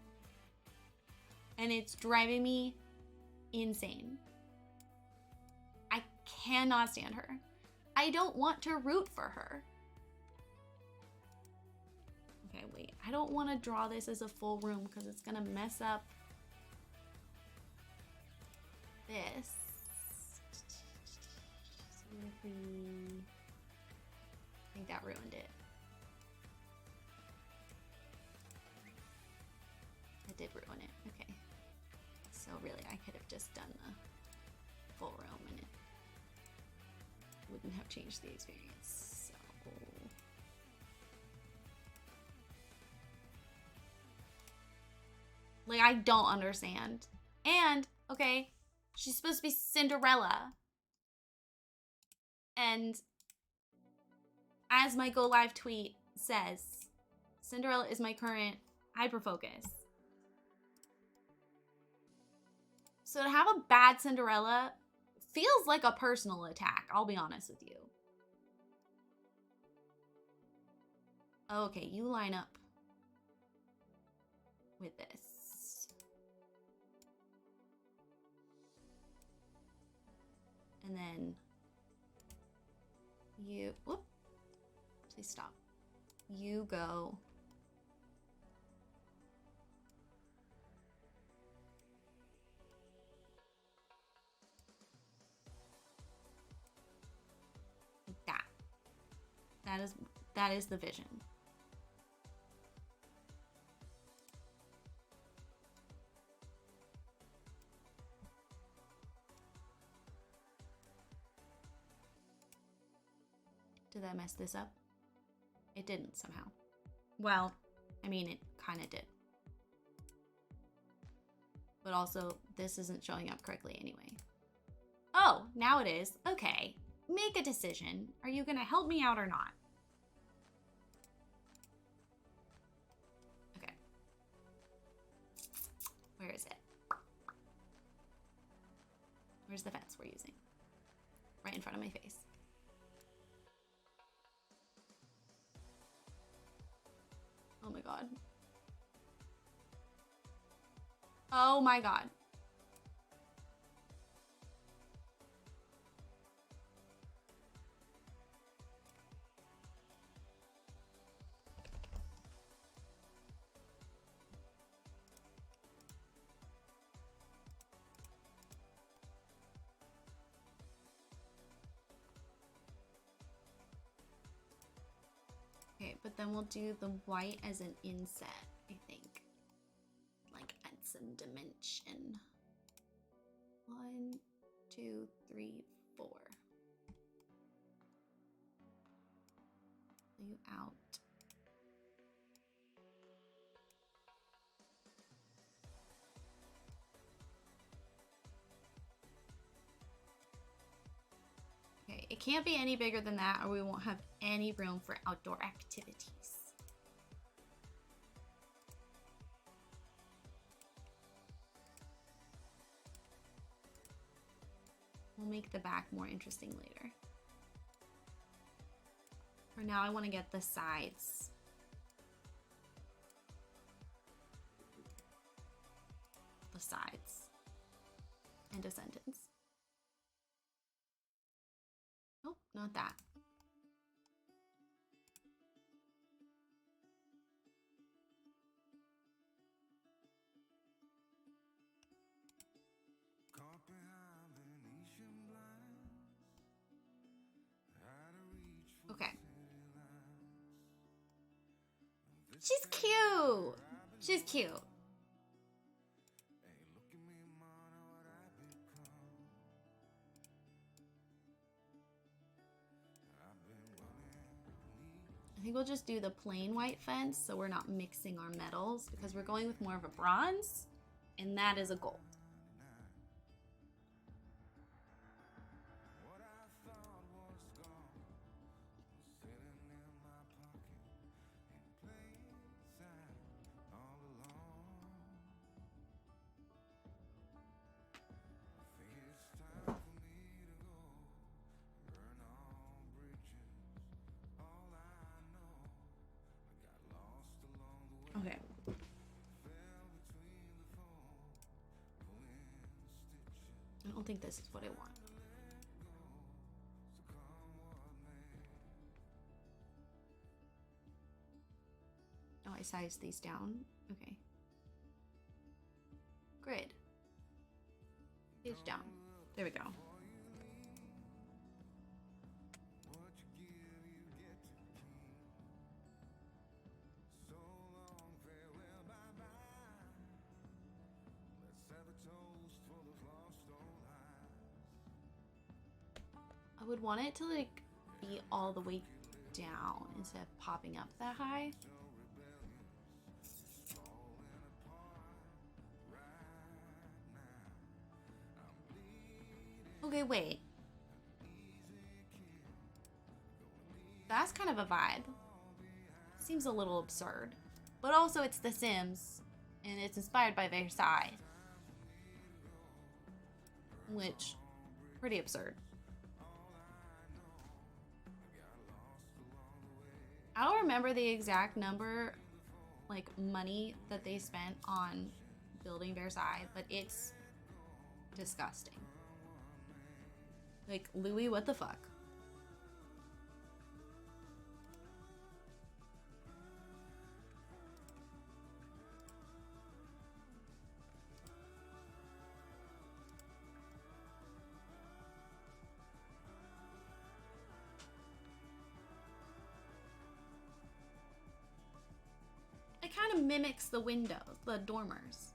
And it's driving me insane. I cannot stand her. I don't want to root for her. Okay, wait. I don't want to draw this as a full room because it's going to mess up this. So if we... I think that ruined it. It did ruin it. Okay. So really, I could have just done the full room and it wouldn't have changed the experience. So... like, I don't understand. And, okay, she's supposed to be Cinderella. And as my Go Live tweet says, Cinderella is my current hyperfocus. So to have a bad Cinderella feels like a personal attack, I'll be honest with you. Okay, you line up with this. And then you, whoop, please stop. You go. Like that. That is the vision. Did that mess this up? It didn't somehow. Well, I mean, it kind of did. But also, this isn't showing up correctly anyway. Oh, now it is. Okay. Make a decision. Are you going to help me out or not? Okay. Where is it? Where's the fence we're using? Right in front of my face. Oh my god. Oh my god. But then we'll do the white as an inset, I think. Like add some dimension. 1, 2, 3, 4. You out. Okay, it can't be any bigger than that or we won't have any room for outdoor activities. We'll make the back more interesting later. For now, I want to get the sides. The sides. End of sentence. Nope, not that. Caught behind Venetian blinds, out of reach for Okay. city lights. She's cute. She's cute. Hey, look at me, man, what I've become. I've been running. I think we'll just do the plain white fence so we're not mixing our metals because we're going with more of a bronze and that is a gold. What I thought was gone was sitting in my pocket in plain sight all along. I think it's time for me to go, burn all bridges. All I know, I got lost along the way. Okay. Fell between the foam, pulling stitches. I don't think this is what I want. Oh, I sized these down. Okay. Grid. Page down. There we go. What you give, you get to keep. So long, farewell, bye-bye. Let's have a toast for those lost old lives. I would want it to like be all the way down instead of popping up that high. Okay, wait. That's kind of a vibe. Seems a little absurd. But also it's The Sims, and it's inspired by Versailles. Which, pretty absurd. I don't remember the exact number, like money that they spent on building Versailles, but it's disgusting. Like, Louis, what the fuck? It kind of mimics the windows, the dormers.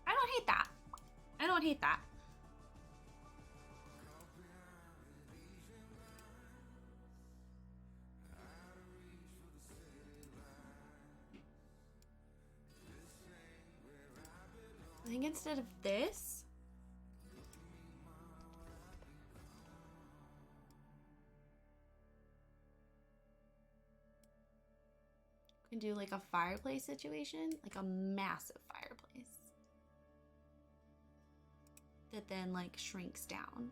I don't hate that. I don't hate that. I think instead of this, we can do like a fireplace situation, like a massive fireplace that then like shrinks down.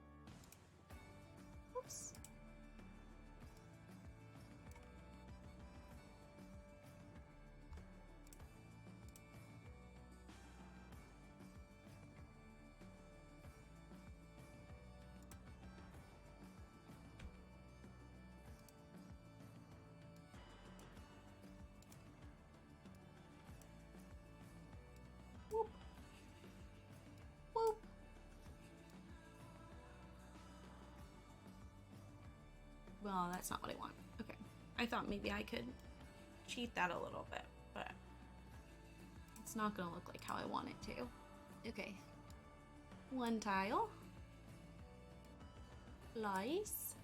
Oops. Whoop. Whoop. Well, that's not what I want. Okay. I thought maybe I could cheat that a little bit, but it's not gonna look like how I want it to. Okay. One tile. Lice.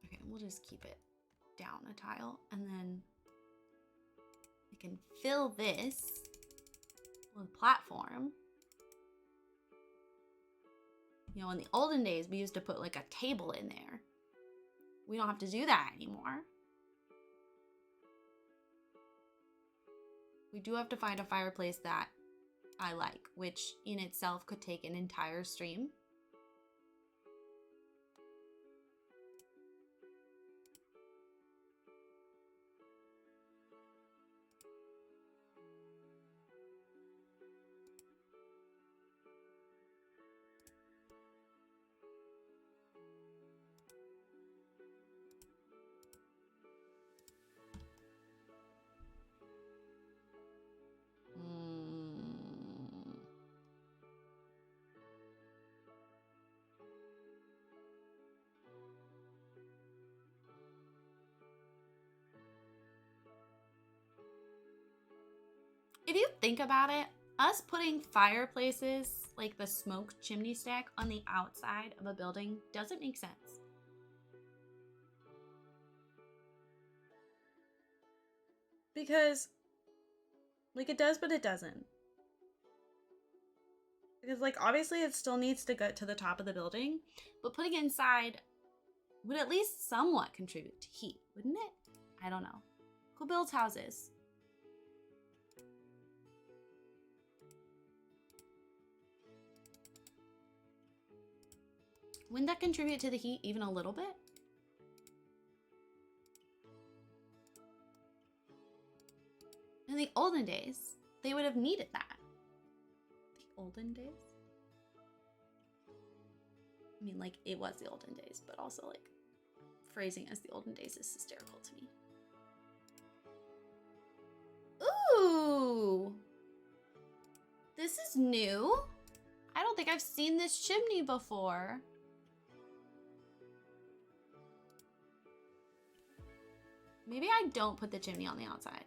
Okay, we'll just keep it down a tile, and then I can fill this with a platform. You know, in the olden days, we used to put like a table in there. We don't have to do that anymore. We do have to find a fireplace that I like, which in itself could take an entire stream. If you think about it, us putting fireplaces like the smoke chimney stack on the outside of a building doesn't make sense. Because, like, it does, but it doesn't. Because, like, obviously it still needs to get to the top of the building, but putting it inside would at least somewhat contribute to heat, wouldn't it? I don't know. Who builds houses? Wouldn't that contribute to the heat even a little bit? In the olden days, they would have needed that. The olden days? I mean, like, it was the olden days, but also, like, phrasing as the olden days is hysterical to me. Ooh! This is new. I don't think I've seen this chimney before. Maybe I don't put the chimney on the outside.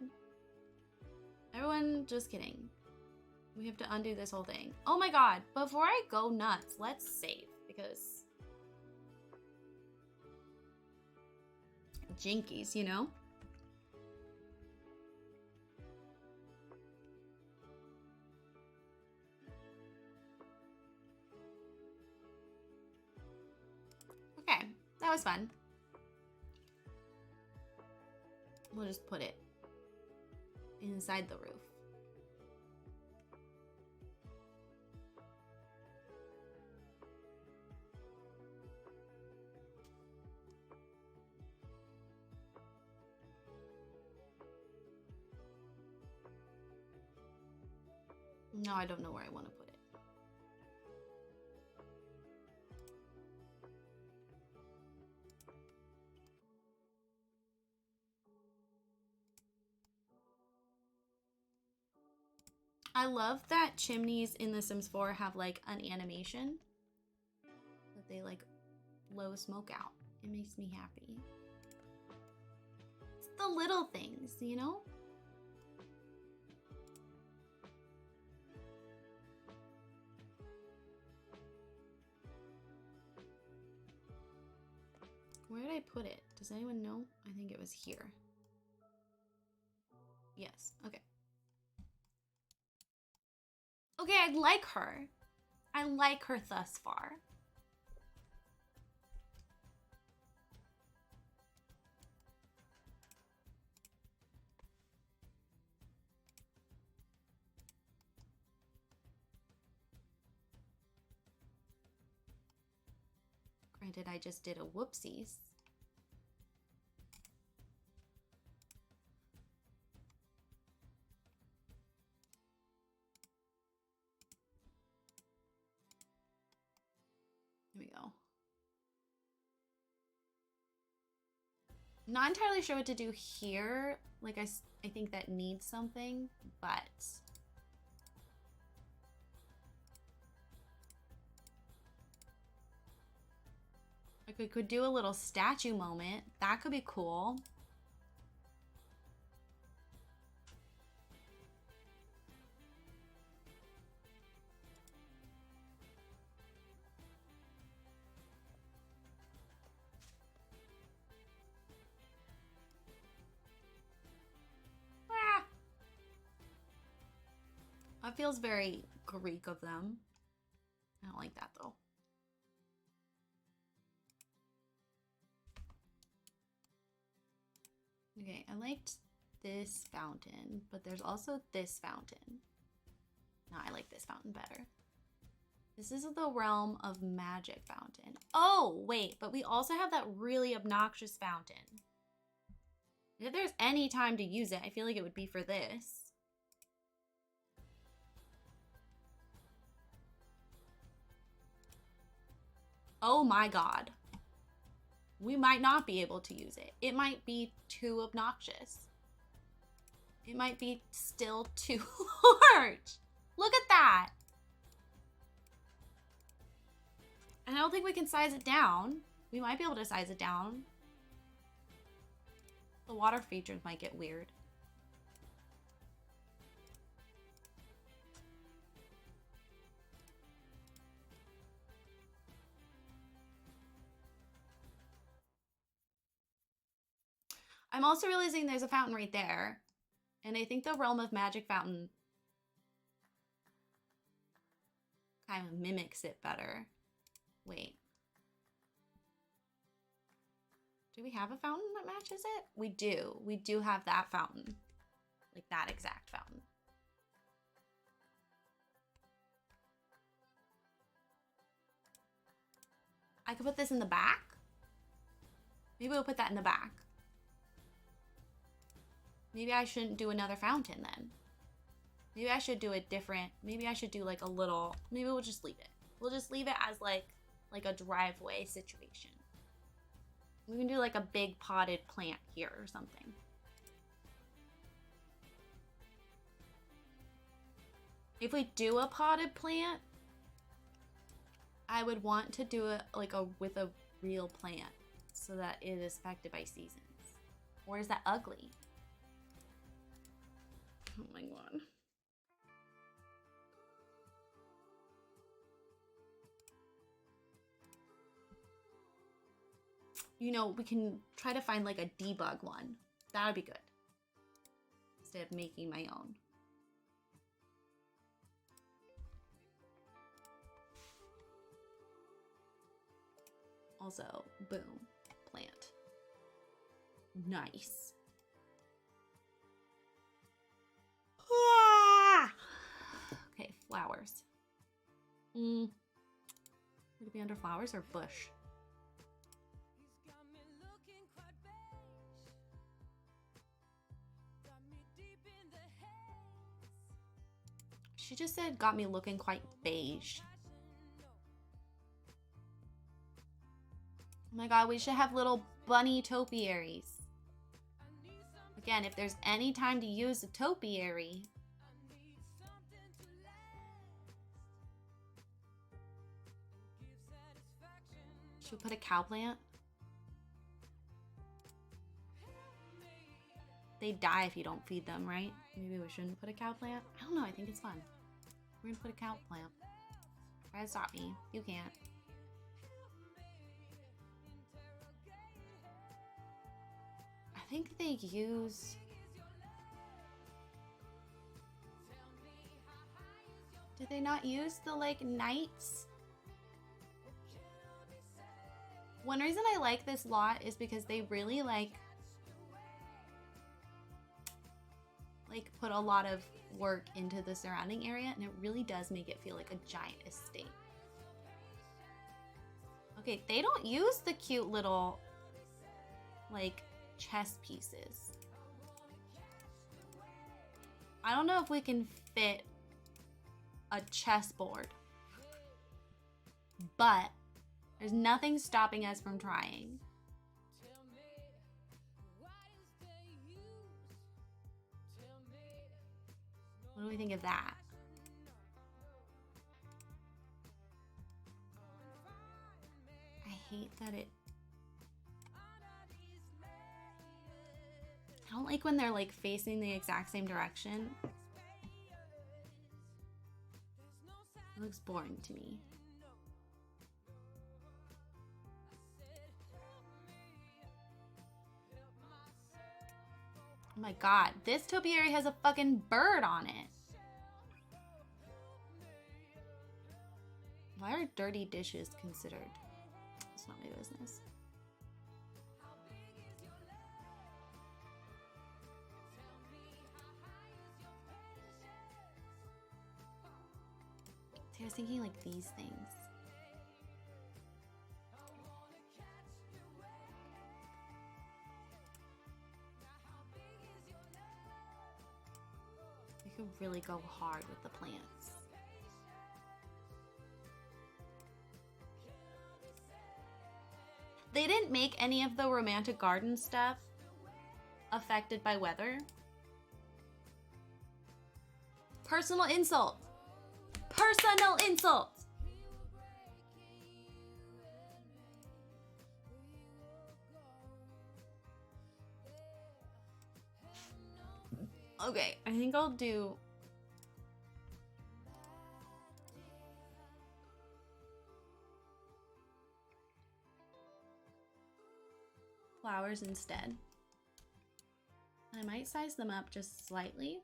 Everyone, just kidding. We have to undo this whole thing. Oh my god, before I go nuts, let's save, because jinkies, you know? Okay, that was fun. We'll just put it inside the roof. No, I don't know where I want to put it. I love that chimneys in The Sims 4 have like an animation that they like blow smoke out. It makes me happy. It's the little things, you know? Where did I put it? Does anyone know? I think it was here. Yes, okay. Okay, I like her. I like her thus far. Granted, I just did a whoopsies. Not entirely sure what to do here. Like, I think that needs something, but... like, we could do a little statue moment. That could be cool. Ah! That feels very Greek of them. I don't like that though. Okay, I liked this fountain, but there's also this fountain. No, I like this fountain better. This is the realm of magic fountain. Oh, wait, but we also have that really obnoxious fountain. If there's any time to use it, I feel like it would be for this. Oh my god. We might not be able to use it. It might be too obnoxious. It might be still too large. Look at that. And I don't think we can size it down. We might be able to size it down. The water features might get weird. I'm also realizing there's a fountain right there. And I think the Realm of Magic fountain kind of mimics it better. Wait. Do we have a fountain that matches it? We do. We do have that fountain. Like that exact fountain. I could put this in the back. Maybe we'll put that in the back. Maybe I shouldn't do another fountain then. Maybe I should do a different, maybe I should do like a little, maybe we'll just leave it. We'll just leave it as like a driveway situation. We can do like a big potted plant here or something. If we do a potted plant, I would want to do it like with a real plant so that it is affected by seasons. Or is that ugly? Oh my god. You know, we can try to find like a debug one. That would be good. Instead of making my own. Also, boom, plant. Nice. Okay, flowers. Would it be under flowers or bush? She just said got me looking quite beige. Oh my god, we should have little bunny topiaries. Again, if there's any time to use a topiary. Should we put a cow plant? They die if you don't feed them, right? Maybe we shouldn't put a cow plant? I don't know, I think it's fun. We're gonna put a cow plant. Try to stop me. You can't. I think they use... Did they not use the, like, knights? One reason I like this lot is because they really, like put a lot of work into the surrounding area, and it really does make it feel like a giant estate. Okay, they don't use the cute little, like, chess pieces. I don't know if we can fit a chessboard, but there's nothing stopping us from trying. What do we think of that? I hate that it... I don't like when they're like facing the exact same direction. It looks boring to me. Oh my god, this topiary has a fucking bird on it. Why are dirty dishes considered? It's not my business. See, I was thinking like these things. We could really go hard with the plants. They didn't make any of the romantic garden stuff affected by weather. Personal insult. Personal insult. Okay, I think I'll do flowers instead. I might size them up just slightly.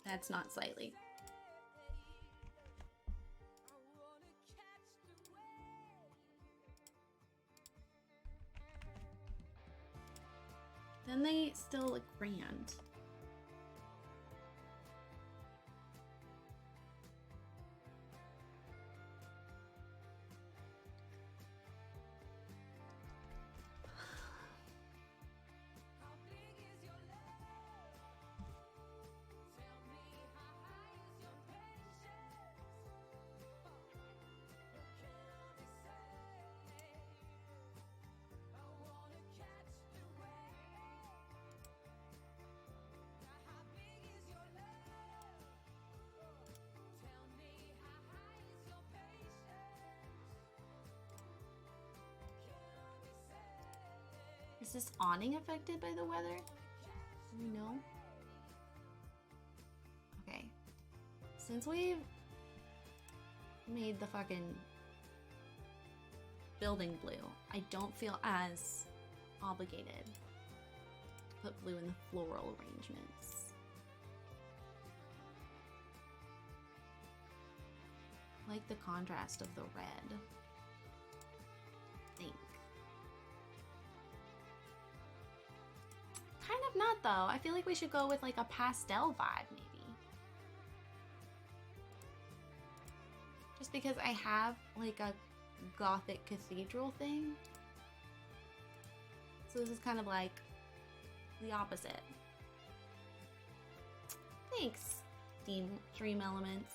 That's not slightly. Then they still look grand. Is this awning affected by the weather? Do we know? Okay. Since we've made the fucking building blue, I don't feel as obligated to put blue in the floral arrangements. I like the contrast of the red. I think. Kind of not though. I feel like we should go with like a pastel vibe maybe. Just because I have like a gothic cathedral thing. So this is kind of like the opposite. Thanks, Dream Elements.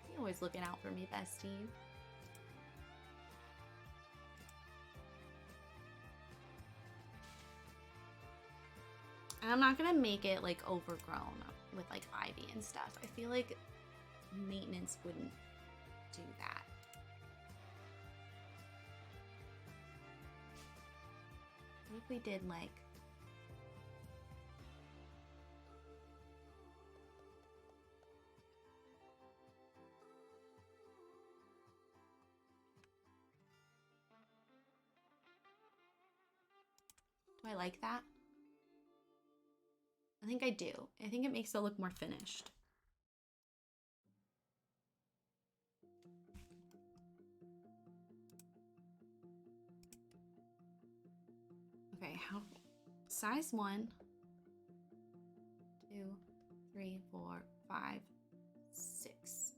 You're always looking out for me, bestie. And I'm not gonna make it like overgrown with like ivy and stuff. I feel like maintenance wouldn't do that. What if we did like do I like that? I think I do. I think it makes it look more finished. Okay, how size 1, 2, 3, 4, 5, 6.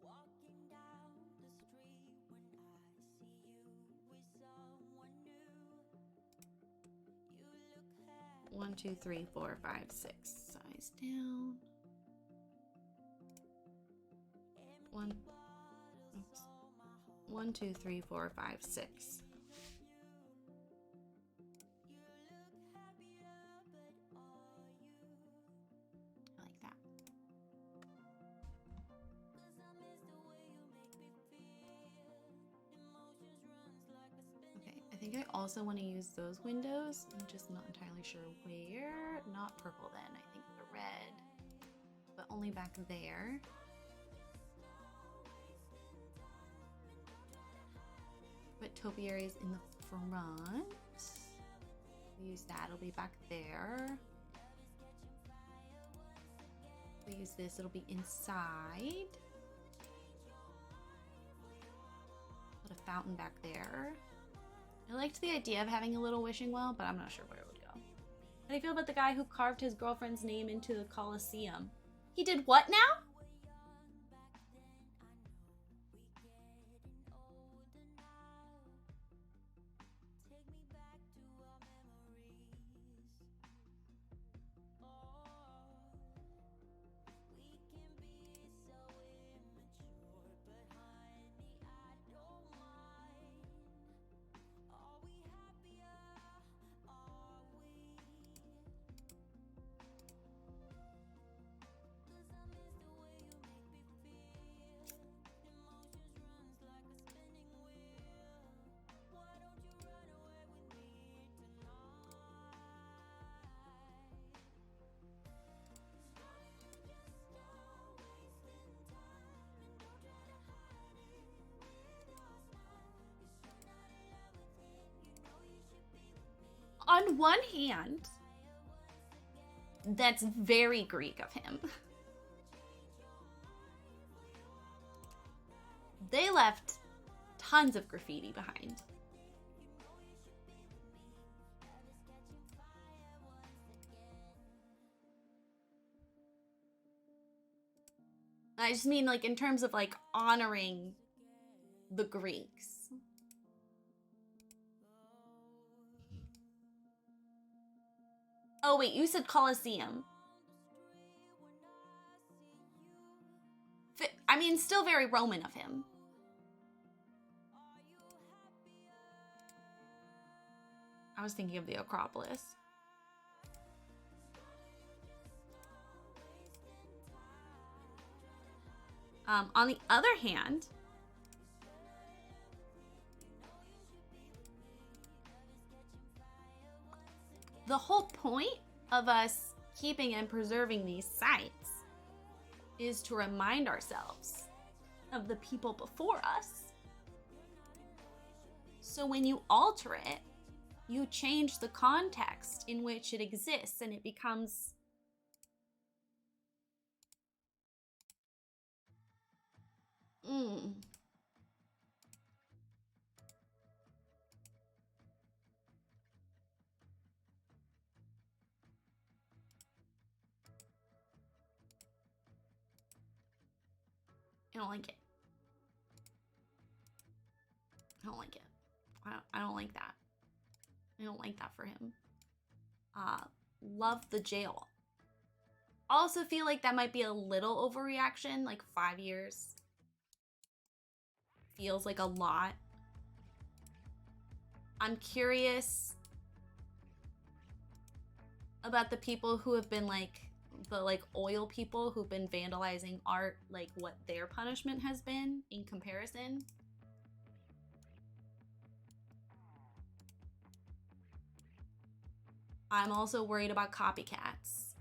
Walking down the street when I see you with someone new. You look happy. 1, 2, 3, 4, 5, 6. Size down. One, oops. 1, 2, 3, 4, 5, 6. I like that. Okay, I think I also want to use those windows. I'm just not entirely sure where. Not purple then, I think the red. But only back there. Put topiaries in the front. We'll use that, it'll be back there. We'll use this, it'll be inside. Put a fountain back there. I liked the idea of having a little wishing well, but I'm not sure where it would go. How do you feel about the guy who carved his girlfriend's name into the Colosseum? He did what now? On one hand, that's very Greek of him. They left tons of graffiti behind. I just mean like in terms of like honoring the Greeks. Oh wait, you said Colosseum. I mean, still very Roman of him. I was thinking of the Acropolis. On the other hand, the whole point of us keeping and preserving these sites is to remind ourselves of the people before us. So when you alter it, you change the context in which it exists and it becomes I don't like it. I don't like it. I don't like that. I don't like that for him. Love the jail. Also feel like that might be a little overreaction, like 5 years. Feels like a lot. I'm curious about the people who have been like, the like oil people who've been vandalizing art, like what their punishment has been in comparison. I'm also worried about copycats.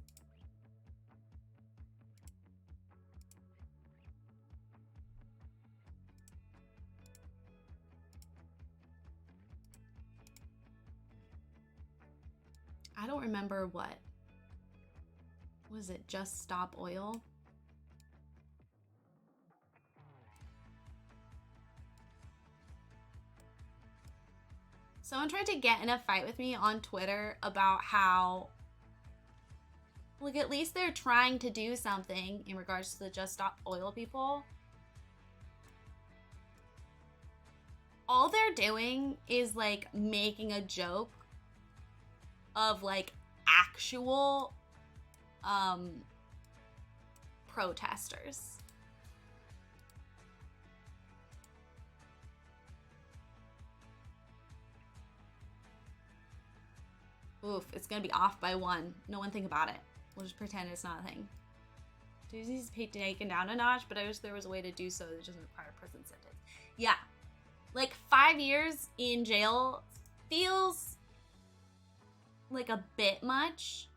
I don't remember what was it, Just Stop Oil? Someone tried to get in a fight with me on Twitter about how, like, at least they're trying to do something in regards to the Just Stop Oil people. All they're doing is, like, making a joke of, like, actual protesters. Oof, it's gonna be off by 1. No one think about it. We'll just pretend it's not a thing. Duties be taken down a notch, but I wish there was a way to do so that doesn't require a prison sentence. Yeah. Like 5 years in jail feels like a bit much.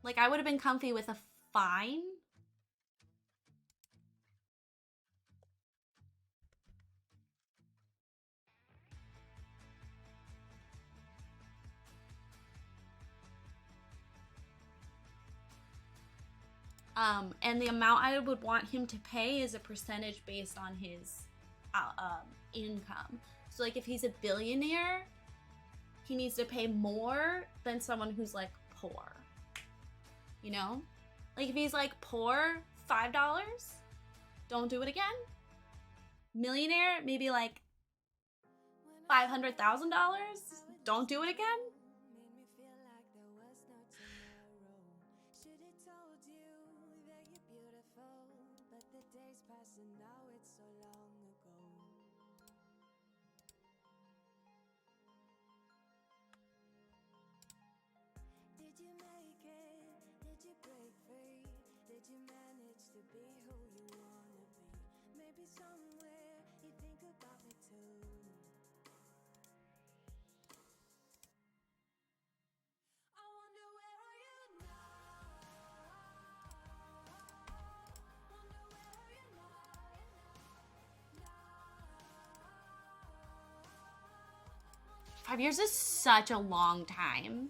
Like I would have been comfy with a fine. And the amount I would want him to pay is a percentage based on his income. So like if he's a billionaire, he needs to pay more than someone who's like poor. You know? Like if he's like poor, $5, don't do it again. Millionaire, maybe like $500,000, don't do it again. Five years is such a long time.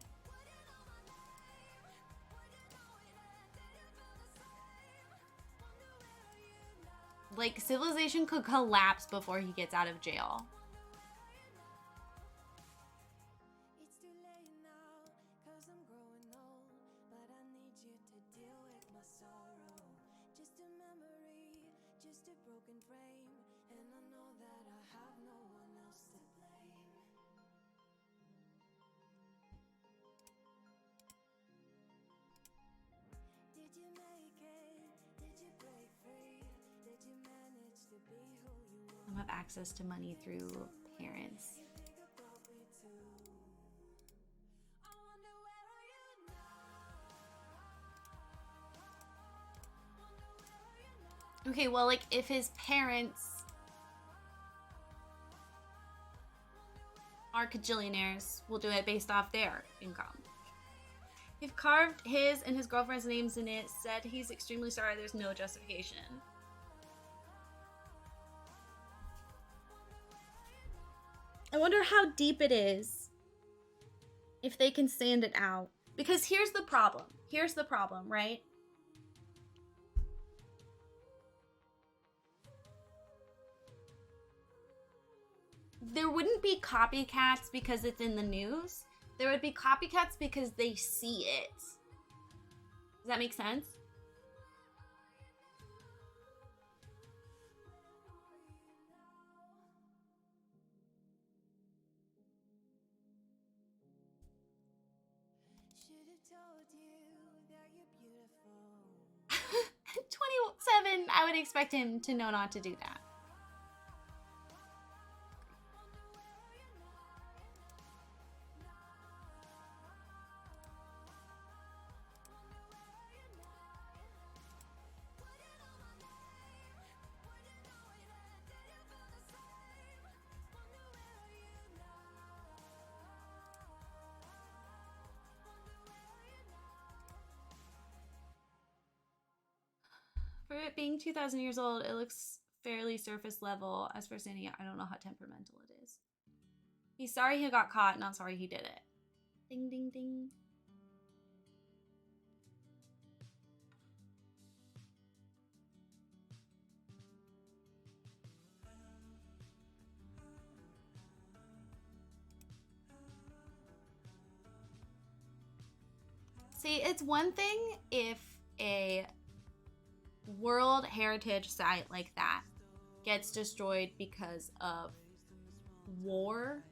Like, civilization could collapse before he gets out of jail. I have access to money through parents. Okay, well, like, if his parents are cajillionaires, we'll do it based off their income. He've carved his and his girlfriend's names in it, said he's extremely sorry, there's no justification. I wonder how deep it is if they can sand it out. Because here's the problem. Here's the problem, right? There wouldn't be copycats because it's in the news. There would be copycats because they see it. Does that make sense? At 27, I would expect him to know not to do that. For it being 2,000 years old, it looks fairly surface level. As for standing out, I don't know how temperamental it is. He's sorry he got caught, not sorry he did it. Ding, ding, ding. See, it's one thing if a World Heritage site like that gets destroyed because of war.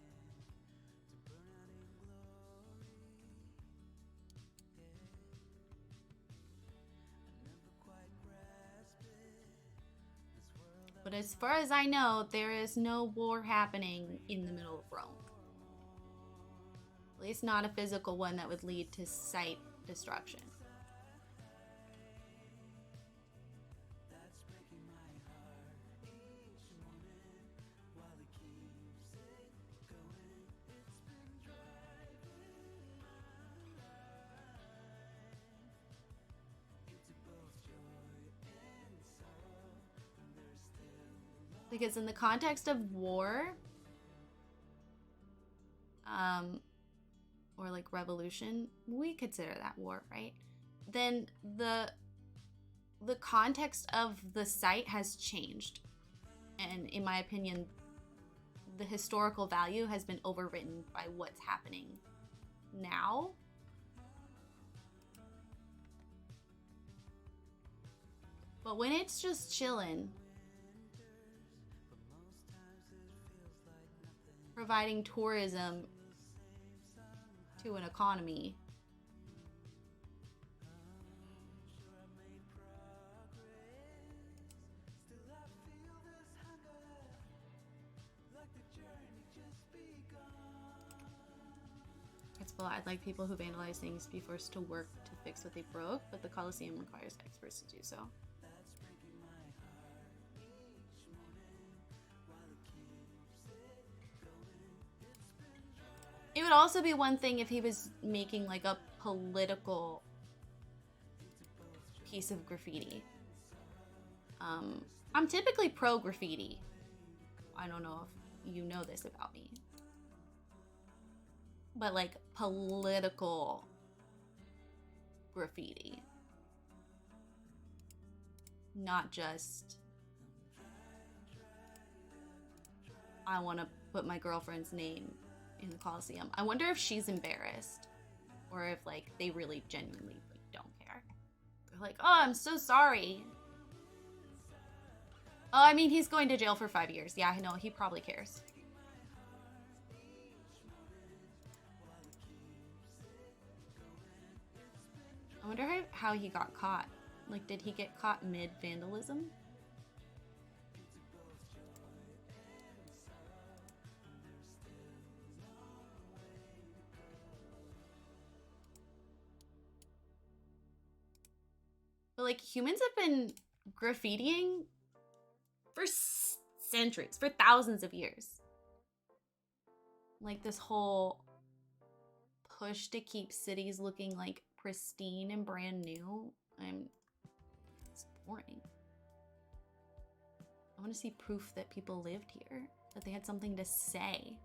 But as far as I know, there is no war happening in the middle of Rome. At least not a physical one that would lead to site destruction. Because in the context of war, or like revolution, we consider that war, right? Then the context of the site has changed. And in my opinion, the historical value has been overwritten by what's happening now. But when it's just chilling, providing tourism to an economy, it's full. I'd like people who vandalize things to be forced to work to fix what they broke, but the Coliseum requires experts to do so. It would also be one thing if he was making like a political piece of graffiti. I'm typically pro graffiti. I don't know if you know this about me. But like political graffiti. Not just, I want to put my girlfriend's name in the Coliseum. I wonder if she's embarrassed, or if like they really genuinely like don't care. They're like, oh, I'm so sorry. Oh, I mean, he's going to jail for 5 years. Yeah, I know, he probably cares. I wonder how he got caught. Like, did he get caught mid-vandalism? But like, humans have been graffitiing for centuries, for thousands of years. Like this whole push to keep cities looking like pristine and brand new. It's boring. I want to see proof that people lived here, that they had something to say.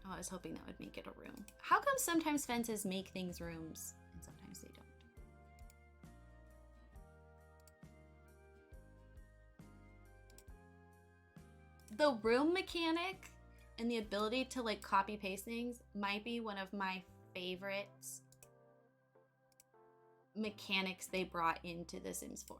Oh, I was hoping that would make it a room. How come sometimes fences make things rooms and sometimes they don't? The room mechanic and the ability to like copy paste things might be one of my favorite mechanics they brought into The Sims 4.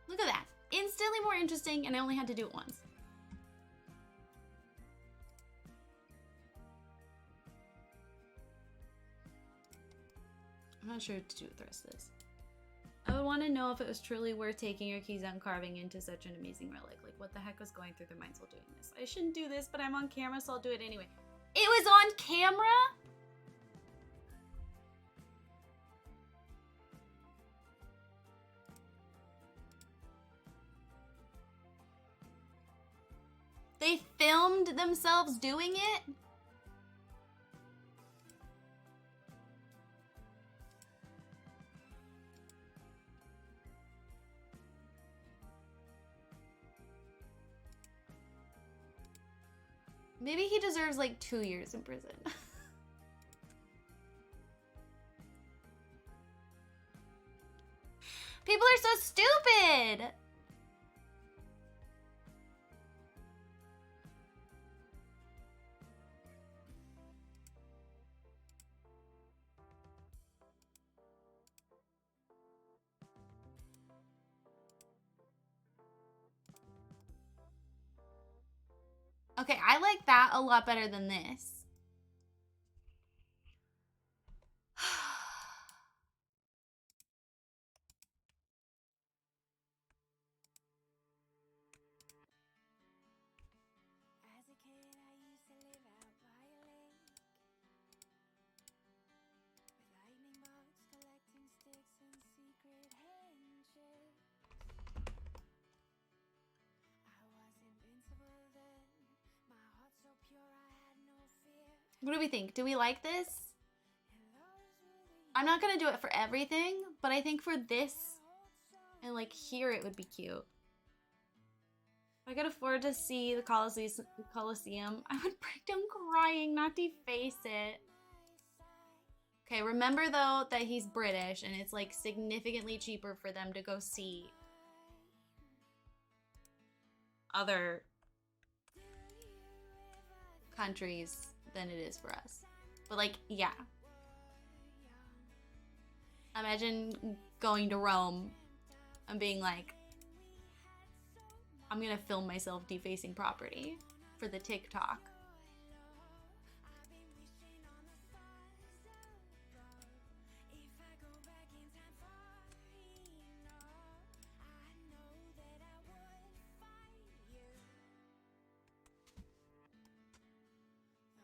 Look at that. Instantly more interesting, and I only had to do it once. I'm not sure what to do with the rest of this. I would want to know if it was truly worth taking your keys out and carving into such an amazing relic. Like, what the heck was going through their minds while doing this? I shouldn't do this, but I'm on camera, so I'll do it anyway. It was on camera? They filmed themselves doing it? Maybe he deserves like 2 years in prison. People are so stupid. Okay, I like that a lot better than this. As a kid, I used to live out by a lake with lightning bugs collecting sticks and secret handshakes. I was invincible then, my heart so pure I had no fear. What do we think? Do we like this? And those were the I'm not gonna do it for everything, but I think for this and like here it would be cute. If I could afford to see the Coliseum, I would break down crying, not deface it. Okay, remember though that he's British and it's like significantly cheaper for them to go see other countries than it is for us. But like, yeah. Imagine going to Rome and being like, I'm gonna film myself defacing property for the TikTok. I've been wishing on the stars above. If I go back in time for enough, I know that I would find you.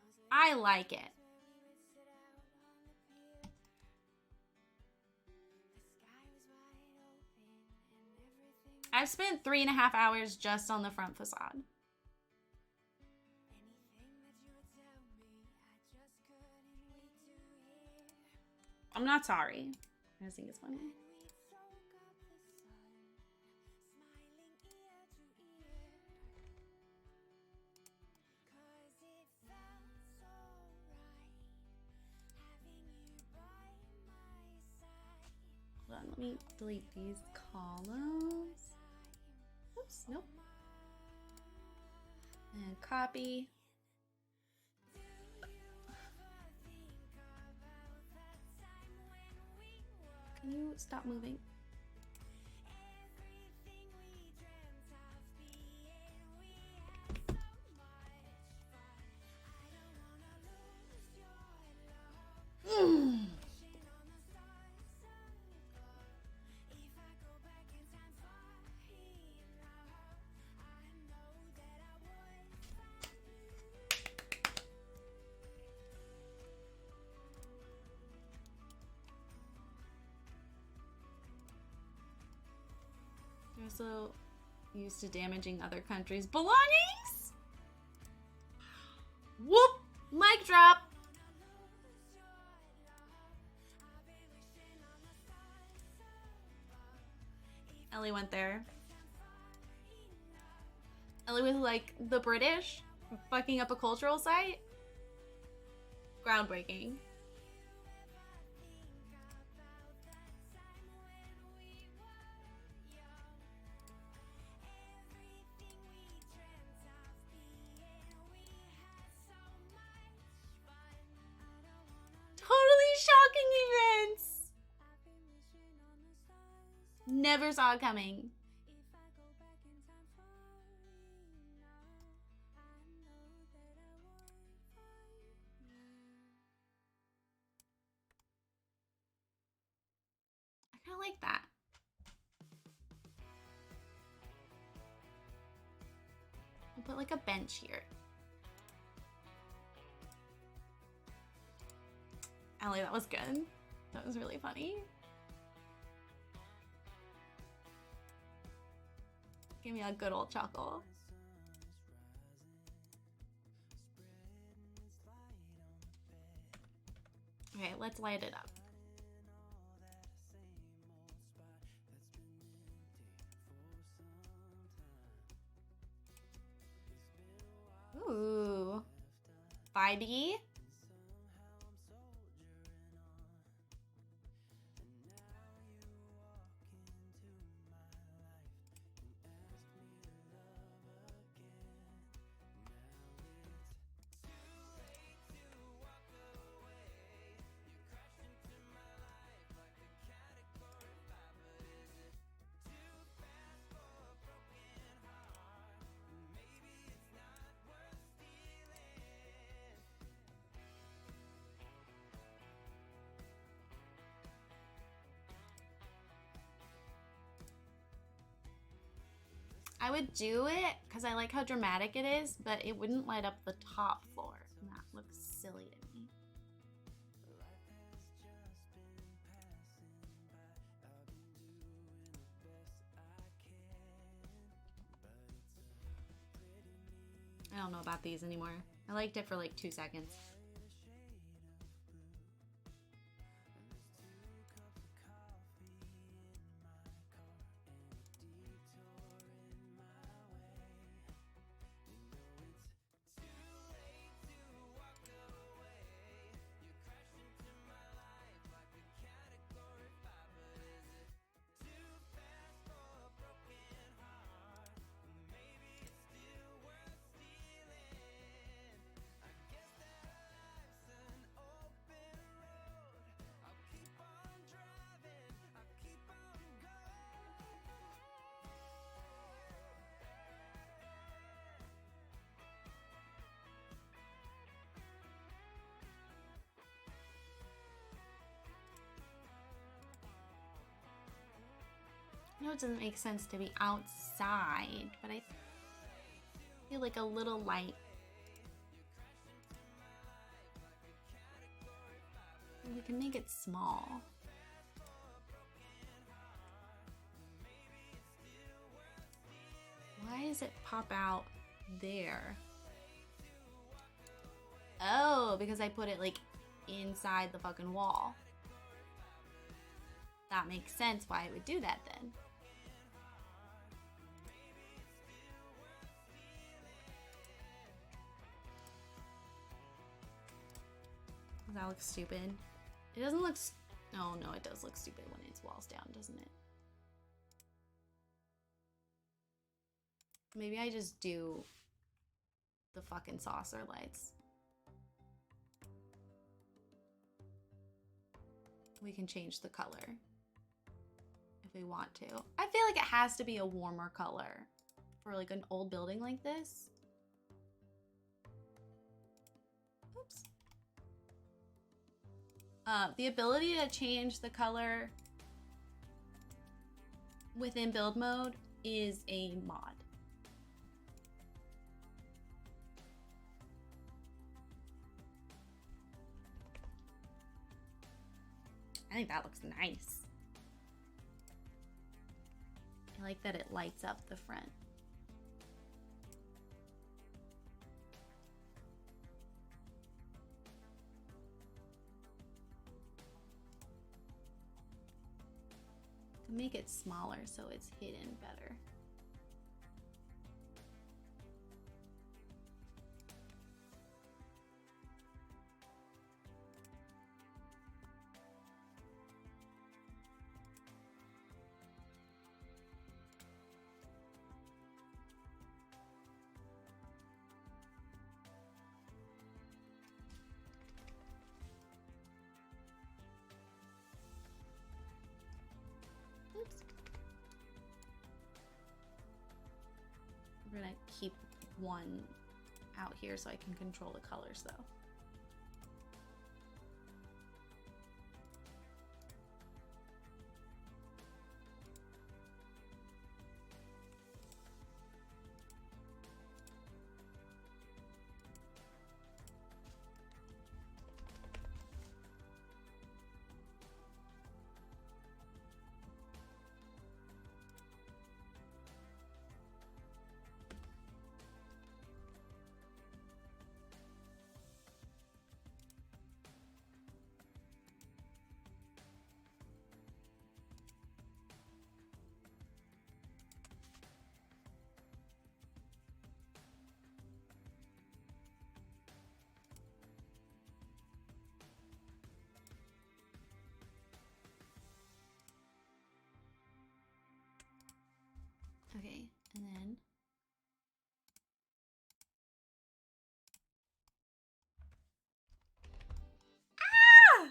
Those I like it. where we would sit out on the pier. The sky was wide open and everything. I've spent 3.5 hours just on the front facade. Anything that you would tell me, I just couldn't wait to hear. I'm not sorry. I just think it's funny. And we'd soak up the sun, smiling ear to ear. 'Cause it felt so right, having you by my side. Hold on, let me delete these columns. Oops, nope. And copy. Do you ever think about that time when we were Can you stop moving? everything we dreamt of being? We had so much fun. I don't wanna lose your love. Wishing on the stars above. If I go back in time for enough, I know that I would find you. You're so used to damaging other countries' belongings. Whoop! Mic drop. Ellie went there. Ellie was like the British fucking up a cultural site. Groundbreaking. Totally shocking events. Never saw it coming. If I go back in time for enough, I know that I would find you. I kind of like that. I'll put like a bench here. Ellie, that was good. That was really funny. Give me a good old chuckle. Okay, let's light it up. Ooh. 5D. I would do it because I like how dramatic it is, but it wouldn't light up the top floor. And that looks silly to me. I don't know about these anymore. I liked it for like 2 seconds. I know it doesn't make sense to be outside, but I feel like a little light. We can make it small. Why does it pop out there? Oh, because I put it like inside the fucking wall. That makes sense why it would do that then. Does that look stupid? It doesn't look... Oh, no, it does look stupid when it's walls down, doesn't it? Maybe I just do the fucking saucer lights. We can change the color if we want to. I feel like it has to be a warmer color for like an old building like this. Oops. The ability to change the color within build mode is a mod. I think that looks nice. I like that it lights up the front. To make it smaller so it's hidden better. Oops. We're gonna keep one out here so I can control the colors though. Okay, and then ah!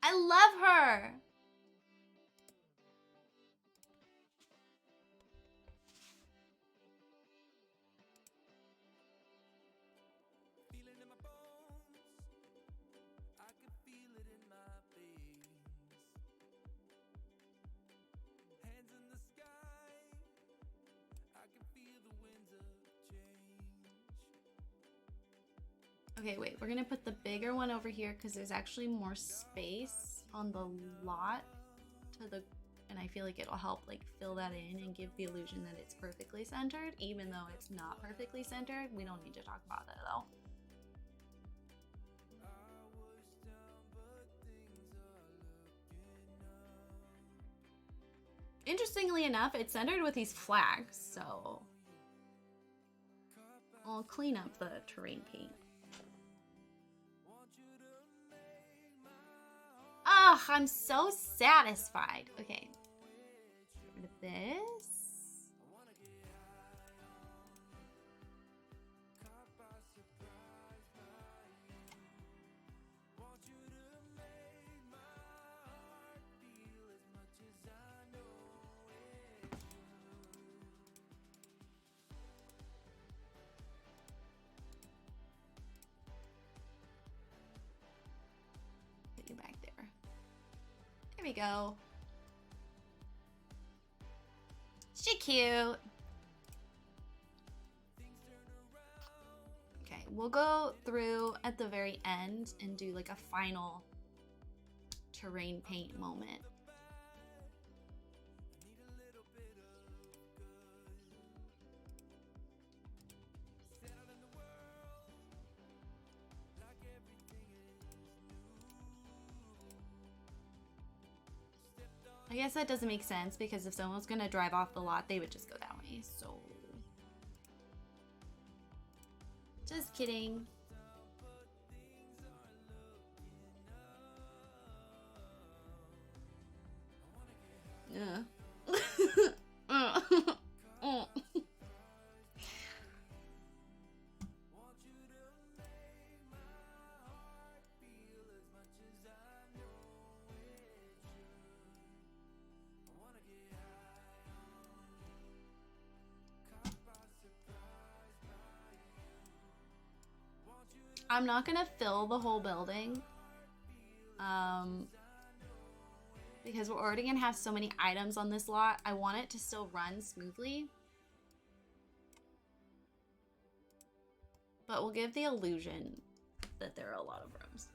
I love her. Feeling in my bones, I can feel it in my veins. Hands in the sky, I can feel the winds of change. Okay, wait, we're gonna put the bigger one over here because there's actually more space on the lot to the, and I feel like it'll help like fill that in and give the illusion that it's perfectly centered, even though it's not perfectly centered. We don't need to talk about that though. Interestingly enough, it's centered with these flags, so I'll clean up the terrain paint. Ugh, I'm so satisfied. Okay, get rid of this. Put you back there. There we go. She cute. Okay, we'll go through at the very end and do like a final terrain paint moment. I guess that doesn't make sense because if someone was gonna drive off the lot, they would just go that way, so. Just kidding. Yeah. I'm not gonna fill the whole building because we're already gonna have so many items on this lot. I want it to still run smoothly, but we'll give the illusion that there are a lot of rooms.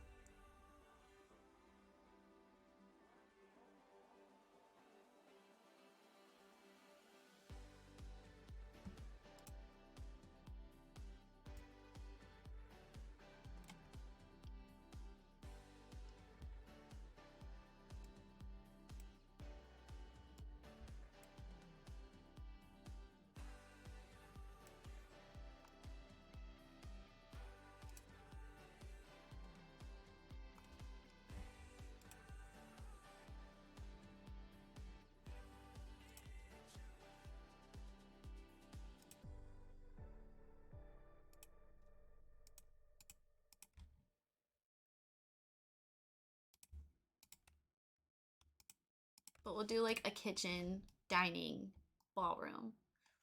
But we'll do like a kitchen, dining, ballroom.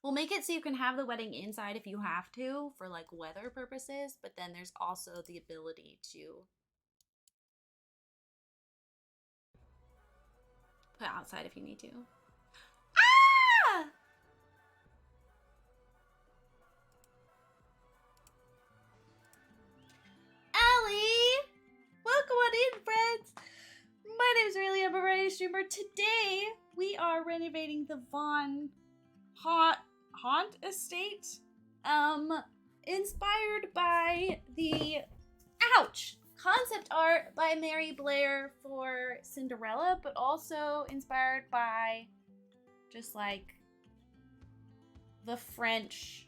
We'll make it so you can have the wedding inside if you have to for like weather purposes, but then there's also the ability to put outside if you need to. Ah! Allie! Welcome on in, friends! My name's Rayleigh, I'm a variety streamer. Today, we are renovating the Von Haunt estate. Inspired by the concept art by Mary Blair for Cinderella, but also inspired by just like the French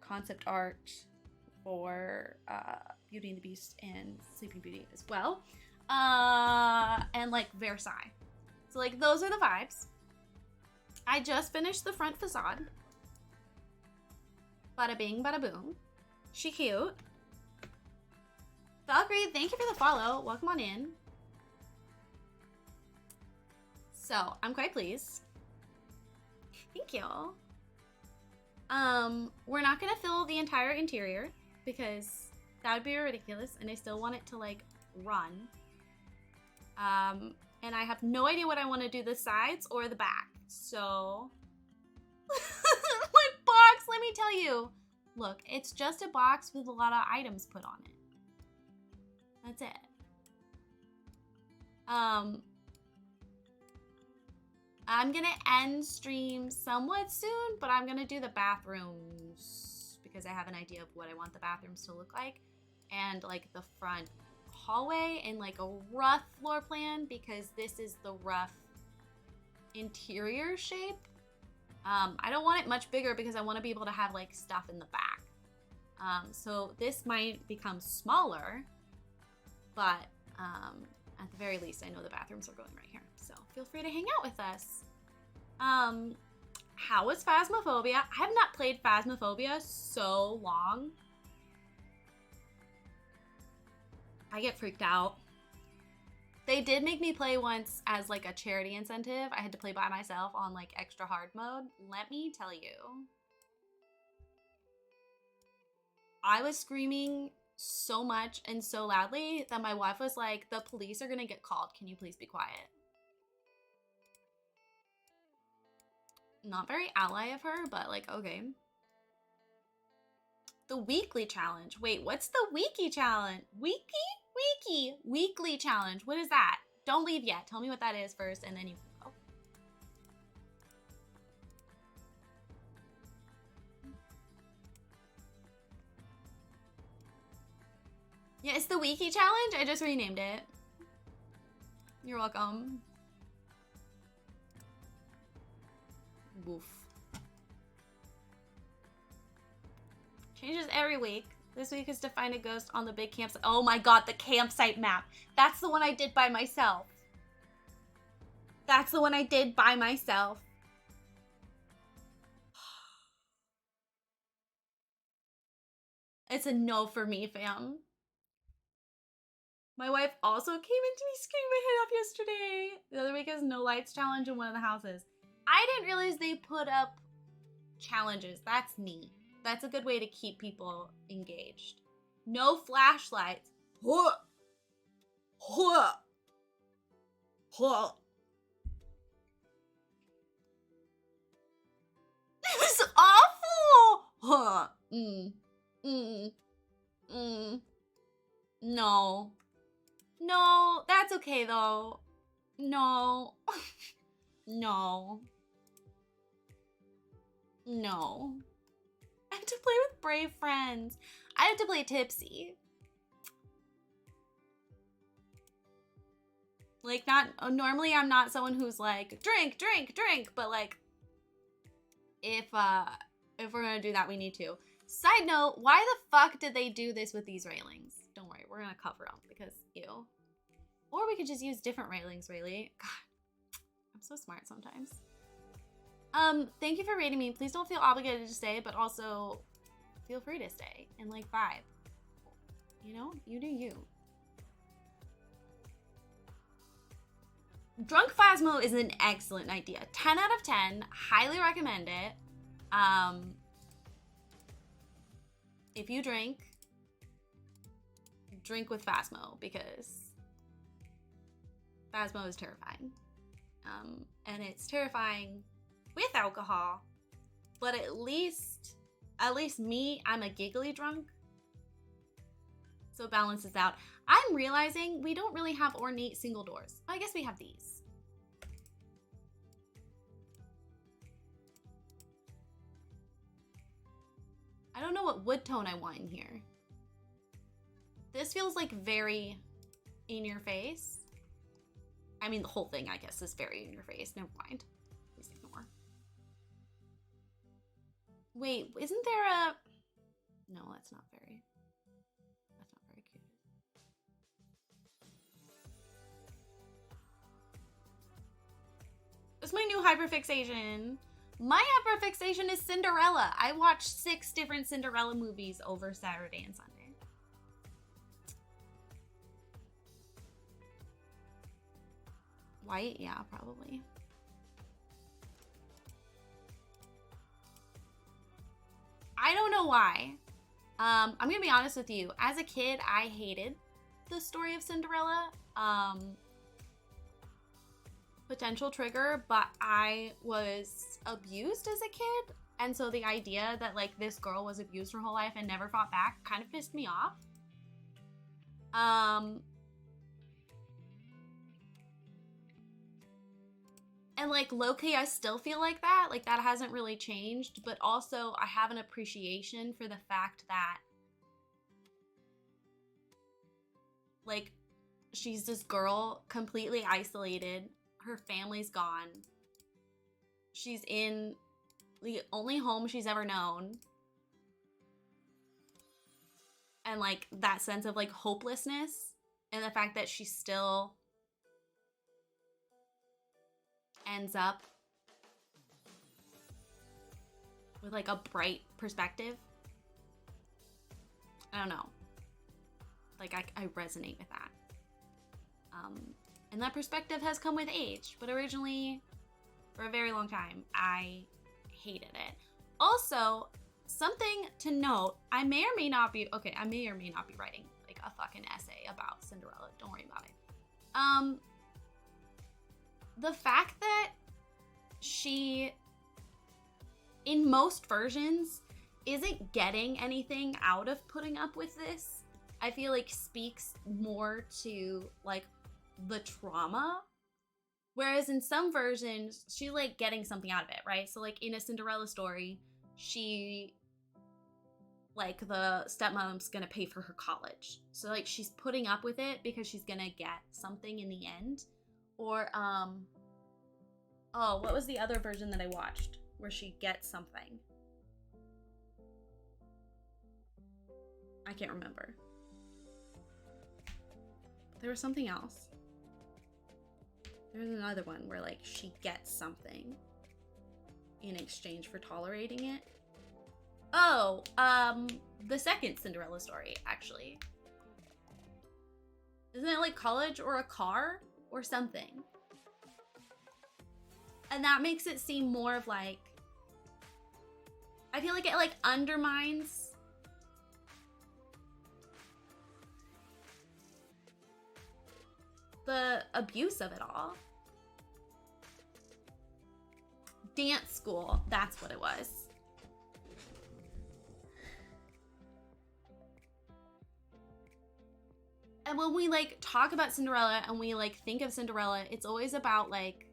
concept art for Beauty and the Beast and Sleeping Beauty as well. and like Versailles. So like those are the vibes. I just finished the front facade. Bada bing, bada boom. She cute. Valkyrie, thank you for the follow. Welcome on in. So I'm quite pleased. Thank you. We're not gonna fill the entire interior because that would be ridiculous, and I still want it to like run. And I have no idea what I want to do the sides or the back. So my box, let me tell you. Look, it's just a box with a lot of items put on it. That's it. I'm gonna end stream somewhat soon, but I'm gonna do the bathrooms because I have an idea of what I want the bathrooms to look like, and like the front hallway and like a rough floor plan because this is the rough interior shape. I don't want it much bigger because I want to be able to have like stuff in the back. So this might become smaller, but at the very least, I know the bathrooms are going right here. So feel free to hang out with us. How was Phasmophobia? I have not played Phasmophobia so long. I get freaked out. They did make me play once as like a charity incentive. I had to play by myself on like extra hard mode. Let me tell you, I was screaming so much and so loudly that my wife was like, the police are gonna get called. Can you please be quiet? Not very ally of her, but like, okay. The weekly challenge. Wait, what's the weekly challenge? Weekly challenge. What is that? Don't leave yet. Tell me what that is first, and then you can go. Yeah, it's the weekly challenge. I just renamed it. You're welcome. Woof. Changes every week. This week is to find a ghost on the big campsite. Oh my god, the campsite map. That's the one I did by myself. That's the one I did by myself. It's a no for me, fam. My wife also came into me screaming my head off yesterday. The other week is no lights challenge in one of the houses. I didn't realize they put up challenges. That's neat. That's a good way to keep people engaged. No flashlights. Huh. Huh. Huh. It was awful. Huh. No. No, that's okay though. No. No. No. I have to play with brave friends. I have to play tipsy. Like, not normally I'm not someone who's like drink, but like if we're gonna do that, we need to. Side note, why the fuck did they do this with these railings? Don't worry, we're gonna cover them because ew. Or we could just use different railings, really. God, I'm so smart sometimes. Thank you for rating me. Please don't feel obligated to stay, but also feel free to stay and like vibe. You know, you do you. Drunk Phasmo is an excellent idea. 10 out of 10. Highly recommend it. If you drink with Phasmo because Phasmo is terrifying. And it's terrifying with alcohol, but at least me, I'm a giggly drunk. So it balances out. I'm realizing we don't really have ornate single doors. I guess we have these. I don't know what wood tone I want in here. This feels like very in your face. I mean, the whole thing, I guess, is very in your face. Never mind. Please ignore. Wait, isn't there a... No, that's not very cute. What's my new hyperfixation? My hyperfixation is Cinderella. I watched 6 different Cinderella movies over Saturday and Sunday. White? Yeah, probably. I don't know why. I'm gonna be honest with you. As a kid, I hated the story of Cinderella. Potential trigger, but I was abused as a kid. And so the idea that like this girl was abused her whole life and never fought back kind of pissed me off. And like low-key, I still feel like that. Like that hasn't really changed, but also I have an appreciation for the fact that like she's this girl completely isolated. Her family's gone. She's in the only home she's ever known. And like that sense of like hopelessness and the fact that she still ends up with like a bright perspective. I don't know. Like I resonate with that. And that perspective has come with age, but originally, for a very long time, I hated it. Also, something to note, I may or may not be writing like a fucking essay about Cinderella. Don't worry about it. The fact that she, in most versions, isn't getting anything out of putting up with this, I feel like speaks more to like the trauma. Whereas in some versions, she's like getting something out of it, right? So like in a Cinderella story, she, like the stepmom's gonna pay for her college. So like she's putting up with it because she's gonna get something in the end. Or, oh, what was the other version that I watched where she gets something? I can't remember. There was something else. There's another one where like she gets something in exchange for tolerating it. Oh, the second Cinderella story, actually. Isn't it like college or a car or something? And that makes it seem more of like, I feel like it like undermines the abuse of it all. Dance school, that's what it was. And when we like talk about Cinderella and we like think of Cinderella, it's always about like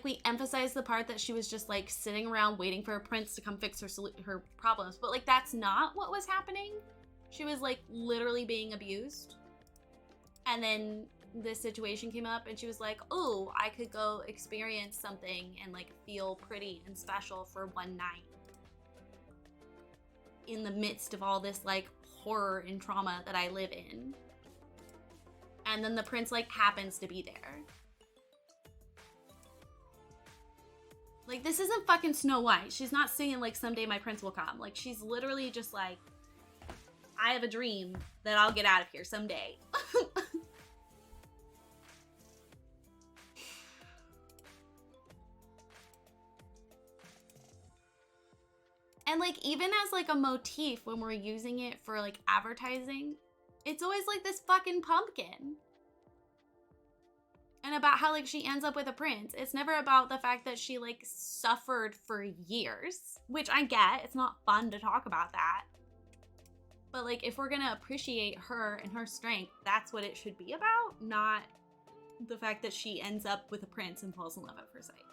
we emphasize the part that she was just like sitting around waiting for a prince to come fix her problems, but like that's not what was happening. She was like literally being abused. And then this situation came up and she was like, oh, I could go experience something and like feel pretty and special for one night in the midst of all this like horror and trauma that I live in. And then the prince like happens to be there. Like, this isn't fucking Snow White. She's not singing like someday my prince will come. Like, she's literally just like, I have a dream that I'll get out of here someday. And like, even as like a motif when we're using it for like advertising, it's always like this fucking pumpkin. And about how like she ends up with a prince. It's never about the fact that she like suffered for years, which I get. It's not fun to talk about that. But like, if we're gonna appreciate her and her strength, that's what it should be about, not the fact that she ends up with a prince and falls in love at first sight.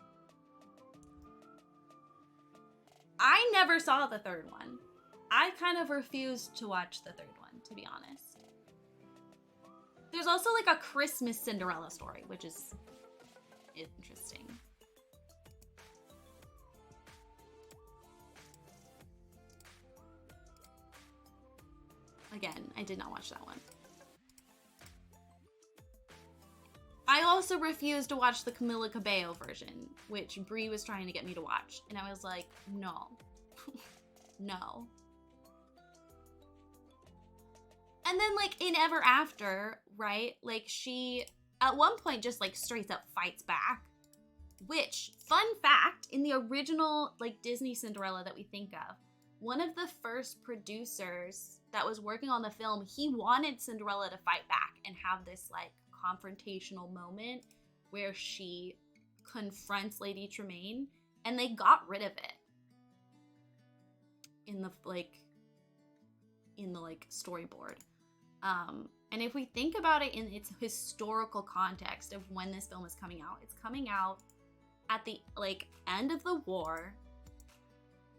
I never saw the third one. I kind of refused to watch the third one, to be honest. There's also like a Christmas Cinderella story, which is interesting. Again, I did not watch that one. also refused to watch the Camila Cabello version, which Brie was trying to get me to watch. And I was like, no. No. And then, like, in Ever After, right? Like, she, at one point, just, like, straight up fights back. Which, fun fact, in the original, like, Disney Cinderella that we think of, one of the first producers that was working on the film, he wanted Cinderella to fight back and have this, like, confrontational moment where she confronts Lady Tremaine, and they got rid of it in the storyboard. And if we think about it in its historical context of when this film is coming out, it's coming out at the, like, end of the war,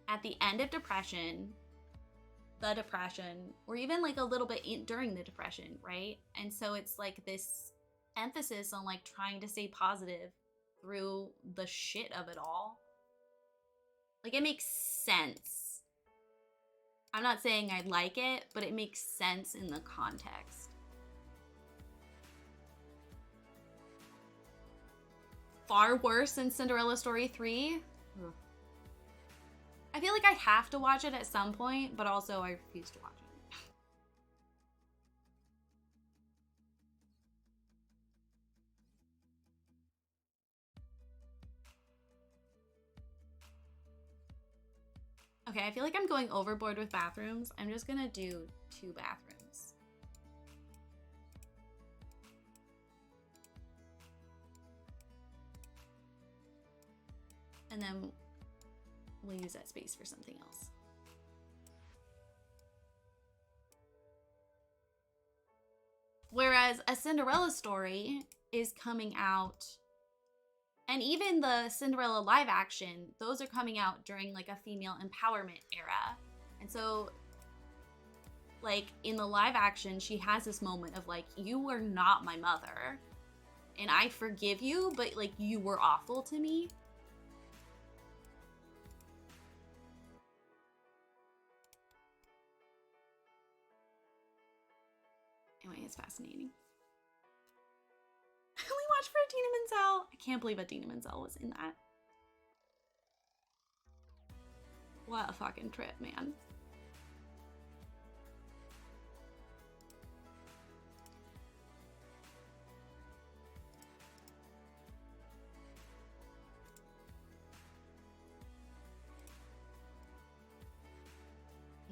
at the end of Depression, the Depression, or even, like, a little bit during the Depression, right? And so it's, like, this emphasis on, like, trying to stay positive through the shit of it all. Like, it makes sense. I'm not saying I like it, but it makes sense in the context. Far worse than Cinderella Story 3? Ugh. I feel like I have to watch it at some point, but also I refuse to watch it. Okay, I feel like I'm going overboard with bathrooms. I'm just gonna do 2 bathrooms. And then we'll use that space for something else. Whereas A Cinderella Story is coming out, and even the Cinderella live action, those are coming out during, like, a female empowerment era. And so, like, in the live action, she has this moment of, like, you were not my mother, and I forgive you, but, like, you were awful to me. Anyway, it's fascinating. I only watched for Idina Menzel. I can't believe Idina Menzel was in that. What a fucking trip, man.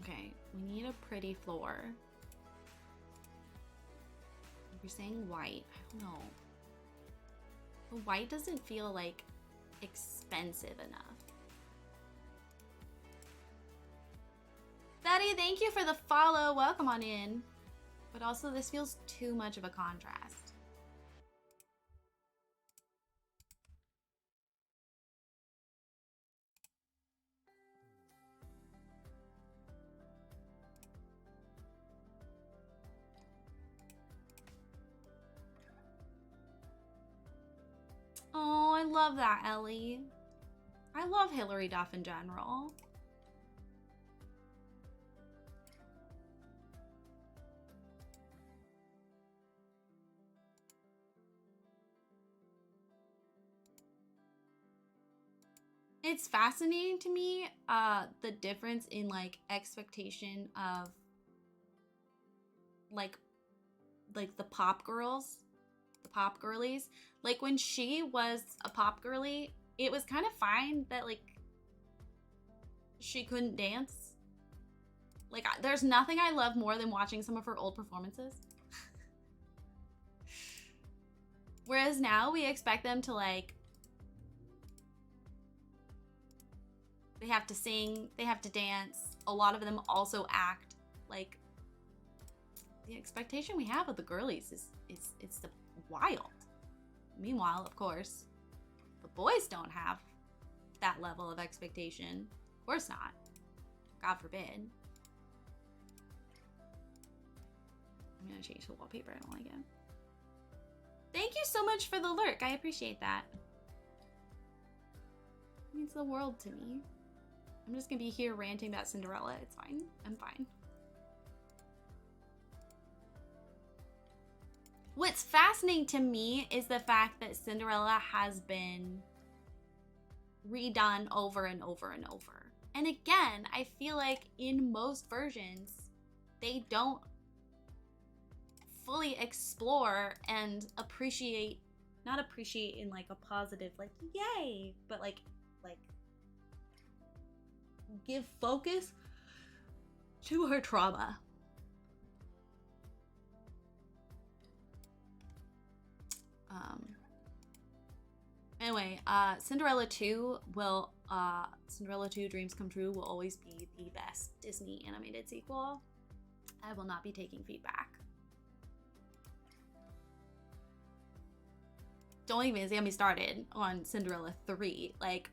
Okay, we need a pretty floor. If you're saying white, I don't know. The white doesn't feel, like, expensive enough. Betty, thank you for the follow. Welcome on in. But also, this feels too much of a contrast. Oh, I love that, Ellie. I love Hilary Duff in general. It's fascinating to me, the difference in, like, expectation of, like the pop girls, the pop girlies. Like, when she was a pop girly, it was kind of fine that, like, she couldn't dance. Like, there's nothing I love more than watching some of her old performances. Whereas now we expect them to, like, they have to sing, they have to dance. A lot of them also act. Like, the expectation we have of the girlies is it's the wild. Meanwhile, of course, the boys don't have that level of expectation. Of course not. God forbid. I'm gonna change the wallpaper. I don't like it. Thank you so much for the lurk. I appreciate that. It means the world to me. I'm just gonna be here ranting about Cinderella. It's fine. I'm fine. What's fascinating to me is the fact that Cinderella has been redone over and over and over. And again, I feel like in most versions, they don't fully explore and appreciate, not appreciate in like a positive, like, yay, but like give focus to her trauma. Anyway, Cinderella 2 will, Cinderella 2 Dreams Come True will always be the best Disney animated sequel. I will not be taking feedback. Don't even get me started on Cinderella 3. Like,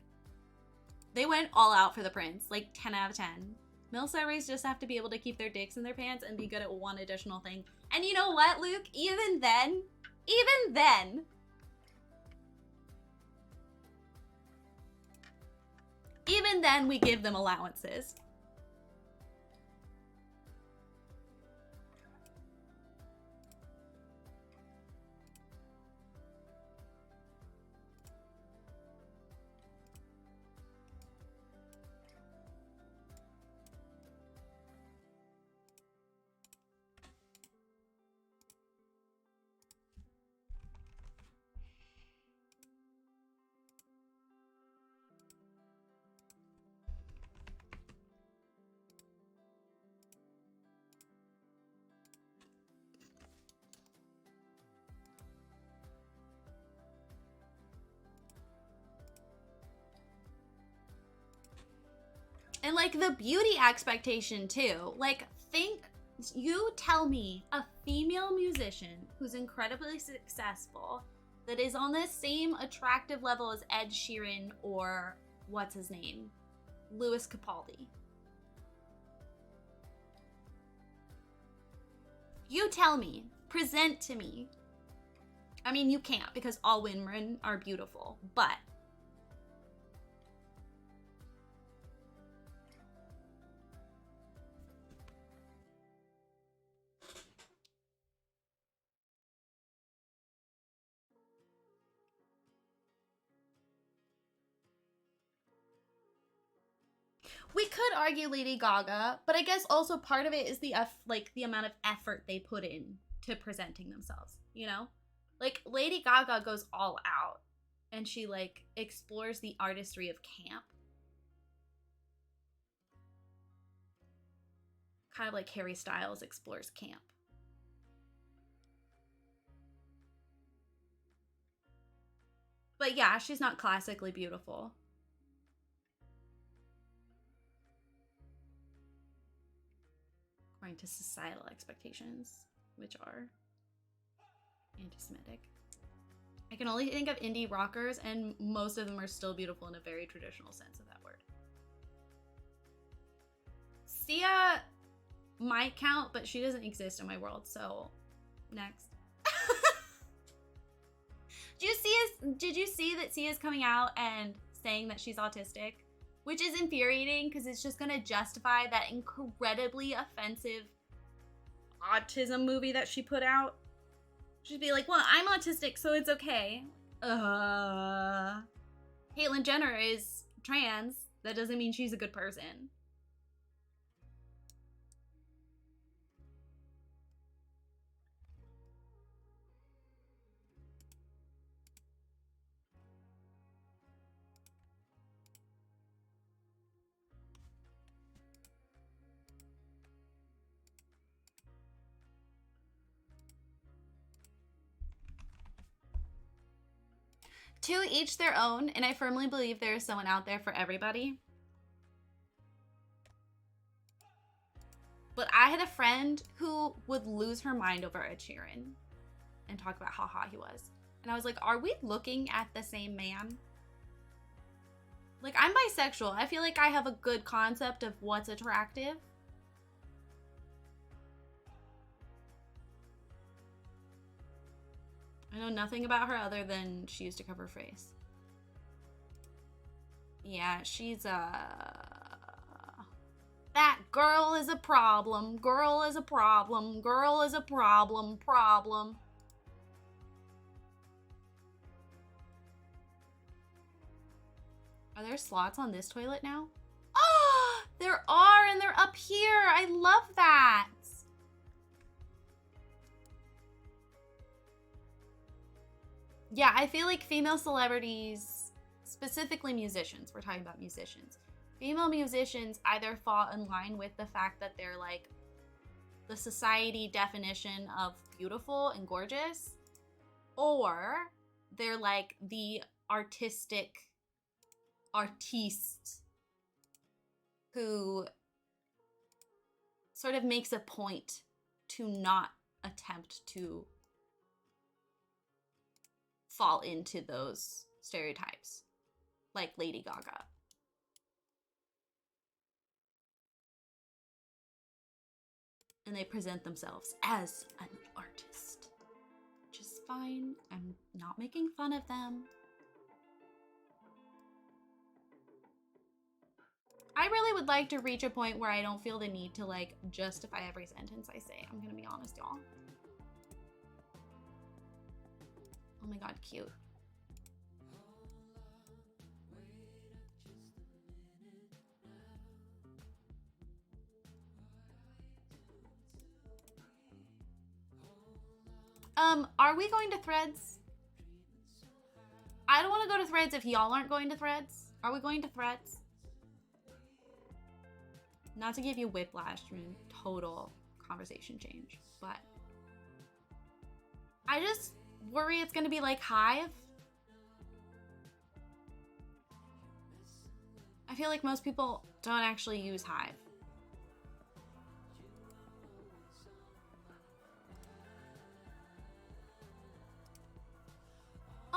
they went all out for the prince, like 10 out of 10. Male celebrities just have to be able to keep their dicks in their pants and be good at one additional thing. And you know what, Luke? Even then, we give them allowances. And like the beauty expectation too. Like, you tell me a female musician who's incredibly successful that is on the same attractive level as Ed Sheeran or what's his name? Louis Capaldi. You tell me, present to me. I mean, you can't because all women are beautiful, but we could argue Lady Gaga, but I guess also part of it is the amount of effort they put in to presenting themselves, you know? Like, Lady Gaga goes all out and she like explores the artistry of camp. Kind of like Harry Styles explores camp. But yeah, she's not classically beautiful. According to societal expectations, which are anti-Semitic. I can only think of indie rockers, and most of them are still beautiful in a very traditional sense of that word. Sia might count, but she doesn't exist in my world, so next. Did you see that Sia's coming out and saying that she's autistic? Which is infuriating because it's just gonna justify that incredibly offensive autism movie that she put out. She'd be like, well, I'm autistic, so it's okay. Caitlyn Jenner is trans. That doesn't mean she's a good person. To each their own, and I firmly believe there is someone out there for everybody. But I had a friend who would lose her mind over Ed Sheeran and talk about how hot he was. And I was like, are we looking at the same man? Like, I'm bisexual. I feel like I have a good concept of what's attractive. I know nothing about her other than she used to cover her face. Yeah, she's that girl is a problem. Girl is a problem. Girl is a problem. Problem. Are there slots on this toilet now? Oh, there are, and they're up here. I love that. Yeah, I feel like female celebrities, specifically musicians, we're talking about musicians. Female musicians either fall in line with the fact that they're like the society definition of beautiful and gorgeous, or they're like the artiste who sort of makes a point to not attempt to fall into those stereotypes, like Lady Gaga. And they present themselves as an artist, which is fine. I'm not making fun of them. I really would like to reach a point where I don't feel the need to like justify every sentence I say. I'm gonna be honest, y'all. Oh my god, cute. Are we going to Threads? I don't want to go to Threads if y'all aren't going to Threads. Are we going to Threads? Not to give you whiplash from total conversation change, but I just worry it's gonna be like Hive. I feel like most people don't actually use Hive.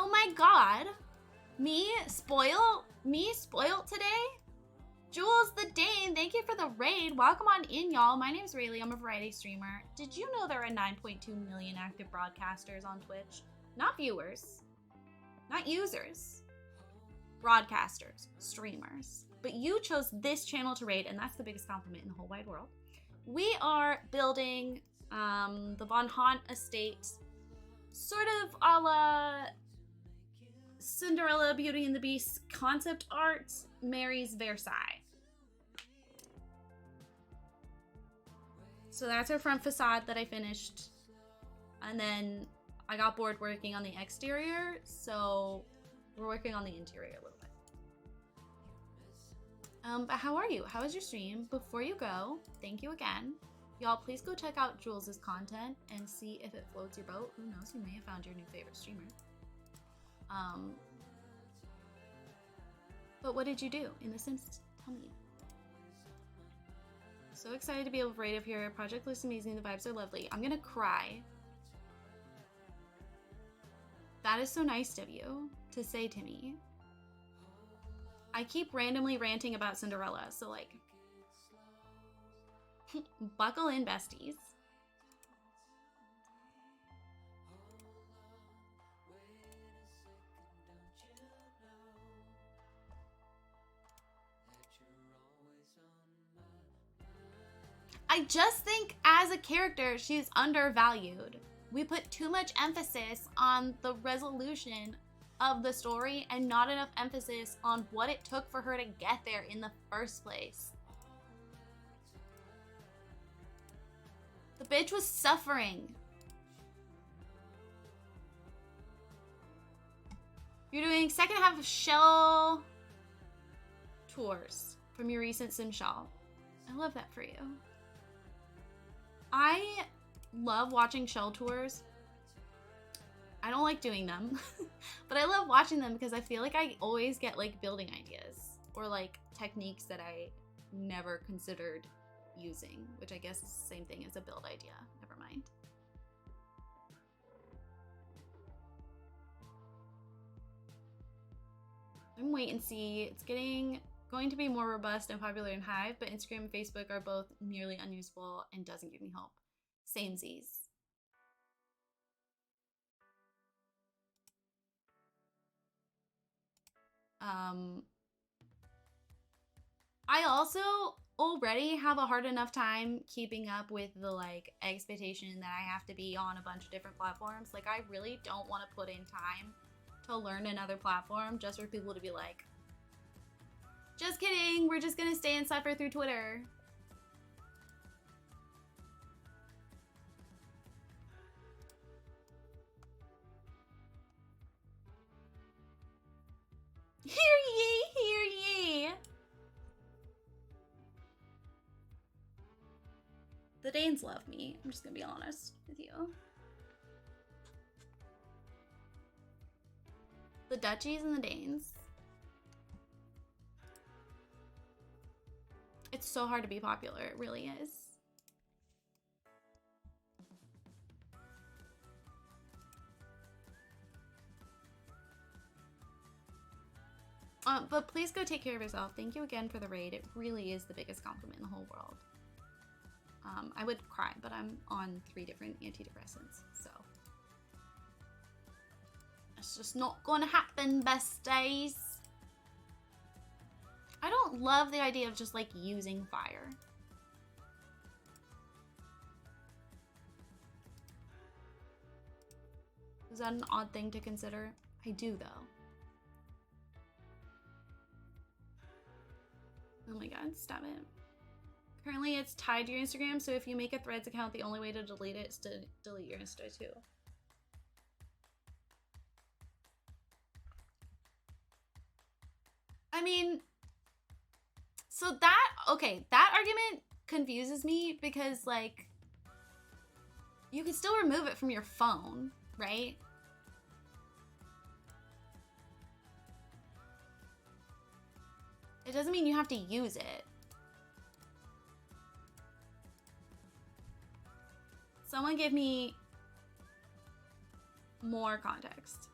Oh my god. Me spoiled today? Jules the Dane, thank you for the raid. Welcome on in, y'all. My name's Rayleigh. I'm a variety streamer. Did you know there are 9.2 million active broadcasters on Twitch? Not viewers, not users, broadcasters, streamers. But you chose this channel to raid, and that's the biggest compliment in the whole wide world. We are building the Von Haunt estate, sort of a la Cinderella, Beauty and the Beast concept art marries Versailles. So that's our front facade that I finished. And then I got bored working on the exterior, so we're working on the interior a little bit. But how are you? How was your stream? Before you go, thank you again. Y'all, please go check out Jules's content and see if it floats your boat. Who knows, you may have found your new favorite streamer. But what did you do in this instance? Tell me. So excited to be able to raid up here. Project looks amazing. The vibes are lovely. I'm gonna cry. That is so nice of you to say to me. I keep randomly ranting about Cinderella, so like, buckle in, besties. I just think as a character, she's undervalued. We put too much emphasis on the resolution of the story and not enough emphasis on what it took for her to get there in the first place. The bitch was suffering. You're doing second half of Shell tours from your recent Sim Shell. I love that for you. I love watching shell tours. I don't like doing them, but I love watching them because I feel like I always get like building ideas or like techniques that I never considered using, which I guess is the same thing as a build idea. Never mind. I'm wait and see. It's going to be more robust and popular in Hive, but Instagram and Facebook are both nearly unusable and doesn't give me hope. Samesies. I also already have a hard enough time keeping up with the like expectation that I have to be on a bunch of different platforms. Like, I really don't want to put in time to learn another platform just for people to be like, Just kidding. We're just gonna stay and suffer through Twitter. Hear ye, hear ye. The Danes love me. I'm just gonna be honest with you. The Dutchies and the Danes. It's so hard to be popular. It really is. But please go take care of yourself. Thank you again for the raid. It really is the biggest compliment in the whole world. I would cry, but I'm on 3 different antidepressants, so. It's just not gonna happen, besties. I don't love the idea of just like using fire. Is that an odd thing to consider? I do though. Oh my god, stop it. Currently it's tied to your Instagram, so if you make a Threads account, the only way to delete it is to delete your Insta too. I mean, so that, okay, that argument confuses me because like, you can still remove it from your phone, right? It doesn't mean you have to use it. Someone give me more context.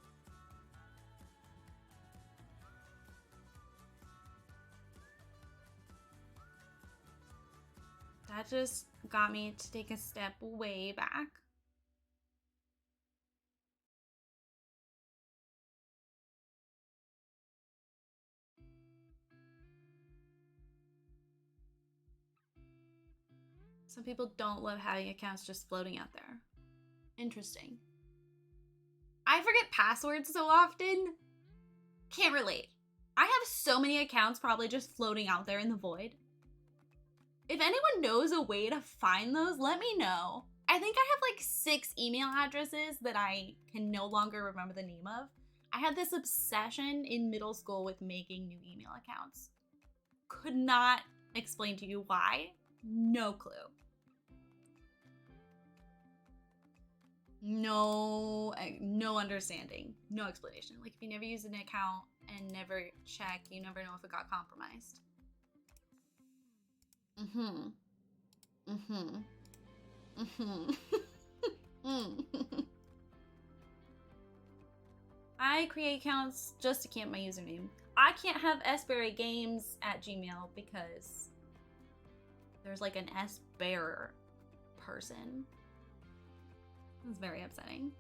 That just got me to take a step way back. Some people don't love having accounts just floating out there. Interesting. I forget passwords so often. Can't relate. I have so many accounts probably just floating out there in the void. If anyone knows a way to find those, let me know. I think I have like 6 email addresses that I can no longer remember the name of. I had this obsession in middle school with making new email accounts. Could not explain to you why. No clue. No understanding. No explanation. Like if you never use an account and never check, you never know if it got compromised. I create accounts just to camp my username. I can't have sberrygames@gmail because there's like an sbearer person. It's very upsetting.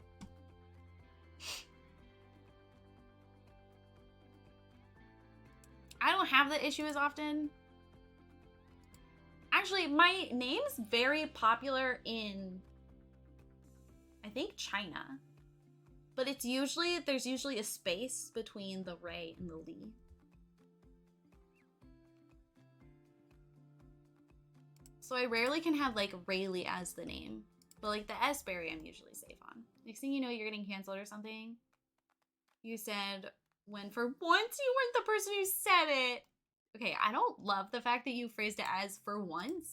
I don't have the issue as often. Actually, my name's very popular in, I think, China. But it's usually, there's usually a space between the Ray and the Lee. So I rarely can have like Rayleigh as the name. But like the S-Berry I'm usually safe on. Next thing you know, you're getting canceled or something. You said, when for once you weren't the person who said it. Okay, I don't love the fact that you phrased it as for once.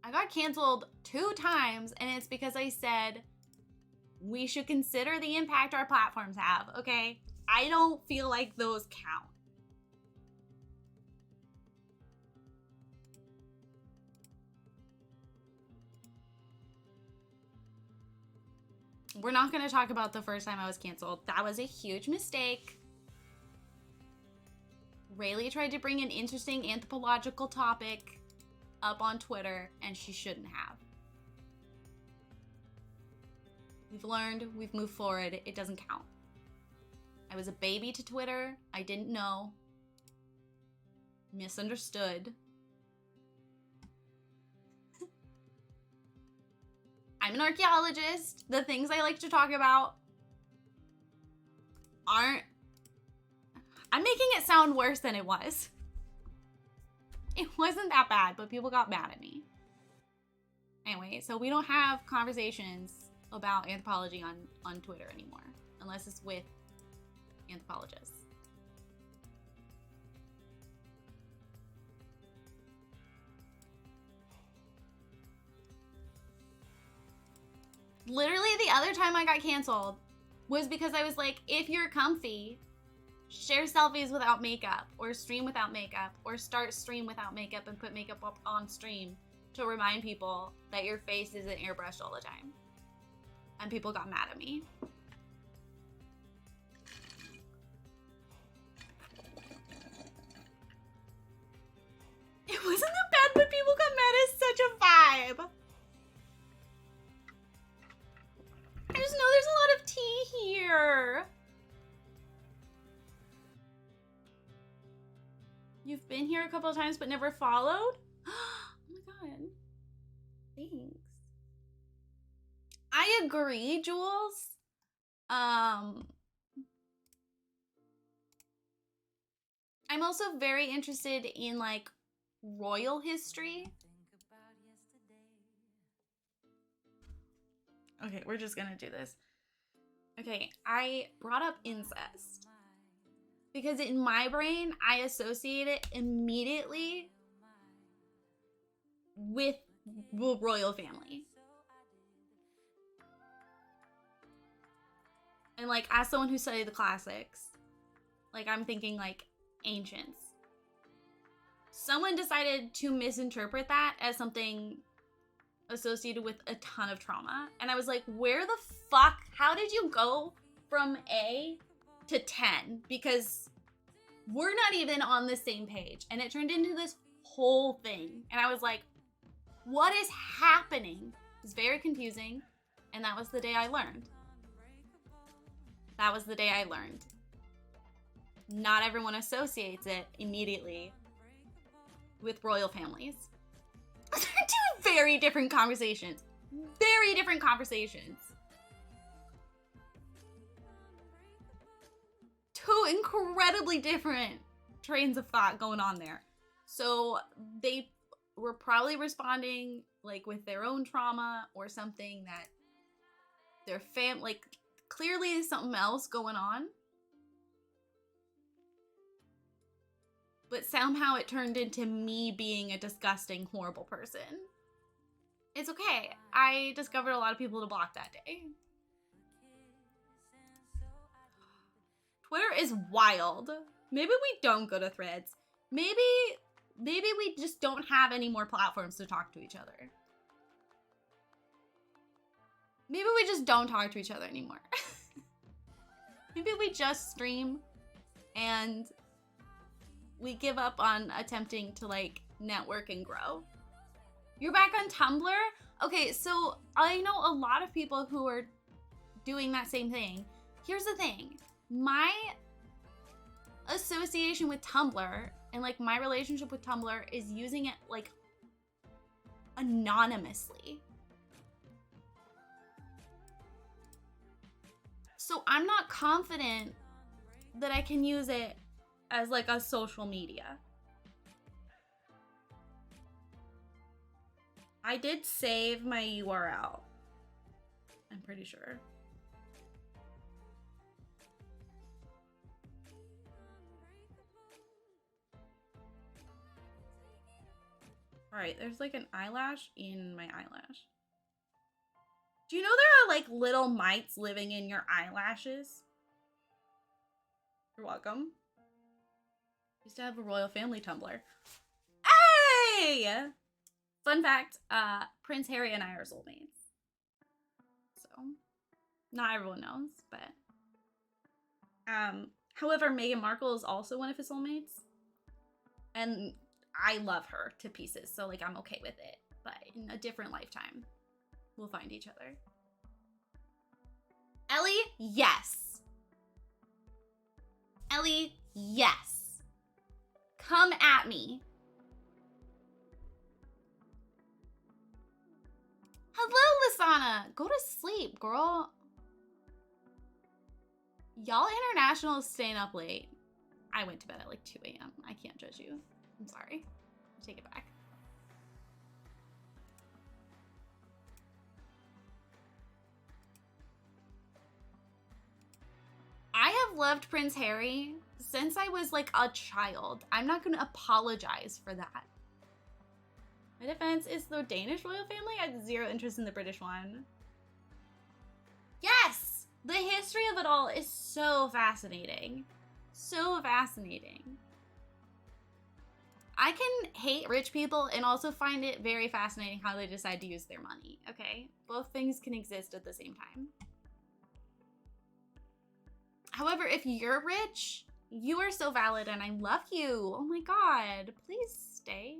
I got canceled 2 times, and it's because I said we should consider the impact our platforms have, okay? I don't feel like those count. We're not going to talk about the first time I was canceled. That was a huge mistake. Rayleigh tried to bring an interesting anthropological topic up on Twitter, and she shouldn't have. We've learned, we've moved forward, it doesn't count. I was a baby to Twitter, I didn't know. Misunderstood. I'm an archaeologist. The things I like to talk about aren't I'm making it sound worse than it was. It wasn't that bad, but people got mad at me. Anyway, so we don't have conversations about anthropology on Twitter anymore, unless it's with anthropologists. Literally the other time I got canceled was because I was like, if you're comfy, share selfies without makeup, or stream without makeup, or start stream without makeup and put makeup up on stream to remind people that your face isn't airbrushed all the time. And people got mad at me. It wasn't that bad, but people got mad. It's such a vibe. I just know there's a lot of tea here. You've been here a couple of times but never followed? Oh my god. Thanks. I agree, Jules. I'm also very interested in like royal history. Okay, we're just gonna do this. Okay, I brought up incest because in my brain, I associate it immediately with the royal family. And like, as someone who studied the classics, like I'm thinking like ancients. Someone decided to misinterpret that as something associated with a ton of trauma. And I was like, where the fuck, how did you go from A to 10? Because we're not even on the same page. And it turned into this whole thing. And I was like, what is happening? It was very confusing. And that was the day I learned. That was the day I learned. Not everyone associates it immediately with royal families. They're two very different conversations. Very different conversations. Two incredibly different trains of thought going on there. So they were probably responding like with their own trauma or something that their like clearly there's something else going on. But somehow it turned into me being a disgusting, horrible person. It's okay. I discovered a lot of people to block that day. Twitter is wild. Maybe we don't go to Threads. Maybe we just don't have any more platforms to talk to each other. Maybe we just don't talk to each other anymore. Maybe we just stream and we give up on attempting to like network and grow. You're back on Tumblr? Okay, so I know a lot of people who are doing that same thing. Here's the thing. My association with Tumblr and like my relationship with Tumblr is using it like anonymously. So I'm not confident that I can use it as like a social media. I did save my URL. I'm pretty sure. All right, there's like an eyelash in my eyelash. Do you know there are like little mites living in your eyelashes? You're welcome. Used to have a royal family Tumblr. Hey! Fun fact, Prince Harry and I are soulmates. So, not everyone knows, but however, Meghan Markle is also one of his soulmates. And I love her to pieces, so like I'm okay with it. But in a different lifetime, we'll find each other. Ellie, yes. Ellie, yes. Come at me. Hello, Lisana. Go to sleep, girl. Y'all international is staying up late. I went to bed at like 2 a.m. I can't judge you. I'm sorry. I take it back. I have loved Prince Harry since I was like a child. I'm not going to apologize for that. My defense is the Danish royal family. I had zero interest in the British one. Yes! The history of it all is so fascinating. So fascinating. I can hate rich people and also find it very fascinating how they decide to use their money, okay? Both things can exist at the same time. However, if you're rich, you are so valid and I love you. Oh my God, please stay.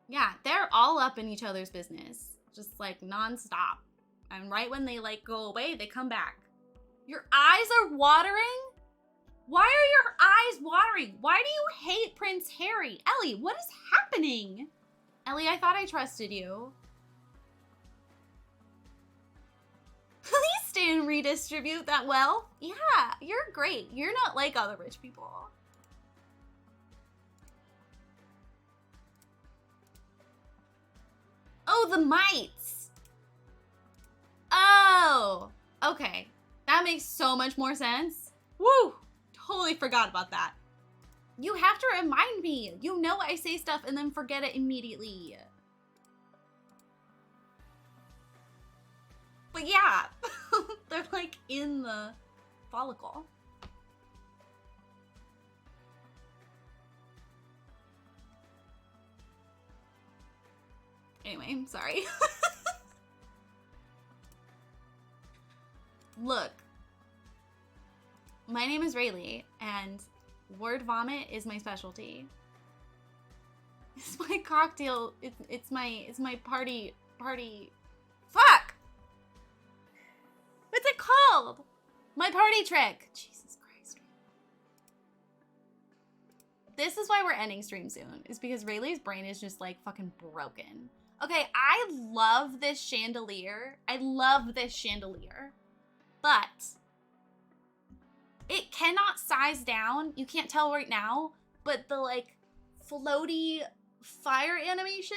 Yeah, they're all up in each other's business, just like nonstop. And right when they like go away, they come back. Your eyes are watering? Why are your eyes watering? Why do you hate Prince Harry? Ellie, what is happening? Ellie, I thought I trusted you. Please stay and redistribute that wealth. Yeah, you're great. You're not like other rich people. Oh, the mites. Oh, okay. That makes so much more sense. Woo! Totally forgot about that. You have to remind me. You know I say stuff and then forget it immediately. But yeah, they're like in the follicle. Anyway, I'm sorry. Look, my name is Rayleigh, and word vomit is my specialty. It's my cocktail. It's my party. Fuck! What's it called? My party trick. Jesus Christ. This is why we're ending stream soon, is because Rayleigh's brain is just like fucking broken. Okay, I love this chandelier. I love this chandelier. But it cannot size down. You can't tell right now, but the like floaty fire animation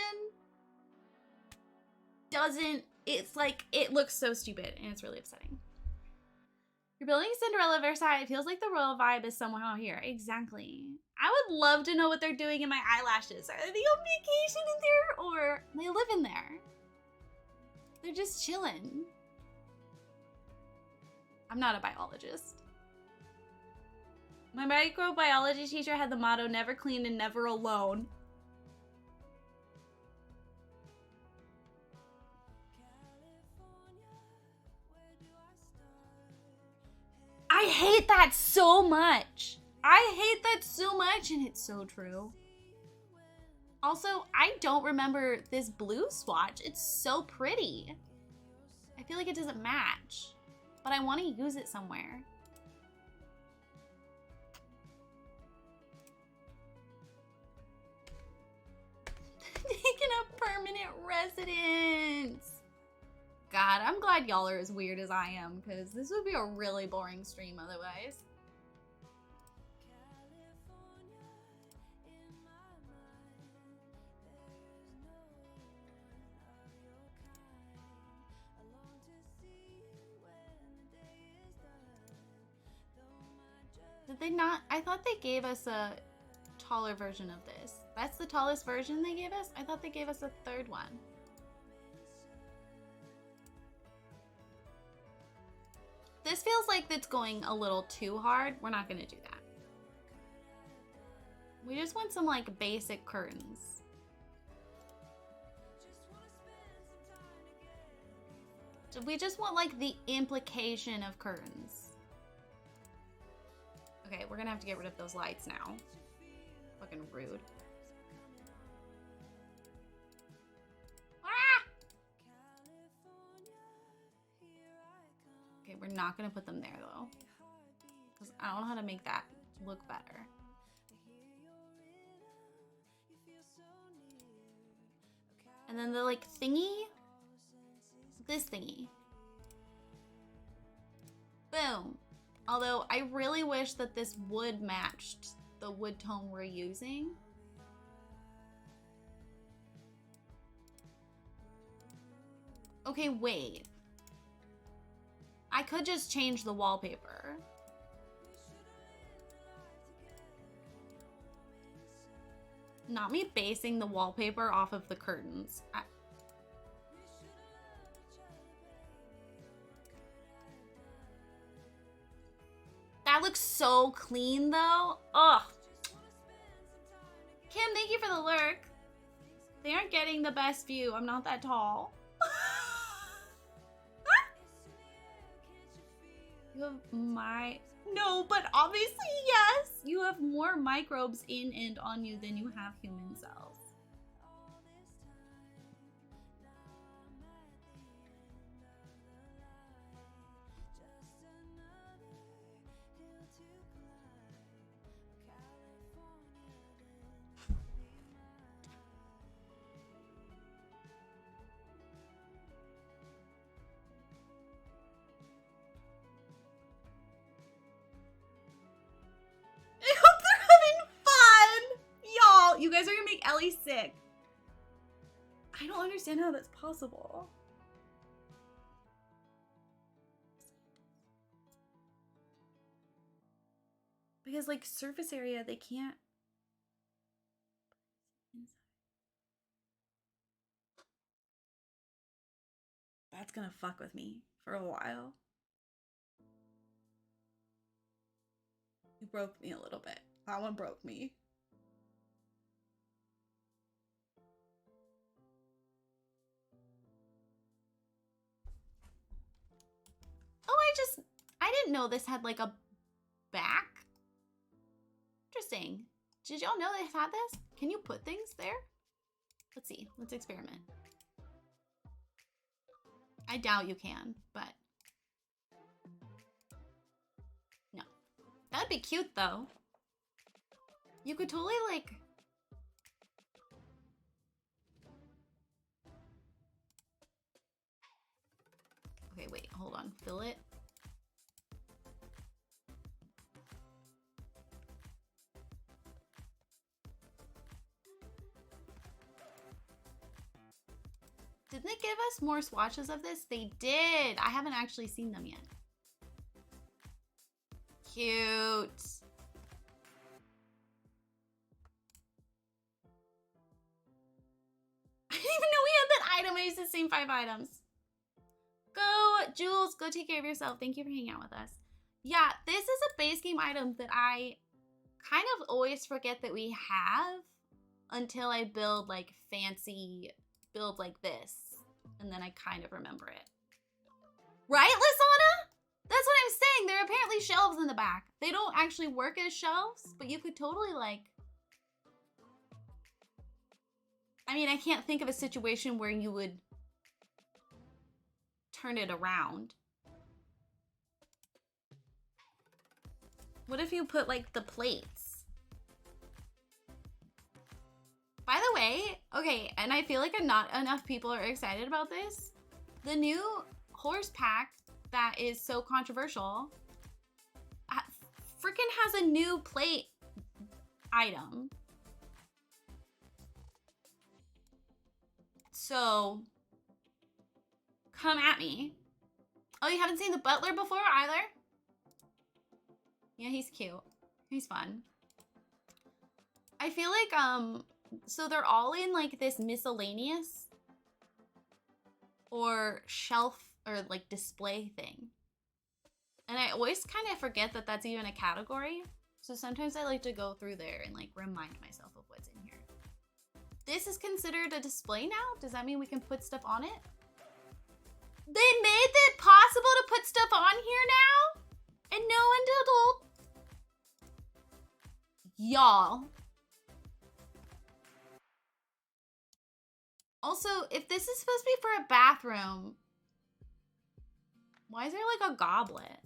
doesn't, it's like, it looks so stupid and it's really upsetting. You're building Cinderella Versailles. It feels like the royal vibe is somehow here. Exactly. I would love to know what they're doing in my eyelashes. Are they on vacation in there or they live in there? They're just chilling. I'm not a biologist. My microbiology teacher had the motto, never clean and never alone. I hate that so much. I hate that so much, and it's so true. Also, I don't remember this blue swatch. It's so pretty. I feel like it doesn't match, but I want to use it somewhere. Taking a permanent residence. God, I'm glad y'all are as weird as I am, because this would be a really boring stream otherwise. Did they not? I thought they gave us a taller version of this. That's the tallest version they gave us? I thought they gave us a third one. This feels like it's going a little too hard. We're not gonna do that. We just want some like basic curtains. So we just want like the implication of curtains. Okay, we're gonna have to get rid of those lights now. Fucking rude. Okay, we're not gonna put them there though, because I don't know how to make that look better. And then the like thingy, this thingy. Boom. Although I really wish that this wood matched the wood tone we're using. Okay, wait. I could just change the wallpaper. Not me basing the wallpaper off of the curtains. That looks so clean though. Ugh. Kim, thank you for the lurk. They aren't getting the best view. I'm not that tall. You have no, but obviously yes. You have more microbes in and on you than you have human cells. I hope they're having fun! Y'all, you guys are gonna make Ellie sick. I don't understand how that's possible. Because, like, surface area, they can't. That's gonna fuck with me for a while. You broke me a little bit. That one broke me. Oh, I didn't know this had like a back. Interesting. Did y'all know they had this? Can you put things there? Let's see. Let's experiment. I doubt you can, but no. That'd be cute though. You could totally like. Okay, wait, hold on. Fill it. Didn't they give us more swatches of this? They did. I haven't actually seen them yet. Cute. I didn't even know we had that item. I used the same 5 items. Go, Jules, go take care of yourself. Thank you for hanging out with us. Yeah, this is a base game item that I kind of always forget that we have until I build like fancy build like this. And then I kind of remember it. Right, Lisana? That's what I'm saying. There are apparently shelves in the back. They don't actually work as shelves, but you could totally like... I mean, I can't think of a situation where you would turn it around. What if you put like the plates? By the way, okay, and I feel like not enough people are excited about this. The new horse pack that is so controversial freaking has a new plate item. So, come at me. Oh, you haven't seen the butler before either? Yeah, he's cute. He's fun. I feel like, so they're all in like this miscellaneous or shelf or like display thing. And I always kind of forget that that's even a category. So sometimes I like to go through there and like remind myself of what's in here. This is considered a display now? Does that mean we can put stuff on it? They made it possible to put stuff on here now? And no one told. Y'all. Also, if this is supposed to be for a bathroom, why is there like a goblet?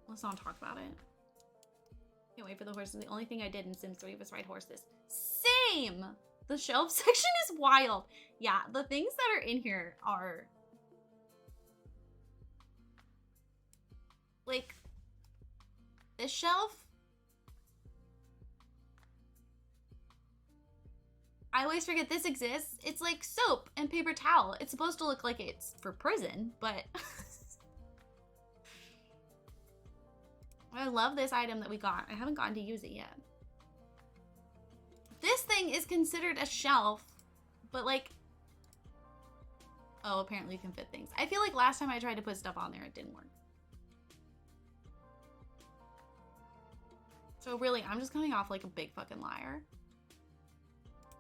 Let's not talk about it. Can't wait for the horses. The only thing I did in Sims 3 was ride horses. Same! The shelf section is wild. Yeah, the things that are in here are like this shelf. I always forget this exists. It's like soap and paper towel. It's supposed to look like it's for prison, but I love this item that we got. I haven't gotten to use it yet. This thing is considered a shelf, but like, oh, apparently you can fit things. I feel like last time I tried to put stuff on there, it didn't work. So really, I'm just coming off like a big fucking liar.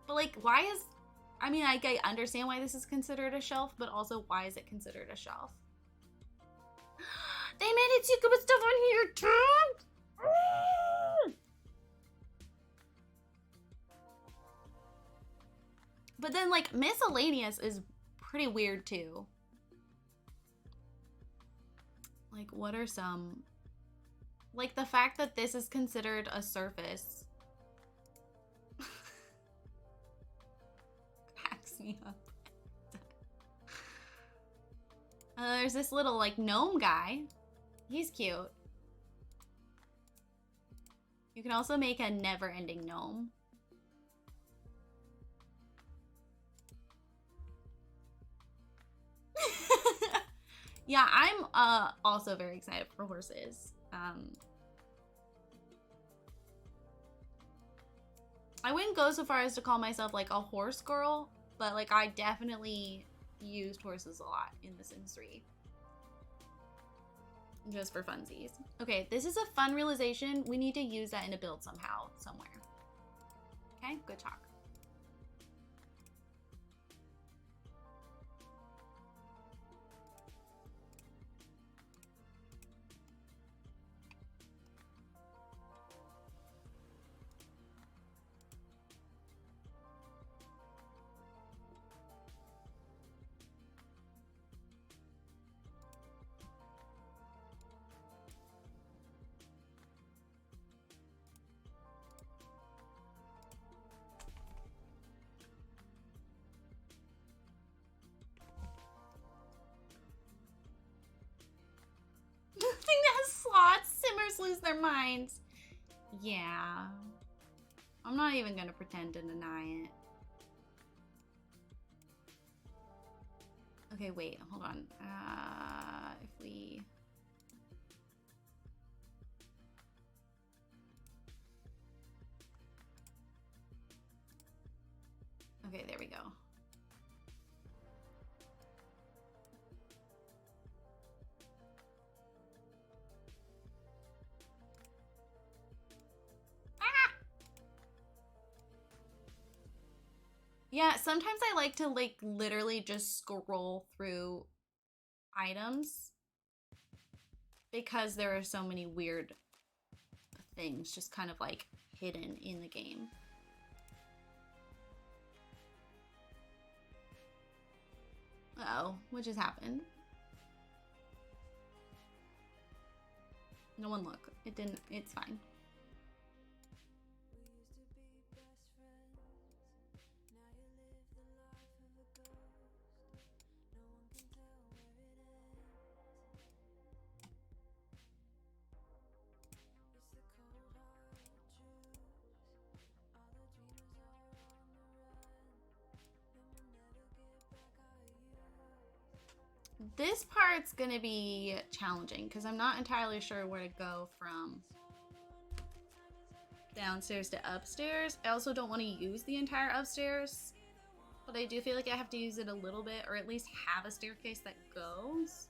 But like, why is, I mean, I understand why this is considered a shelf, but also why is it considered a shelf? They made it so you could put stuff on here too? But then like miscellaneous is pretty weird too. Like what are some, like the fact that this is considered a surface cracks me up. There's this little like gnome guy. He's cute. You can also make a never-ending gnome. Yeah, I'm also very excited for horses. I wouldn't go so far as to call myself like a horse girl, but like I definitely used horses a lot in The Sims 3. Just for funsies. Okay, this is a fun realization. We need to use that in a build somehow, somewhere. Okay, good talk. Thing that has slots. Simmers lose their minds. Yeah. I'm not even gonna pretend to deny it. Okay, wait, hold on. If we... Okay, there we go. Yeah, sometimes I like to like literally just scroll through items because there are so many weird things just kind of like hidden in the game. Uh-oh, what just happened? No one look. It didn't, it's fine. This part's gonna be challenging because I'm not entirely sure where to go from downstairs to upstairs. I also don't want to use the entire upstairs, but I do feel like I have to use it a little bit, or at least have a staircase that goes.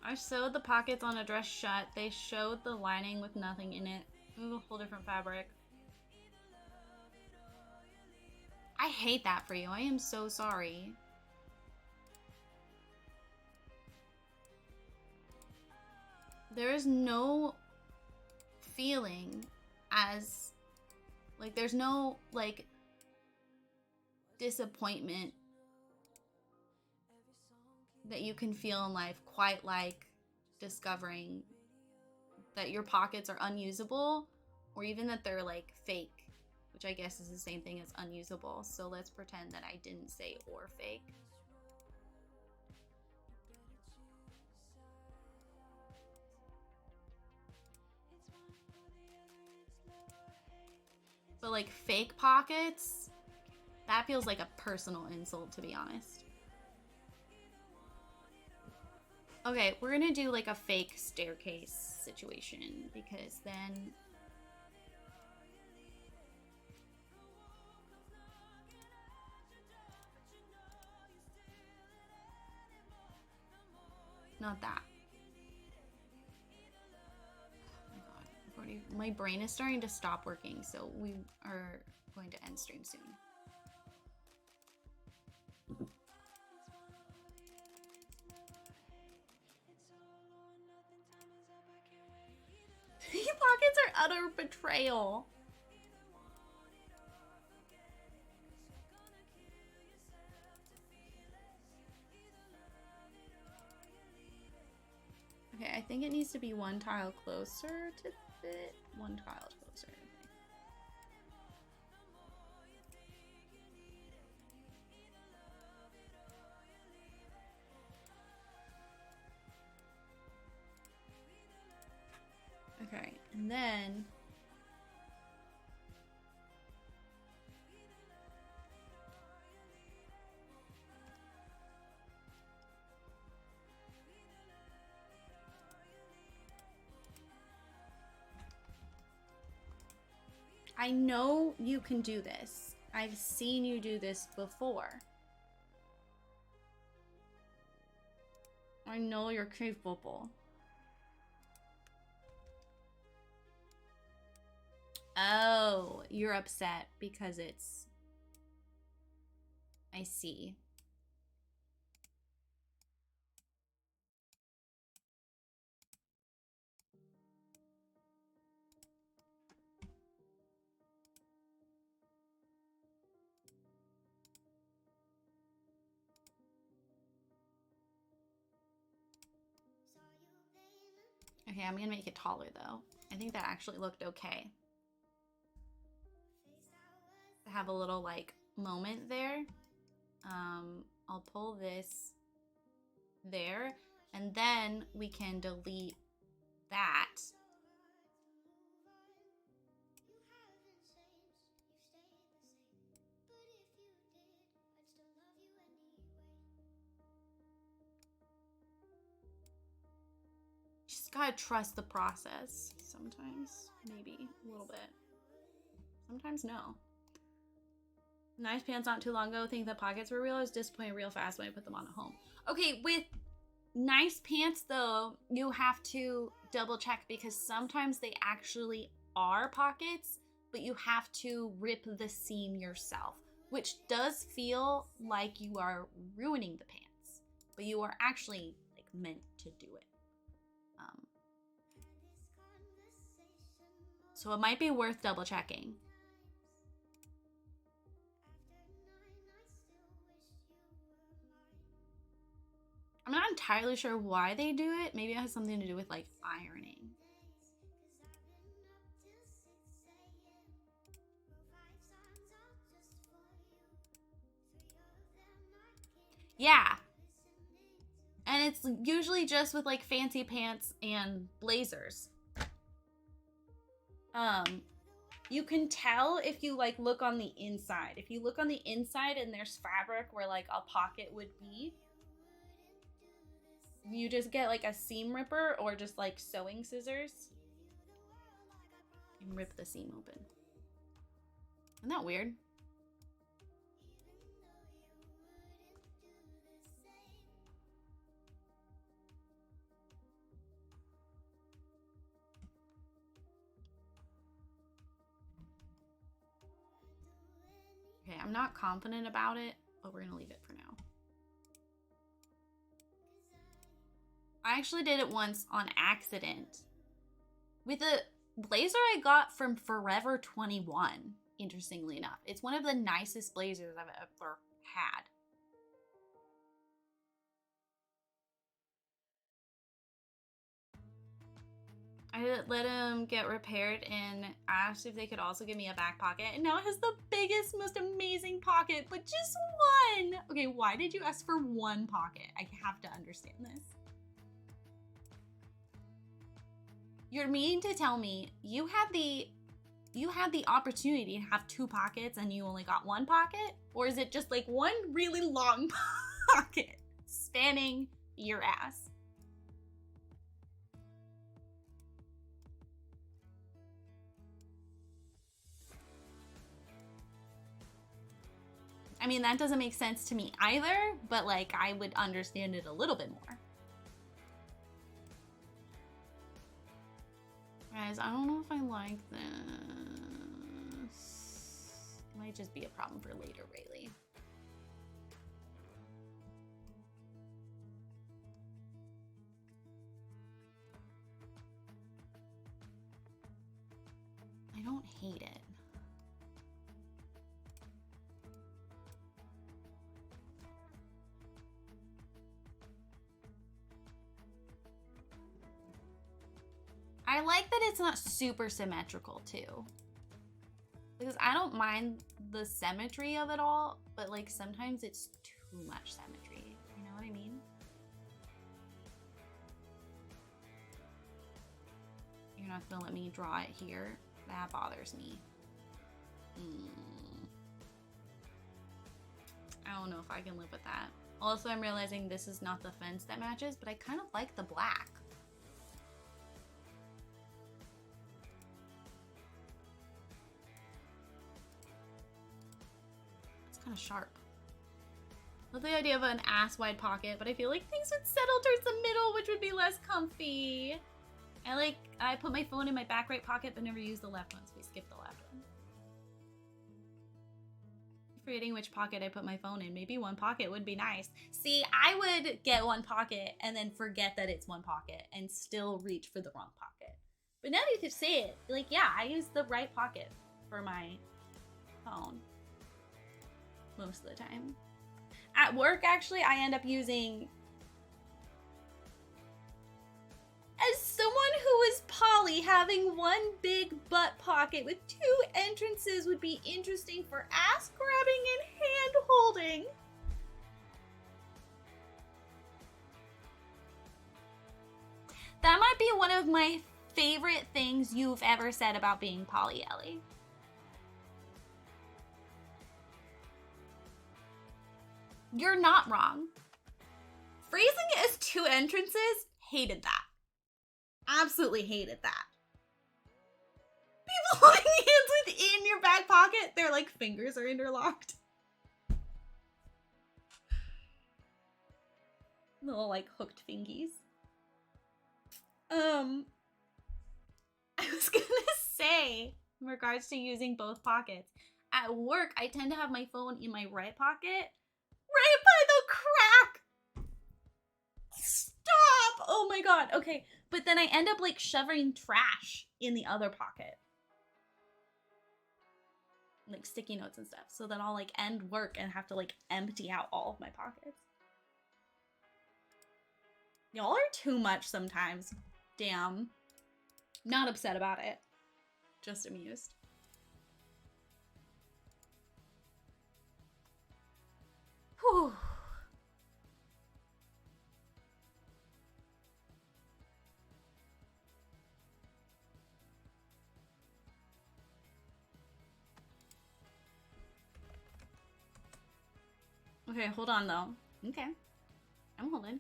I sewed the pockets on a dress shut. They showed the lining with nothing in it. Ooh, a whole different fabric. I hate that for you. I am so sorry. There is no feeling as, like, there's no, like, disappointment that you can feel in life quite like discovering that your pockets are unusable, or even that they're like fake, which I guess is the same thing as unusable. So let's pretend that I didn't say or fake. But like fake pockets, that feels like a personal insult, to be honest. Okay, we're gonna do like a fake staircase situation because then not that. Oh my god, my brain is starting to stop working, so we are going to end stream soon. These pockets are utter betrayal. Okay, I think it needs to be one tile closer to fit. One tile closer. Okay, and then I know you can do this. I've seen you do this before. I know you're capable. Oh, you're upset because it's... I see. Okay, I'm gonna make it taller though. I think that actually looked okay. To have a little like moment there. I'll pull this there, and then we can delete that. Just gotta trust the process sometimes, maybe a little bit. Sometimes no. Nice pants not too long ago. Think the pockets were real. I was disappointed real fast when I put them on at home. Okay, with nice pants though, you have to double check because sometimes they actually are pockets, but you have to rip the seam yourself, which does feel like you are ruining the pants, but you are actually like meant to do it. So it might be worth double checking. I'm not entirely sure why they do it. Maybe it has something to do with like ironing. Yeah. And it's usually just with like fancy pants and blazers. You can tell if you like look on the inside. If you look on the inside and there's fabric where like a pocket would be, you just get like a seam ripper or just like sewing scissors and rip the seam open. Isn't that weird? Okay, I'm not confident about it, but we're gonna leave it for now. I actually did it once on accident with a blazer I got from Forever 21, interestingly enough. It's one of the nicest blazers I've ever had. I let him get repaired and asked if they could also give me a back pocket. And now it has the biggest, most amazing pocket, but just one. Okay, why did you ask for one pocket? I have to understand this. You're meaning to tell me you had the opportunity to have 2 pockets and you only got 1 pocket? Or is it just like one really long pocket spanning your ass? I mean, that doesn't make sense to me either, but like I would understand it a little bit more. Guys, I don't know if I like this. It might just be a problem for later, Rayleigh. I don't hate it. I like that it's not super symmetrical too. Because I don't mind the symmetry of it all, but like sometimes it's too much symmetry. You know what I mean? You're not gonna let me draw it here? That bothers me. I don't know if I can live with that. Also, I'm realizing this is not the fence that matches, but I kind of like the black. Kind of sharp. Love the idea of an ass-wide pocket, but I feel like things would settle towards the middle, which would be less comfy. I put my phone in my back right pocket, but never use the left one, so we skip the left one. Forgetting which pocket I put my phone in. Maybe one pocket would be nice. See, I would get one pocket and then forget that it's one pocket and still reach for the wrong pocket. But now that you say it, like, yeah, I use the right pocket for my phone most of the time. At work, actually, I end up using... As someone who is poly, having one big butt pocket with 2 entrances would be interesting for ass grabbing and hand holding. That might be one of my favorite things you've ever said about being poly, Ellie. You're not wrong. Phrasing it as 2 entrances, hated that. Absolutely hated that. People holding hands within your back pocket, their like fingers are interlocked. Little like hooked fingies. I was gonna say, in regards to using both pockets, at work I tend to have my phone in my right pocket. Right by the crack! Stop! Oh my god. Okay, but then I end up like shoving trash in the other pocket. Like sticky notes and stuff. So then I'll like end work and have to like empty out all of my pockets. Y'all are too much sometimes. Damn. Not upset about it. Just amused. Whew. Okay, hold on though. Okay. I'm holding.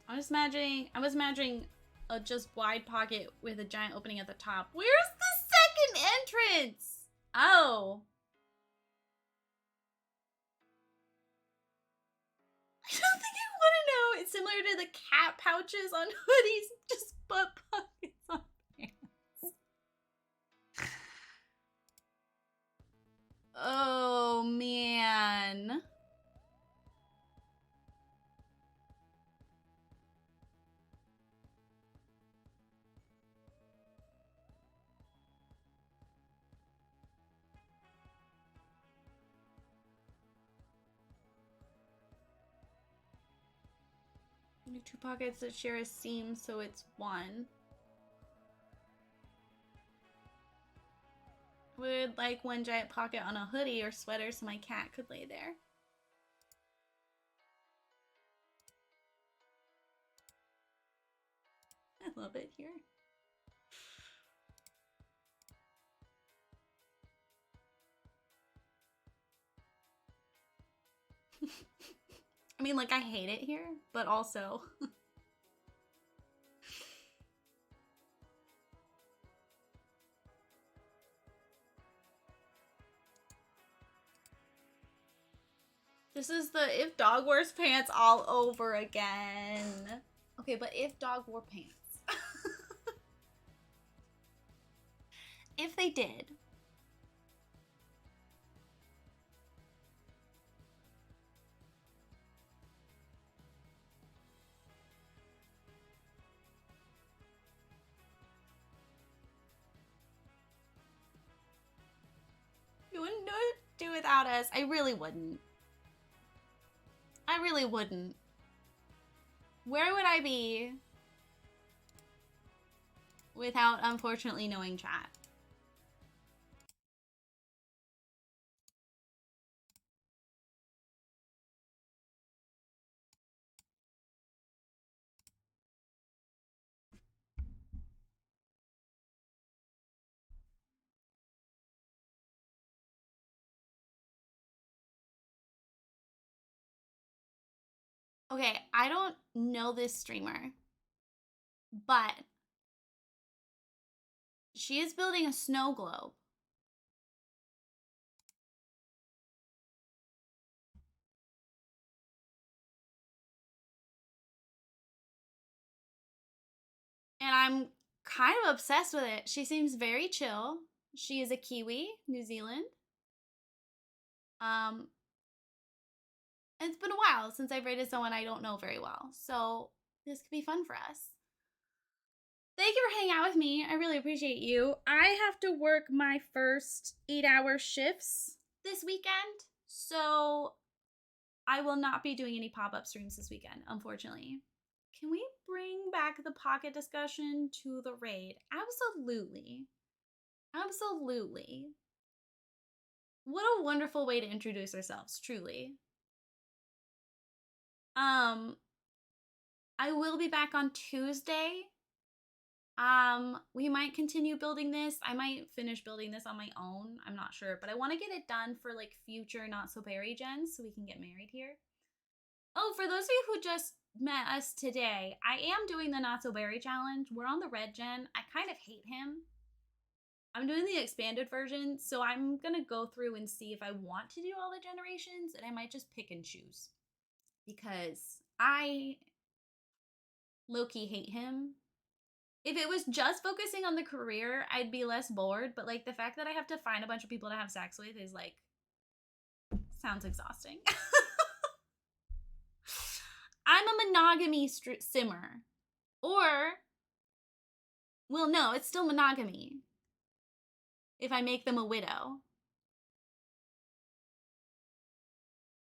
I was imagining a just wide pocket with a giant opening at the top. Where's the second entrance? Oh. I don't think I want to know. It's similar to the cat pouches on hoodies, just butt pockets on pants. Oh, man. Only 2 pockets that share a seam, so it's 1. Would like 1 giant pocket on a hoodie or sweater so my cat could lay there. A little bit here. I mean, like, I hate it here, but also. This is the if dog wears pants all over again. Okay, but if dog wore pants. If they did. You wouldn't do without us. I really wouldn't. I really wouldn't. Where would I be without, unfortunately, knowing chat? Okay, I don't know this streamer, but she is building a snow globe. And I'm kind of obsessed with it. She seems very chill. She is a Kiwi, New Zealand. It's been a while since I've rated someone I don't know very well, so this could be fun for us. Thank you for hanging out with me. I really appreciate you. I have to work my first 8-hour shifts this weekend, so I will not be doing any pop-up streams this weekend, unfortunately. Can we bring back the pocket discussion to the raid? Absolutely. Absolutely. What a wonderful way to introduce ourselves, truly. I will be back on Tuesday. We might continue building this. I might finish building this on my own. I'm not sure, but I want to get it done for like future Not So Berry gens so we can get married here. Oh, for those of you who just met us today, I am doing the Not So Berry challenge. We're on the red gen. I kind of hate him. I'm doing the expanded version, so I'm gonna go through and see if I want to do all the generations, and I might just pick and choose because I low-key hate him. If it was just focusing on the career, I'd be less bored, but like the fact that I have to find a bunch of people to have sex with is like sounds exhausting. I'm a monogamy simmer. Or, well, no, it's still monogamy if I make them a widow.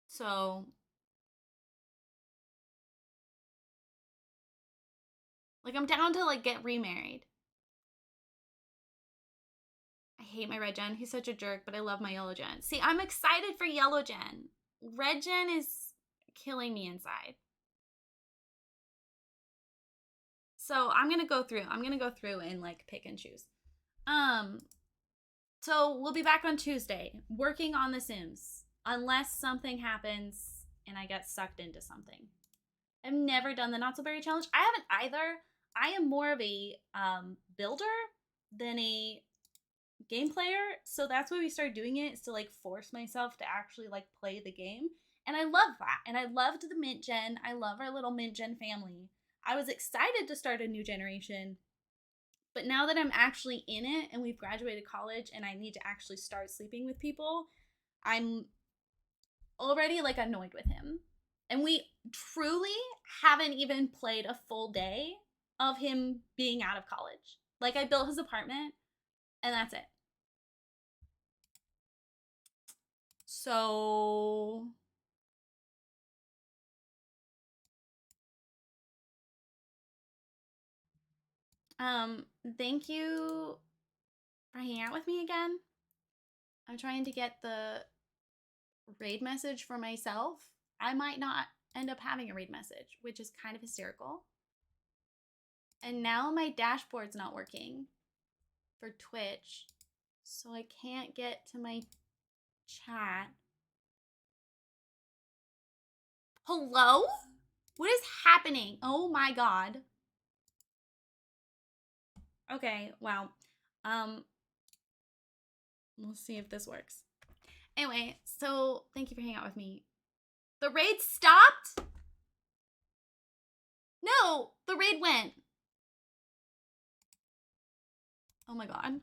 So, like, I'm down to like get remarried. I hate my red gen. He's such a jerk, but I love my yellow gen. See, I'm excited for yellow gen. Red gen is killing me inside. So I'm gonna go through. I'm gonna go through and like pick and choose. So we'll be back on Tuesday working on The Sims, unless something happens and I get sucked into something. I've never done the Not So Berry challenge. I haven't either. I am more of a builder than a game player, so that's why we started doing it, is to like force myself to actually like play the game. And I love that. And I loved the Mint Gen. I love our little Mint Gen family. I was excited to start a new generation. But now that I'm actually in it and we've graduated college and I need to actually start sleeping with people, I'm already like annoyed with him. And we truly haven't even played a full day of him being out of college. Like, I built his apartment and that's it. So Thank you for hanging out with me again. I'm trying to get the raid message for myself. I might not end up having a raid message, which is kind of hysterical. And now my dashboard's not working for Twitch, so I can't get to my chat. Hello? What is happening? Oh my god. Okay, wow. We'll see if this works. Anyway, so thank you for hanging out with me. The raid stopped? No, the raid went. Oh my god.